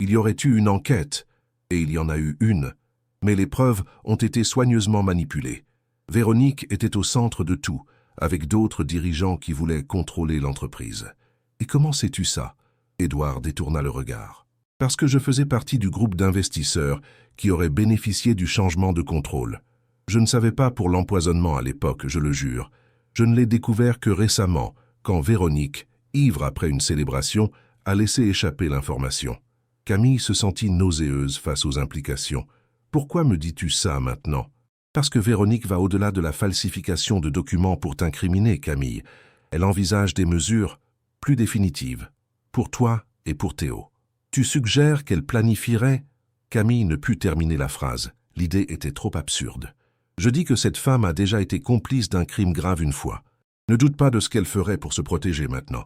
Il y aurait eu une enquête. Et il y en a eu une. Mais les preuves ont été soigneusement manipulées. Véronique était au centre de tout, avec d'autres dirigeants qui voulaient contrôler l'entreprise. Et comment sais-tu ça ?» Édouard détourna le regard. « Parce que je faisais partie du groupe d'investisseurs qui auraient bénéficié du changement de contrôle. Je ne savais pas pour l'empoisonnement à l'époque, je le jure. Je ne l'ai découvert que récemment, quand Véronique, ivre après une célébration, a laissé échapper l'information. » Camille se sentit nauséeuse face aux implications. « Pourquoi me dis-tu ça maintenant ?» Parce que Véronique va au-delà de la falsification de documents pour t'incriminer, Camille. Elle envisage des mesures plus définitives, pour toi et pour Théo. Tu suggères qu'elle planifierait? Camille ne put terminer la phrase. L'idée était trop absurde. Je dis que cette femme a déjà été complice d'un crime grave une fois. Ne doute pas de ce qu'elle ferait pour se protéger maintenant.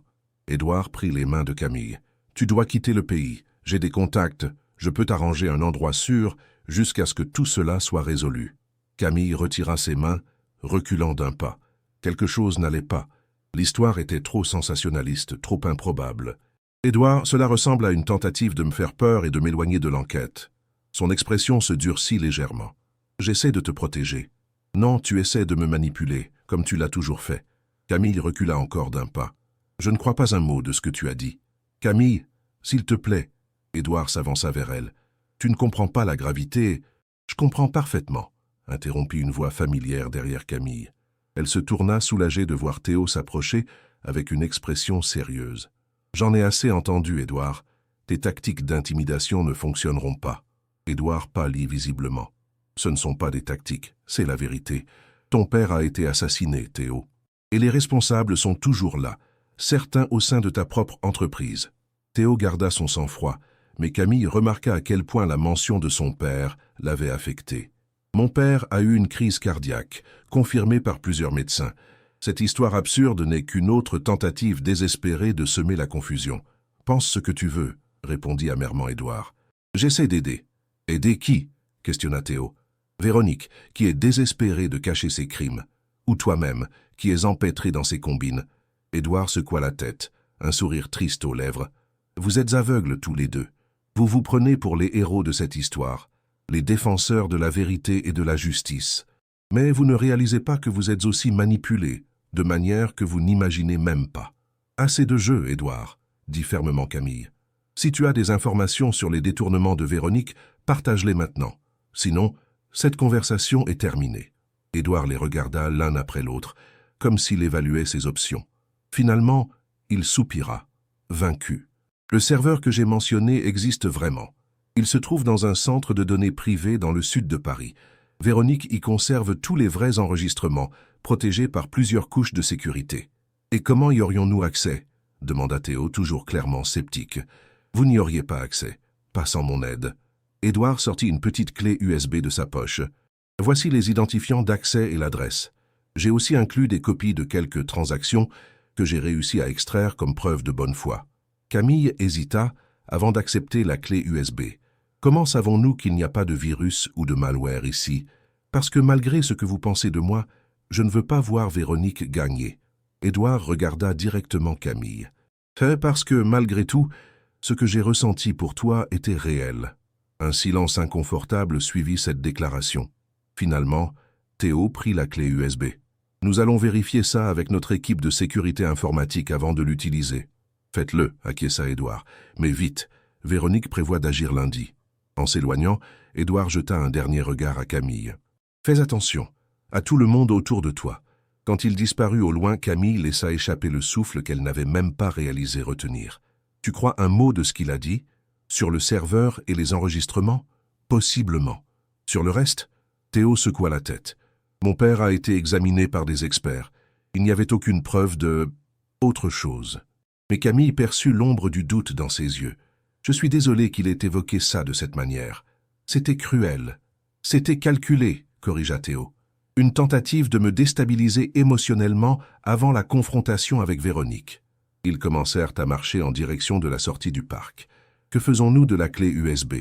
Édouard prit les mains de Camille. « Tu dois quitter le pays. J'ai des contacts. Je peux t'arranger un endroit sûr jusqu'à ce que tout cela soit résolu. » Camille retira ses mains, reculant d'un pas. Quelque chose n'allait pas. L'histoire était trop sensationnaliste, trop improbable. « Édouard, cela ressemble à une tentative de me faire peur et de m'éloigner de l'enquête. » Son expression se durcit légèrement. « J'essaie de te protéger. »« Non, tu essaies de me manipuler, comme tu l'as toujours fait. » Camille recula encore d'un pas. « Je ne crois pas un mot de ce que tu as dit. »« Camille, s'il te plaît. » Édouard s'avança vers elle. « Tu ne comprends pas la gravité. »« Je comprends parfaitement. » interrompit une voix familière derrière Camille. Elle se tourna soulagée de voir Théo s'approcher avec une expression sérieuse. « J'en ai assez entendu, Édouard. Tes tactiques d'intimidation ne fonctionneront pas. » Édouard pâlit visiblement. « Ce ne sont pas des tactiques, c'est la vérité. Ton père a été assassiné, Théo. Et les responsables sont toujours là, certains au sein de ta propre entreprise. » Théo garda son sang-froid, mais Camille remarqua à quel point la mention de son père l'avait affecté. « Mon père a eu une crise cardiaque, confirmée par plusieurs médecins. Cette histoire absurde n'est qu'une autre tentative désespérée de semer la confusion. Pense ce que tu veux, » répondit amèrement Édouard. « J'essaie d'aider. »« Aider qui ?» questionna Théo. « Véronique, qui est désespérée de cacher ses crimes. Ou toi-même, qui es empêtré dans ses combines. » Édouard secoua la tête, un sourire triste aux lèvres. « Vous êtes aveugles tous les deux. Vous vous prenez pour les héros de cette histoire, les défenseurs de la vérité et de la justice. Mais vous ne réalisez pas que vous êtes aussi manipulés, de manière que vous n'imaginez même pas. »« Assez de jeu, Édouard, » dit fermement Camille. « Si tu as des informations sur les détournements de Véronique, partage-les maintenant. Sinon, cette conversation est terminée. » Édouard les regarda l'un après l'autre, comme s'il évaluait ses options. Finalement, il soupira, vaincu. « Le serveur que j'ai mentionné existe vraiment. Il se trouve dans un centre de données privé dans le sud de Paris. Véronique y conserve tous les vrais enregistrements, protégés par plusieurs couches de sécurité. « Et comment y aurions-nous accès ?» demanda Théo, toujours clairement sceptique. « Vous n'y auriez pas accès, pas sans mon aide. » Édouard sortit une petite clé USB de sa poche. « Voici les identifiants d'accès et l'adresse. J'ai aussi inclus des copies de quelques transactions que j'ai réussi à extraire comme preuve de bonne foi. » Camille hésita avant d'accepter la clé USB. « Comment savons-nous qu'il n'y a pas de virus ou de malware ici? Parce que malgré ce que vous pensez de moi, je ne veux pas voir Véronique gagner. » Édouard regarda directement Camille. « Parce que, malgré tout, ce que j'ai ressenti pour toi était réel. » Un silence inconfortable suivit cette déclaration. Finalement, Théo prit la clé USB. « Nous allons vérifier ça avec notre équipe de sécurité informatique avant de l'utiliser. »« Faites-le, » acquiesça Édouard. « Mais vite, Véronique prévoit d'agir lundi. » En s'éloignant, Édouard jeta un dernier regard à Camille. « Fais attention, à tout le monde autour de toi. » Quand il disparut au loin, Camille laissa échapper le souffle qu'elle n'avait même pas réalisé retenir. « Tu crois un mot de ce qu'il a dit? Sur le serveur et les enregistrements? Possiblement. Sur le reste ?» Théo secoua la tête. « Mon père a été examiné par des experts. Il n'y avait aucune preuve de... autre chose. » Mais Camille perçut l'ombre du doute dans ses yeux. « Je suis désolé qu'il ait évoqué ça de cette manière. C'était cruel. C'était calculé, » corrigea Théo. « Une tentative de me déstabiliser émotionnellement avant la confrontation avec Véronique. » Ils commencèrent à marcher en direction de la sortie du parc. « Que faisons-nous de la clé USB ?»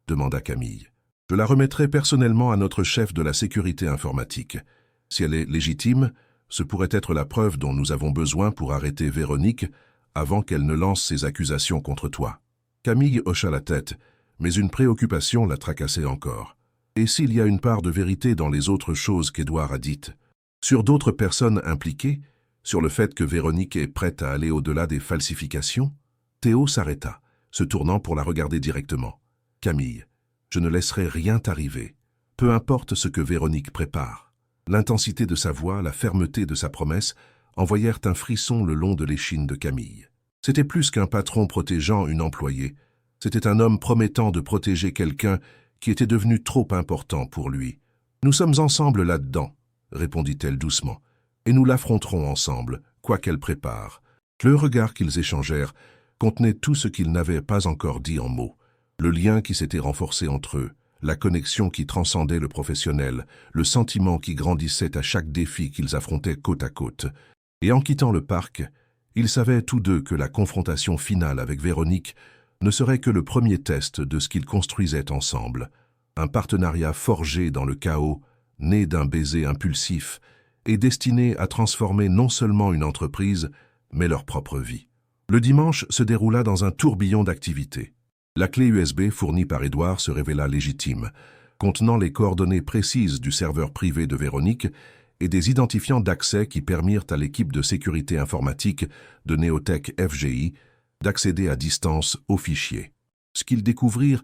demanda Camille. « Je la remettrai personnellement à notre chef de la sécurité informatique. Si elle est légitime, ce pourrait être la preuve dont nous avons besoin pour arrêter Véronique avant qu'elle ne lance ses accusations contre toi. » Camille hocha la tête, mais une préoccupation la tracassait encore. Et s'il y a une part de vérité dans les autres choses qu'Édouard a dites? Sur d'autres personnes impliquées? Sur le fait que Véronique est prête à aller au-delà des falsifications? Théo s'arrêta, se tournant pour la regarder directement. « Camille, je ne laisserai rien t'arriver, peu importe ce que Véronique prépare. » L'intensité de sa voix, la fermeté de sa promesse envoyèrent un frisson le long de l'échine de Camille. C'était plus qu'un patron protégeant une employée, c'était un homme promettant de protéger quelqu'un qui était devenu trop important pour lui. « Nous sommes ensemble là-dedans, » répondit-elle doucement, « et nous l'affronterons ensemble, quoi qu'elle prépare. » Le regard qu'ils échangèrent contenait tout ce qu'ils n'avaient pas encore dit en mots, le lien qui s'était renforcé entre eux, la connexion qui transcendait le professionnel, le sentiment qui grandissait à chaque défi qu'ils affrontaient côte à côte. Et en quittant le parc, Ils savaient tous deux que la confrontation finale avec Véronique ne serait que le premier test de ce qu'ils construisaient ensemble. Un partenariat forgé dans le chaos, né d'un baiser impulsif et destiné à transformer non seulement une entreprise, mais leur propre vie. Le dimanche se déroula dans un tourbillon d'activités. La clé USB fournie par Édouard se révéla légitime, contenant les coordonnées précises du serveur privé de Véronique et des identifiants d'accès qui permirent à l'équipe de sécurité informatique de Neotech FGI d'accéder à distance aux fichiers. Ce qu'ils découvrirent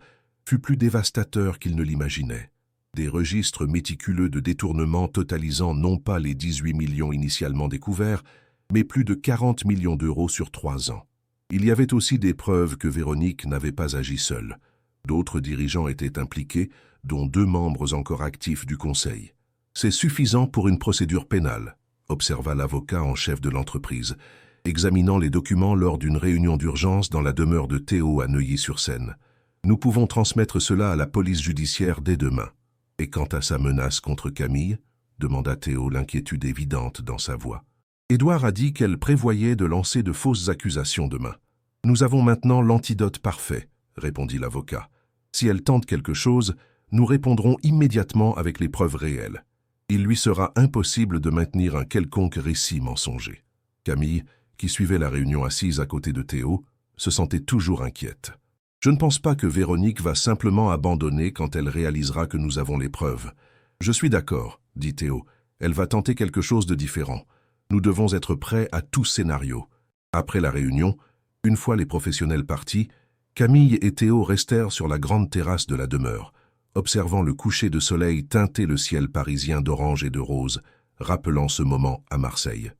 fut plus dévastateur qu'ils ne l'imaginaient. Des registres méticuleux de détournement totalisant non pas les 18 millions initialement découverts, mais plus de 40 millions d'euros sur 3 ans. Il y avait aussi des preuves que Véronique n'avait pas agi seule. D'autres dirigeants étaient impliqués, dont 2 membres encore actifs du conseil. C'est suffisant pour une procédure pénale, observa l'avocat en chef de l'entreprise, examinant les documents lors d'une réunion d'urgence dans la demeure de Théo à Neuilly-sur-Seine. Nous pouvons transmettre cela à la police judiciaire dès demain. Et quant à sa menace contre Camille, demanda Théo, l'inquiétude évidente dans sa voix. Édouard a dit qu'elle prévoyait de lancer de fausses accusations demain. Nous avons maintenant l'antidote parfait, répondit l'avocat. Si elle tente quelque chose, nous répondrons immédiatement avec les preuves réelles. Il lui sera impossible de maintenir un quelconque récit mensonger. Camille, qui suivait la réunion assise à côté de Théo, se sentait toujours inquiète. Je ne pense pas que Véronique va simplement abandonner quand elle réalisera que nous avons les preuves. Je suis d'accord, dit Théo. Elle va tenter quelque chose de différent. Nous devons être prêts à tout scénario. Après la réunion, une fois les professionnels partis, Camille et Théo restèrent sur la grande terrasse de la demeure, observant le coucher de soleil teinter le ciel parisien d'orange et de rose, rappelant ce moment à Marseille.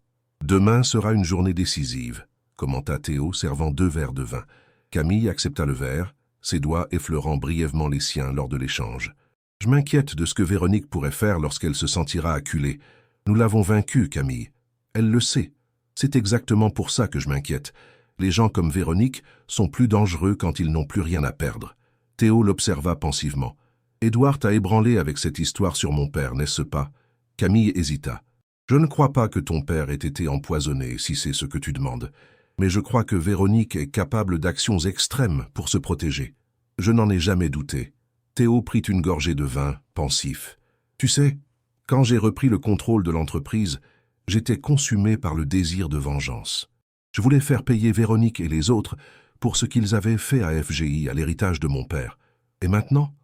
Demain sera une journée décisive, commenta Théo, servant 2 verres de vin. Camille accepta le verre, ses doigts effleurant brièvement les siens lors de l'échange. « Je m'inquiète de ce que Véronique pourrait faire lorsqu'elle se sentira acculée. Nous l'avons vaincue, Camille. Elle le sait. C'est exactement pour ça que je m'inquiète. Les gens comme Véronique sont plus dangereux quand ils n'ont plus rien à perdre. » Théo l'observa pensivement. « Édouard t'a ébranlé avec cette histoire sur mon père, n'est-ce pas ?» Camille hésita. « Je ne crois pas que ton père ait été empoisonné, si c'est ce que tu demandes. Mais je crois que Véronique est capable d'actions extrêmes pour se protéger. Je n'en ai jamais douté. » Théo prit une gorgée de vin, pensif. « Tu sais, quand j'ai repris le contrôle de l'entreprise, j'étais consumé par le désir de vengeance. Je voulais faire payer Véronique et les autres pour ce qu'ils avaient fait à FGI, à l'héritage de mon père. Et maintenant,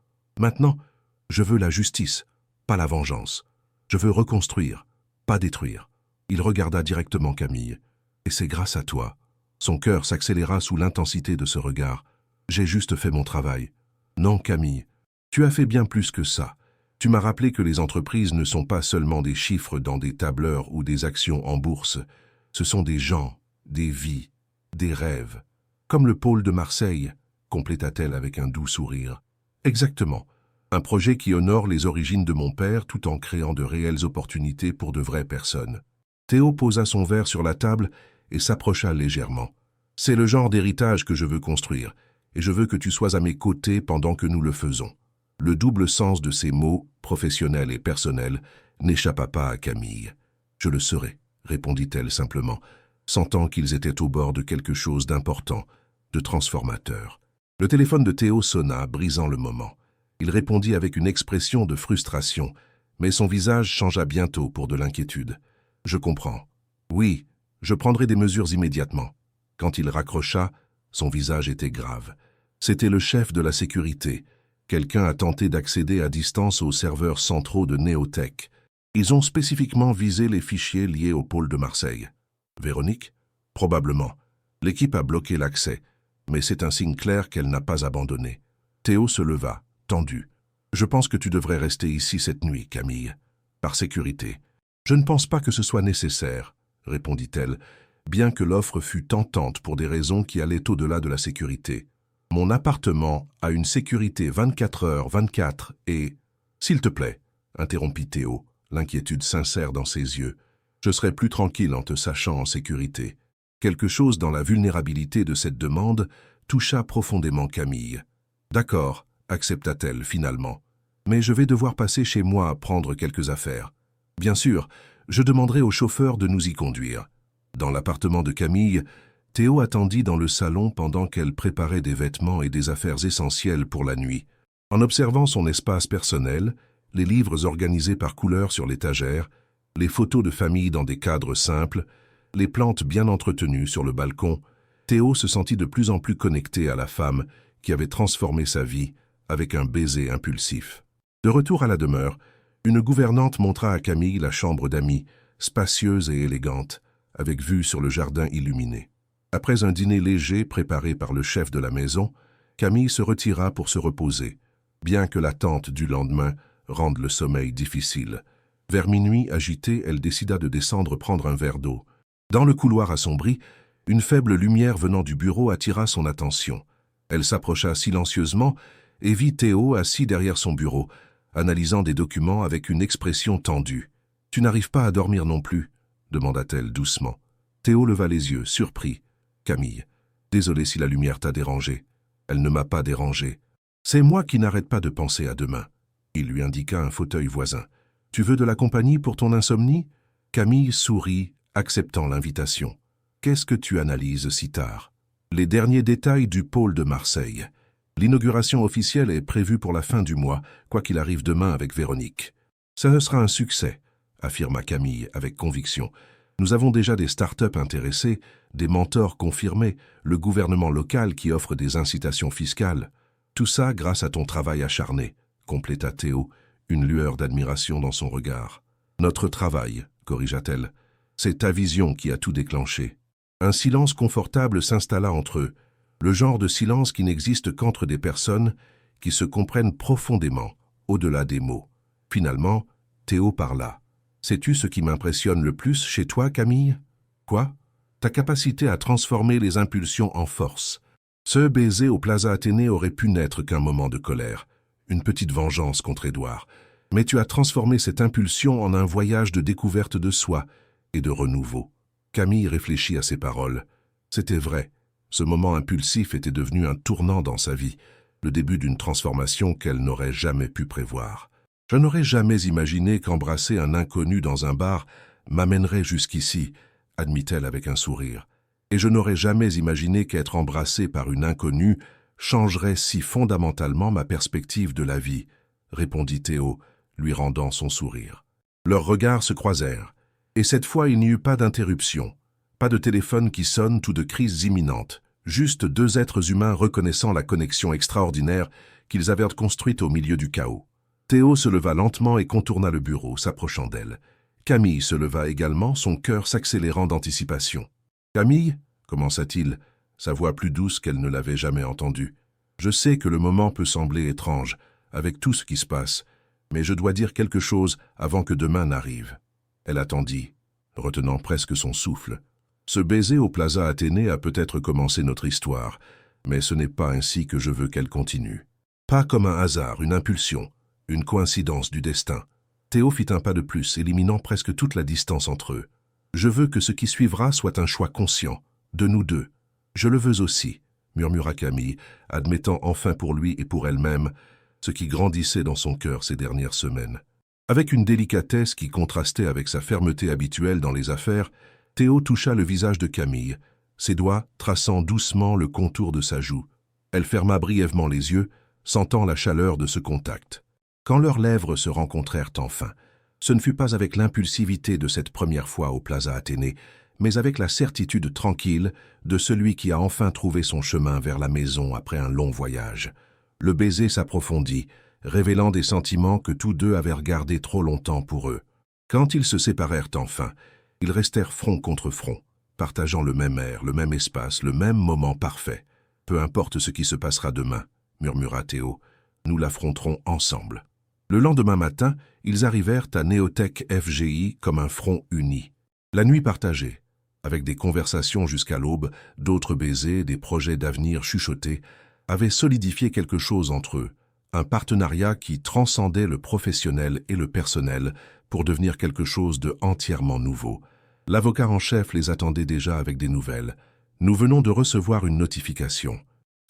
je veux la justice, pas la vengeance. Je veux reconstruire, pas détruire. » Il regarda directement Camille. « Et c'est grâce à toi. » Son cœur s'accéléra sous l'intensité de ce regard. « J'ai juste fait mon travail. » « Non, Camille, tu as fait bien plus que ça. Tu m'as rappelé que les entreprises ne sont pas seulement des chiffres dans des tableurs ou des actions en bourse. Ce sont des gens, des vies, des rêves. Comme le pôle de Marseille, compléta-t-elle avec un doux sourire. Exactement. Un projet qui honore les origines de mon père tout en créant de réelles opportunités pour de vraies personnes. Théo posa son verre sur la table et s'approcha légèrement. C'est le genre d'héritage que je veux construire, et je veux que tu sois à mes côtés pendant que nous le faisons. Le double sens de ces mots, professionnels et personnels, n'échappa pas à Camille. Je le serai, répondit-elle simplement, sentant qu'ils étaient au bord de quelque chose d'important, de transformateur. Le téléphone de Théo sonna, brisant le moment. Il répondit avec une expression de frustration, mais son visage changea bientôt pour de l'inquiétude. « Je comprends. Oui, je prendrai des mesures immédiatement. » Quand il raccrocha, son visage était grave. C'était le chef de la sécurité. Quelqu'un a tenté d'accéder à distance aux serveurs centraux de Neotech. Ils ont spécifiquement visé les fichiers liés au pôle de Marseille. Véronique? Probablement. L'équipe a bloqué l'accès, mais c'est un signe clair qu'elle n'a pas abandonné. Théo se leva, tendu. « Je pense que tu devrais rester ici cette nuit, Camille. Par sécurité. »« Je ne pense pas que ce soit nécessaire, » répondit-elle, bien que l'offre fût tentante pour des raisons qui allaient au-delà de la sécurité. « Mon appartement a une sécurité 24h/24 et... »« S'il te plaît, » interrompit Théo, l'inquiétude sincère dans ses yeux. « Je serai plus tranquille en te sachant en sécurité. » Quelque chose dans la vulnérabilité de cette demande toucha profondément Camille. « D'accord, » accepta-t-elle finalement. « Mais je vais devoir passer chez moi prendre quelques affaires. Bien sûr, je demanderai au chauffeur de nous y conduire. » Dans l'appartement de Camille, Théo attendit dans le salon pendant qu'elle préparait des vêtements et des affaires essentielles pour la nuit. En observant son espace personnel, les livres organisés par couleur sur l'étagère, les photos de famille dans des cadres simples, les plantes bien entretenues sur le balcon, Théo se sentit de plus en plus connecté à la femme qui avait transformé sa vie avec un baiser impulsif. De retour à la demeure, une gouvernante montra à Camille la chambre d'amis, spacieuse et élégante, avec vue sur le jardin illuminé. Après un dîner léger préparé par le chef de la maison, Camille se retira pour se reposer, bien que l'attente du lendemain rende le sommeil difficile. Vers minuit agitée, elle décida de descendre prendre un verre d'eau. Dans le couloir assombri, une faible lumière venant du bureau attira son attention. Elle s'approcha silencieusement et vit Théo assis derrière son bureau, analysant des documents avec une expression tendue. « Tu n'arrives pas à dormir non plus ?» demanda-t-elle doucement. Théo leva les yeux, surpris. « Camille, désolé si la lumière t'a dérangé. » Elle ne m'a pas dérangé. « C'est moi qui n'arrête pas de penser à demain. » Il lui indiqua un fauteuil voisin. « Tu veux de la compagnie pour ton insomnie ?» Camille sourit, acceptant l'invitation. « Qu'est-ce que tu analyses si tard ?» Les derniers détails du pôle de Marseille. L'inauguration officielle est prévue pour la fin du mois, quoi qu'il arrive demain avec Véronique. « Ça sera un succès », affirma Camille avec conviction. « Nous avons déjà des start-up intéressés, des mentors confirmés, le gouvernement local qui offre des incitations fiscales. Tout ça grâce à ton travail acharné, » compléta Théo, une lueur d'admiration dans son regard. « Notre travail, » corrigea-t-elle. « C'est ta vision qui a tout déclenché. » Un silence confortable s'installa entre eux, le genre de silence qui n'existe qu'entre des personnes qui se comprennent profondément, au-delà des mots. Finalement, Théo parla. « Sais-tu ce qui m'impressionne le plus chez toi, Camille ?»« Quoi ?»« Ta capacité à transformer les impulsions en force. Ce baiser au Plaza Athénée aurait pu n'être qu'un moment de colère, une petite vengeance contre Édouard. Mais tu as transformé cette impulsion en un voyage de découverte de soi et de renouveau. » Camille réfléchit à ses paroles. C'était vrai. Ce moment impulsif était devenu un tournant dans sa vie, le début d'une transformation qu'elle n'aurait jamais pu prévoir. « Je n'aurais jamais imaginé qu'embrasser un inconnu dans un bar m'amènerait jusqu'ici, » admit-elle avec un sourire. « Et je n'aurais jamais imaginé qu'être embrassée par une inconnue changerait si fondamentalement ma perspective de la vie, » répondit Théo, lui rendant son sourire. Leurs regards se croisèrent, et cette fois il n'y eut pas d'interruption, pas de téléphone qui sonne ou de crise imminente, juste deux êtres humains reconnaissant la connexion extraordinaire qu'ils avaient construite au milieu du chaos. Théo se leva lentement et contourna le bureau, s'approchant d'elle. Camille se leva également, son cœur s'accélérant d'anticipation. « Camille » commença-t-il, sa voix plus douce qu'elle ne l'avait jamais entendue. « Je sais que le moment peut sembler étrange, avec tout ce qui se passe, mais je dois dire quelque chose avant que demain n'arrive. » Elle attendit, retenant presque son souffle. « Ce baiser au Plaza Athénée a peut-être commencé notre histoire, mais ce n'est pas ainsi que je veux qu'elle continue. Pas comme un hasard, une impulsion, une coïncidence du destin. » Théo fit un pas de plus, éliminant presque toute la distance entre eux. « Je veux que ce qui suivra soit un choix conscient, de nous deux. Je le veux aussi, » murmura Camille, admettant enfin pour lui et pour elle-même ce qui grandissait dans son cœur ces dernières semaines. Avec une délicatesse qui contrastait avec sa fermeté habituelle dans les affaires, Théo toucha le visage de Camille, ses doigts traçant doucement le contour de sa joue. Elle ferma brièvement les yeux, sentant la chaleur de ce contact. Quand leurs lèvres se rencontrèrent enfin, ce ne fut pas avec l'impulsivité de cette première fois au Plaza Athénée, mais avec la certitude tranquille de celui qui a enfin trouvé son chemin vers la maison après un long voyage. Le baiser s'approfondit, révélant des sentiments que tous deux avaient regardés trop longtemps pour eux. Quand ils se séparèrent enfin, ils restèrent front contre front, partageant le même air, le même espace, le même moment parfait. « Peu importe ce qui se passera demain, » murmura Théo, « nous l'affronterons ensemble. » Le lendemain matin, ils arrivèrent à Néotech FGI comme un front uni. La nuit partagée, avec des conversations jusqu'à l'aube, d'autres baisers, des projets d'avenir chuchotés, avait solidifié quelque chose entre eux, un partenariat qui transcendait le professionnel et le personnel pour devenir quelque chose de entièrement nouveau. L'avocat en chef les attendait déjà avec des nouvelles. « Nous venons de recevoir une notification.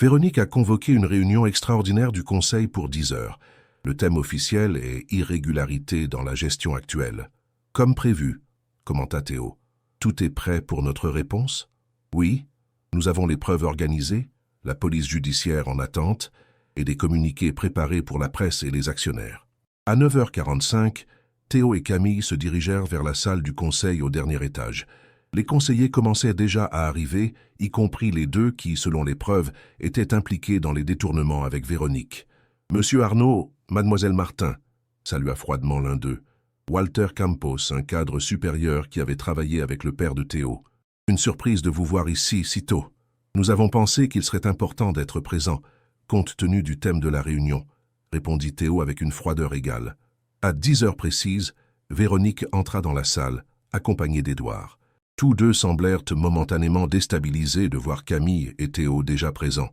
Véronique a convoqué une réunion extraordinaire du Conseil pour 10 heures. Le thème officiel est « Irrégularité dans la gestion actuelle ». « Comme prévu », commenta Théo. Tout est prêt pour notre réponse? Oui, nous avons les preuves organisées, la police judiciaire en attente et des communiqués préparés pour la presse et les actionnaires. À 9h45, Théo et Camille se dirigèrent vers la salle du conseil au dernier étage. Les conseillers commençaient déjà à arriver, y compris les deux qui, selon les preuves, étaient impliqués dans les détournements avec Véronique. « Monsieur Arnaud, Mademoiselle Martin », salua froidement l'un d'eux. Walter Campos, un cadre supérieur qui avait travaillé avec le père de Théo. « Une surprise de vous voir ici si tôt. Nous avons pensé qu'il serait important d'être présent, compte tenu du thème de la réunion, » répondit Théo avec une froideur égale. À 10 heures précises, Véronique entra dans la salle, accompagnée d'Édouard. Tous deux semblèrent momentanément déstabilisés de voir Camille et Théo déjà présents.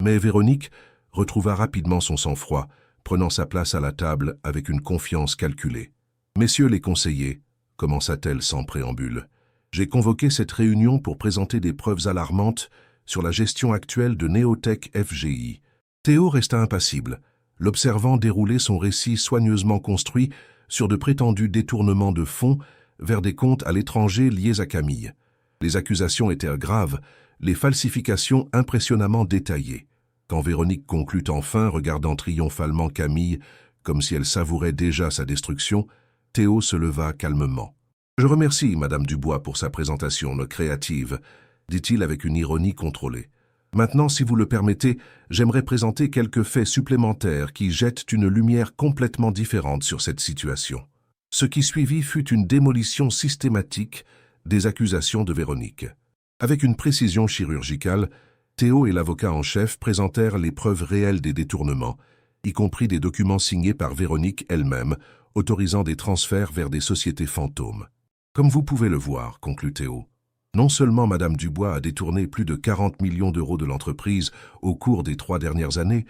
Mais Véronique retrouva rapidement son sang-froid, prenant sa place à la table avec une confiance calculée. « Messieurs les conseillers, » commença-t-elle sans préambule, « j'ai convoqué cette réunion pour présenter des preuves alarmantes sur la gestion actuelle de Néotech FGI. » Théo resta impassible, l'observant dérouler son récit soigneusement construit sur de prétendus détournements de fonds vers des comptes à l'étranger liés à Camille. Les accusations étaient graves, les falsifications impressionnamment détaillées. Quand Véronique conclut enfin, regardant triomphalement Camille, comme si elle savourait déjà sa destruction, Théo se leva calmement. « Je remercie Madame Dubois pour sa présentation créative », dit-il avec une ironie contrôlée. « Maintenant, si vous le permettez, j'aimerais présenter quelques faits supplémentaires qui jettent une lumière complètement différente sur cette situation. » Ce qui suivit fut une démolition systématique des accusations de Véronique. Avec une précision chirurgicale, Théo et l'avocat en chef présentèrent les preuves réelles des détournements, y compris des documents signés par Véronique elle-même, autorisant des transferts vers des sociétés fantômes. « Comme vous pouvez le voir, » conclut Théo, « non seulement Madame Dubois a détourné plus de 40 millions d'euros de l'entreprise au cours des 3 dernières années,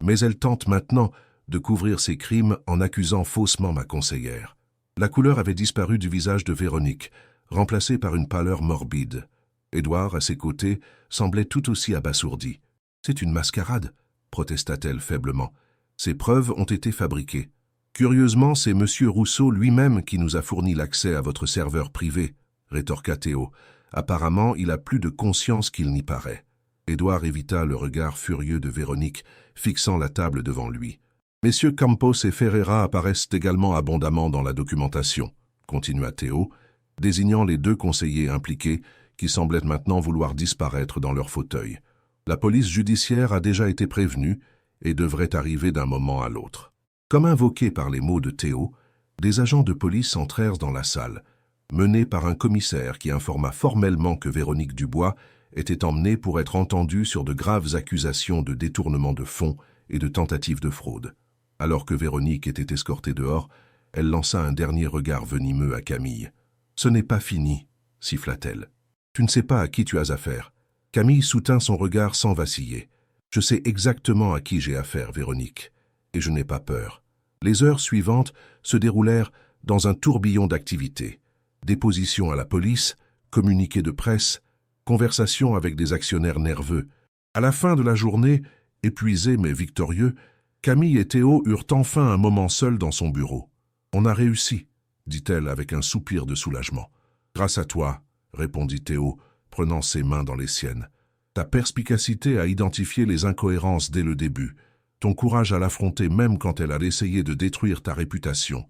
mais elle tente maintenant de couvrir ses crimes en accusant faussement ma conseillère. » La couleur avait disparu du visage de Véronique, remplacée par une pâleur morbide. Édouard, à ses côtés, semblait tout aussi abasourdi. « C'est une mascarade » protesta-t-elle faiblement. « Ces preuves ont été fabriquées. Curieusement, c'est M. Rousseau lui-même qui nous a fourni l'accès à votre serveur privé, » rétorqua Théo. « Apparemment, il a plus de conscience qu'il n'y paraît. » Édouard évita le regard furieux de Véronique, fixant la table devant lui. Messieurs Campos et Ferreira apparaissent également abondamment dans la documentation, continua Théo, désignant les 2 conseillers impliqués qui semblaient maintenant vouloir disparaître dans leur fauteuil. La police judiciaire a déjà été prévenue et devrait arriver d'un moment à l'autre. Comme invoqué par les mots de Théo, des agents de police entrèrent dans la salle, menés par un commissaire qui informa formellement que Véronique Dubois était emmenée pour être entendue sur de graves accusations de détournement de fonds et de tentative de fraude. Alors que Véronique était escortée dehors, elle lança un dernier regard venimeux à Camille. « Ce n'est pas fini, » siffla-t-elle. « Tu ne sais pas à qui tu as affaire. » Camille soutint son regard sans vaciller. « Je sais exactement à qui j'ai affaire, Véronique, et je n'ai pas peur. » Les heures suivantes se déroulèrent dans un tourbillon d'activités. Dépositions à la police, communiqués de presse, conversations avec des actionnaires nerveux. À la fin de la journée, épuisés mais victorieux, Camille et Théo eurent enfin un moment seuls dans son bureau. « On a réussi, » dit-elle avec un soupir de soulagement. « Grâce à toi, » répondit Théo, prenant ses mains dans les siennes. « Ta perspicacité a identifié les incohérences dès le début, ton courage à l'affronter même quand elle a essayé de détruire ta réputation. »«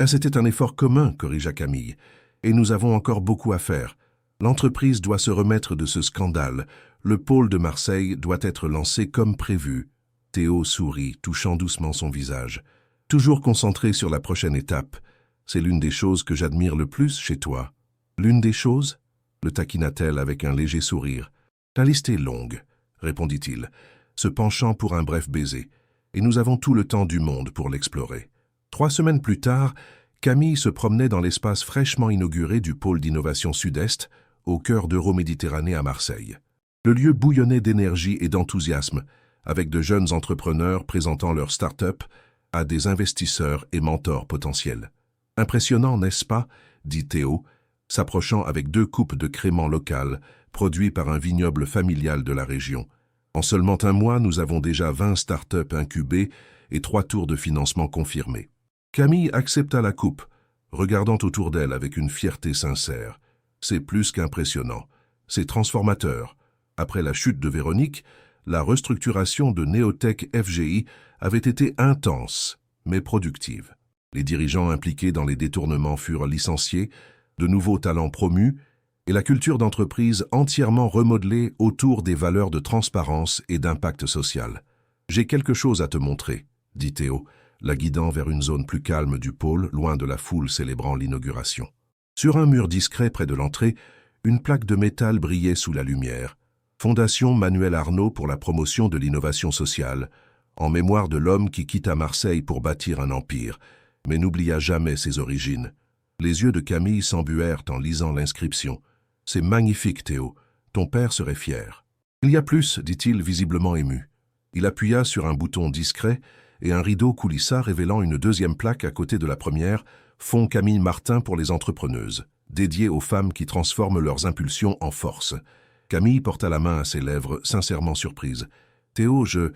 C'était un effort commun, » corrigea Camille, « et nous avons encore beaucoup à faire. L'entreprise doit se remettre de ce scandale. Le pôle de Marseille doit être lancé comme prévu. » Théo sourit, touchant doucement son visage. « Toujours concentré sur la prochaine étape. C'est l'une des choses que j'admire le plus chez toi. »« L'une des choses ?» le taquina-t-elle avec un léger sourire. « La liste est longue, » répondit-il, se penchant pour un bref baiser, « et nous avons tout le temps du monde pour l'explorer. » 3 semaines plus tard, Camille se promenait dans l'espace fraîchement inauguré du pôle d'innovation Sud-Est, au cœur d'Euroméditerranée à Marseille. Le lieu bouillonnait d'énergie et d'enthousiasme, avec de jeunes entrepreneurs présentant leurs start-up à des investisseurs et mentors potentiels. « Impressionnant, n'est-ce pas ?» dit Théo, s'approchant avec 2 coupes de crément local, produits par un vignoble familial de la région. En seulement un mois, nous avons déjà 20 start-up incubées et 3 tours de financement confirmés. Camille accepta la coupe, regardant autour d'elle avec une fierté sincère. C'est plus qu'impressionnant. C'est transformateur. Après la chute de Véronique, la restructuration de Neotech FGI avait été intense, mais productive. Les dirigeants impliqués dans les détournements furent licenciés, de nouveaux talents promus, et la culture d'entreprise entièrement remodelée autour des valeurs de transparence et d'impact social. « J'ai quelque chose à te montrer », dit Théo, la guidant vers une zone plus calme du pôle, loin de la foule célébrant l'inauguration. Sur un mur discret près de l'entrée, une plaque de métal brillait sous la lumière. Fondation Manuel Arnault pour la promotion de l'innovation sociale, en mémoire de l'homme qui quitta Marseille pour bâtir un empire, mais n'oublia jamais ses origines. Les yeux de Camille s'embuèrent en lisant l'inscription. « C'est magnifique, Théo. Ton père serait fier. »« Il y a plus, dit-il, visiblement ému. Il appuya sur un bouton discret et un rideau coulissa révélant une deuxième plaque à côté de la première, Fonds Camille Martin pour les entrepreneuses, dédiée aux femmes qui transforment leurs impulsions en force. Camille porta la main à ses lèvres, sincèrement surprise. « Théo, je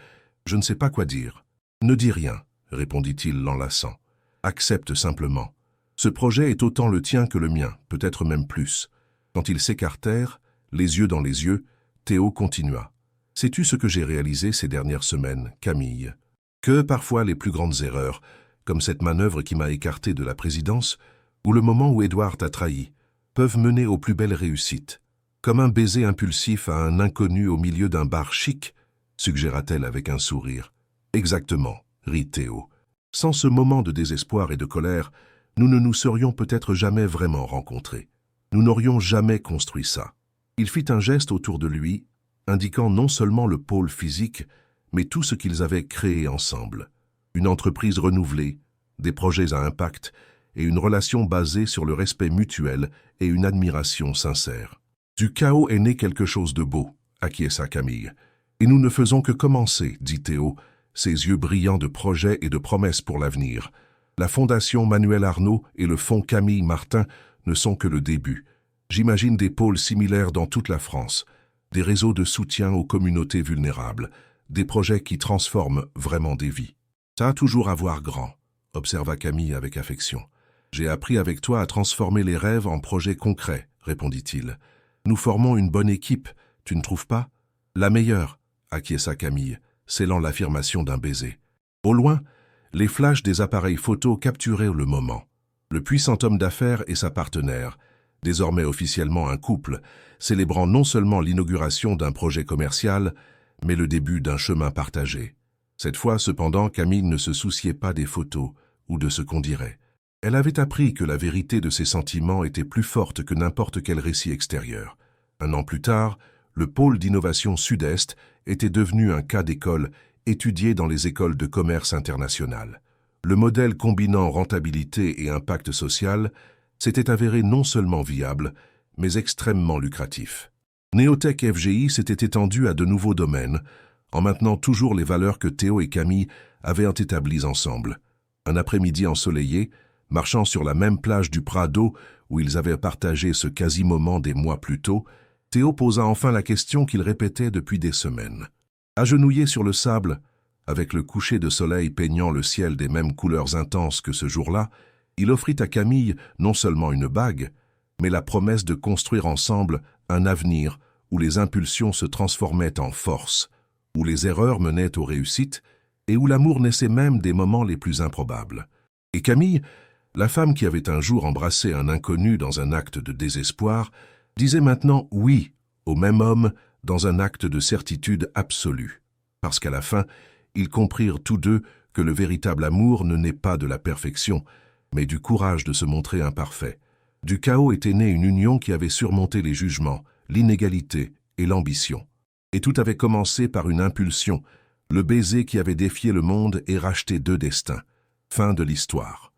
ne sais pas quoi dire. »« Ne dis rien, » répondit-il l'enlaçant. « Accepte simplement. Ce projet est autant le tien que le mien, peut-être même plus. » Quand ils s'écartèrent, les yeux dans les yeux, Théo continua. « Sais-tu ce que j'ai réalisé ces dernières semaines, Camille? Que parfois les plus grandes erreurs, comme cette manœuvre qui m'a écarté de la présidence, ou le moment où Édouard t'a trahi, peuvent mener aux plus belles réussites. Comme un baiser impulsif à un inconnu au milieu d'un bar chic, suggéra-t-elle avec un sourire. « Exactement, » rit Théo. « Sans ce moment de désespoir et de colère, nous ne nous serions peut-être jamais vraiment rencontrés. Nous n'aurions jamais construit ça. » Il fit un geste autour de lui, indiquant non seulement le pôle physique, mais tout ce qu'ils avaient créé ensemble. Une entreprise renouvelée, des projets à impact et une relation basée sur le respect mutuel et une admiration sincère. « Du chaos est né quelque chose de beau, » acquiesça Camille. « Et nous ne faisons que commencer, » dit Théo, ses yeux brillants de projets et de promesses pour l'avenir. La Fondation Manuel Arnault et le Fonds Camille Martin ne sont que le début. J'imagine des pôles similaires dans toute la France, des réseaux de soutien aux communautés vulnérables, des projets qui transforment vraiment des vies. « Ça a toujours à voir grand, » observa Camille avec affection. « J'ai appris avec toi à transformer les rêves en projets concrets, » répondit-il. « Nous formons une bonne équipe, tu ne trouves pas? »« La meilleure, » acquiesça Camille, scellant l'affirmation d'un baiser. Au loin, les flashs des appareils photo capturaient le moment. Le puissant homme d'affaires et sa partenaire, désormais officiellement un couple, célébrant non seulement l'inauguration d'un projet commercial, mais le début d'un chemin partagé. Cette fois, cependant, Camille ne se souciait pas des photos ou de ce qu'on dirait. Elle avait appris que la vérité de ses sentiments était plus forte que n'importe quel récit extérieur. Un an plus tard, le pôle d'innovation Sud-Est était devenu un cas d'école étudié dans les écoles de commerce internationales. Le modèle combinant rentabilité et impact social s'était avéré non seulement viable, mais extrêmement lucratif. Neotech FGI s'était étendu à de nouveaux domaines, en maintenant toujours les valeurs que Théo et Camille avaient établies ensemble. Un après-midi ensoleillé, marchant sur la même plage du Prado où ils avaient partagé ce quasi-moment des mois plus tôt, Théo posa enfin la question qu'il répétait depuis des semaines. Agenouillé sur le sable, avec le coucher de soleil peignant le ciel des mêmes couleurs intenses que ce jour-là, il offrit à Camille non seulement une bague, mais la promesse de construire ensemble un avenir où les impulsions se transformaient en force, où les erreurs menaient aux réussites et où l'amour naissait même des moments les plus improbables. Et Camille, la femme qui avait un jour embrassé un inconnu dans un acte de désespoir, disait maintenant oui au même homme dans un acte de certitude absolue. Parce qu'à la fin, ils comprirent tous deux que le véritable amour ne naît pas de la perfection, mais du courage de se montrer imparfait. Du chaos était née une union qui avait surmonté les jugements, l'inégalité et l'ambition. Et tout avait commencé par une impulsion, le baiser qui avait défié le monde et racheté deux destins. Fin de l'histoire.